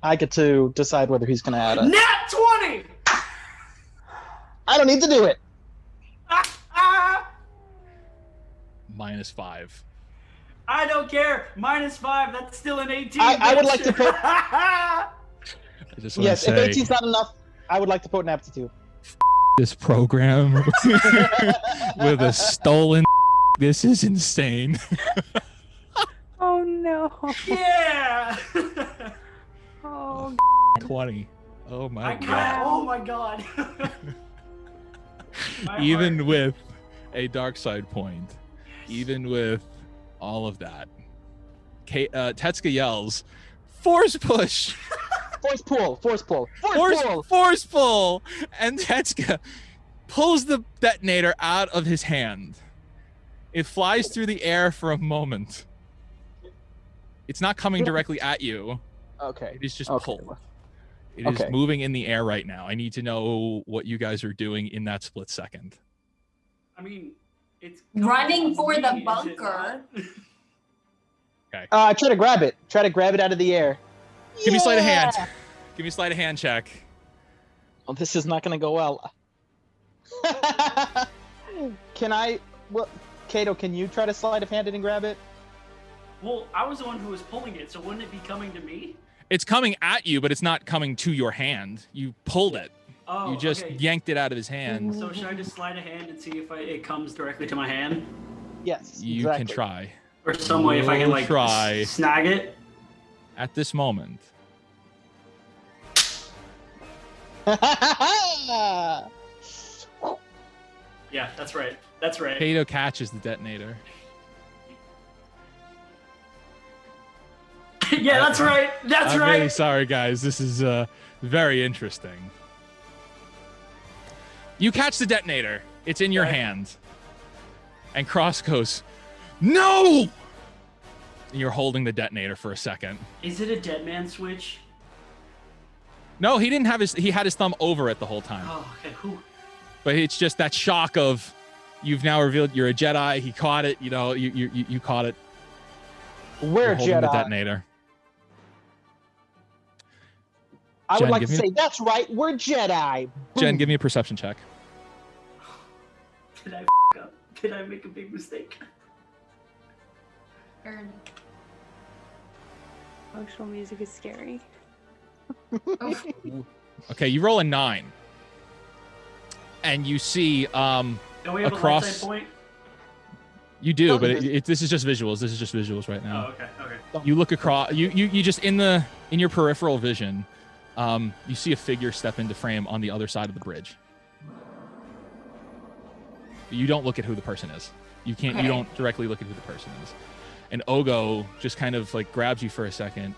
I get to decide whether he's gonna add it. Nat 20! I don't need to do it. -5. I don't care. -5. That's still an 18. I would like to put. I just want Yes, to if say 18's not enough, I would like to potent aptitude. this program with a stolen. This is insane. Oh no. Yeah. Oh. 20. Oh my I god. got. Oh my god. My Even heart. with a dark side point, even with all of that, Tetsuka yells, "Force push!" Force pull. Force pull! And Tetsuka pulls the detonator out of his hand. It flies through the air for a moment. It's not coming directly at you. Okay. It is just Okay. pulled. It is moving in the air right now. I need to know what you guys are doing in that split second. I mean, it's Running for me, the is it bunker. not? Try to grab it. Try to grab it out of the air. Give me sleight of hand. Give me a sleight of hand check. Oh, this is not going to go well. Can I? Well, Kato, can you try to sleight of hand it and grab it? Well, I was the one who was pulling it, so wouldn't it be coming to me? It's coming at you, but it's not coming to your hand. You pulled it. Oh, You just okay. yanked it out of his hand. So should I just slide a hand and see if it comes directly to my hand? Yes. You exactly. can try. Or some way if I can, like, Try. snag it? At this moment. Yeah, that's right. That's right. Kato catches the detonator. Yeah, that's right. That's I'm right. really sorry, guys. This is very interesting. You catch the detonator. It's in your hand. And Cross goes, "No!" And you're holding the detonator for a second. Is it a dead man switch? No, he didn't have he had his thumb over it the whole time. Oh, okay. Who? But it's just that shock of you've now revealed you're a Jedi. He caught it. You know, you caught it. We're You're holding Jedi. the detonator. I Jen, would like give to me say, that's right, we're Jedi. Jen, Boom. give me a perception check. Did I up? Did I make a big mistake? Emotional music is scary. Okay, you roll a 9. And you see Don't we have across. a light side point? You do, No, but this is just visuals. This is just visuals right Oh, now. okay. Okay. You look across. You just in your peripheral vision, you see a figure step into frame on the other side of the bridge. You don't look at who the person is. You can't. Okay. You don't directly look at who the person is. And Ogo just kind of like grabs you for a second,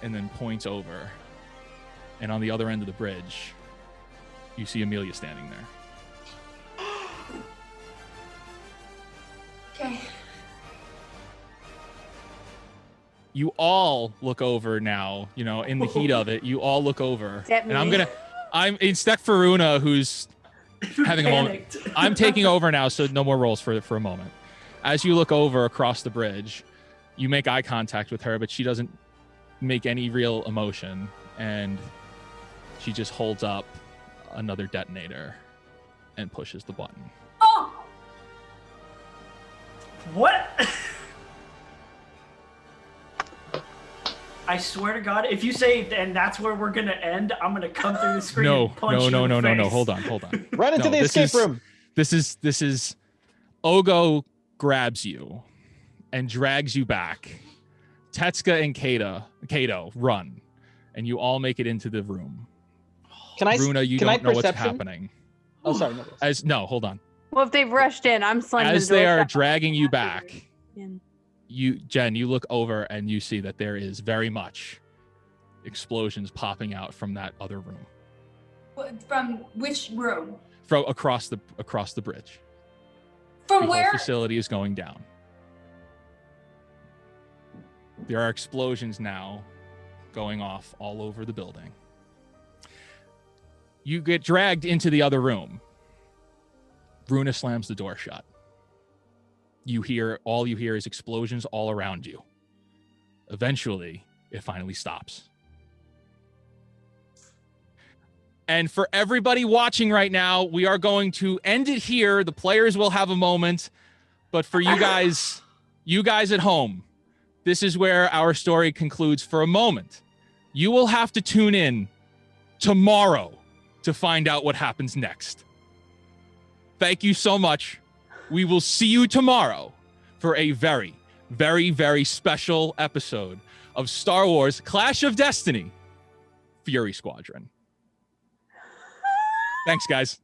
and then points over. And on the other end of the bridge, you see Amelia standing there. Okay. You all look over now, you know, in the heat of it, you all look over. And I'm instead Faruna, who's having a moment. I'm taking over now, so no more rolls for a moment. As you look over across the bridge, you make eye contact with her, but she doesn't make any real emotion, and she just holds up another detonator and pushes the button. Oh! What? I swear to God, if you say, and that's where we're gonna end, I'm gonna come through the screen and punch you in the face. Hold on. Run into the escape room. This is Ogo grabs you and drags you back. Tetsuka and Kato run, and you all make it into the room. Runa, you don't know what's happening. Oh, sorry. Hold on. Well, if they've rushed in, I'm slamming As the door they are shut. dragging you back, In. Jen, you look over and you see that there is very much explosions popping out from that other room. From which room? From across the bridge. From The where? whole facility is going down. There are explosions now going off all over the building. You get dragged into the other room. Runa slams the door shut. All you hear is explosions all around you. Eventually, it finally stops. And for everybody watching right now, we are going to end it here. The players will have a moment. But for you guys at home, this is where our story concludes for a moment. You will have to tune in tomorrow to find out what happens next. Thank you so much. We will see you tomorrow for a very, very, very special episode of Star Wars Clash of Destiny, Fury Squadron. Thanks, guys.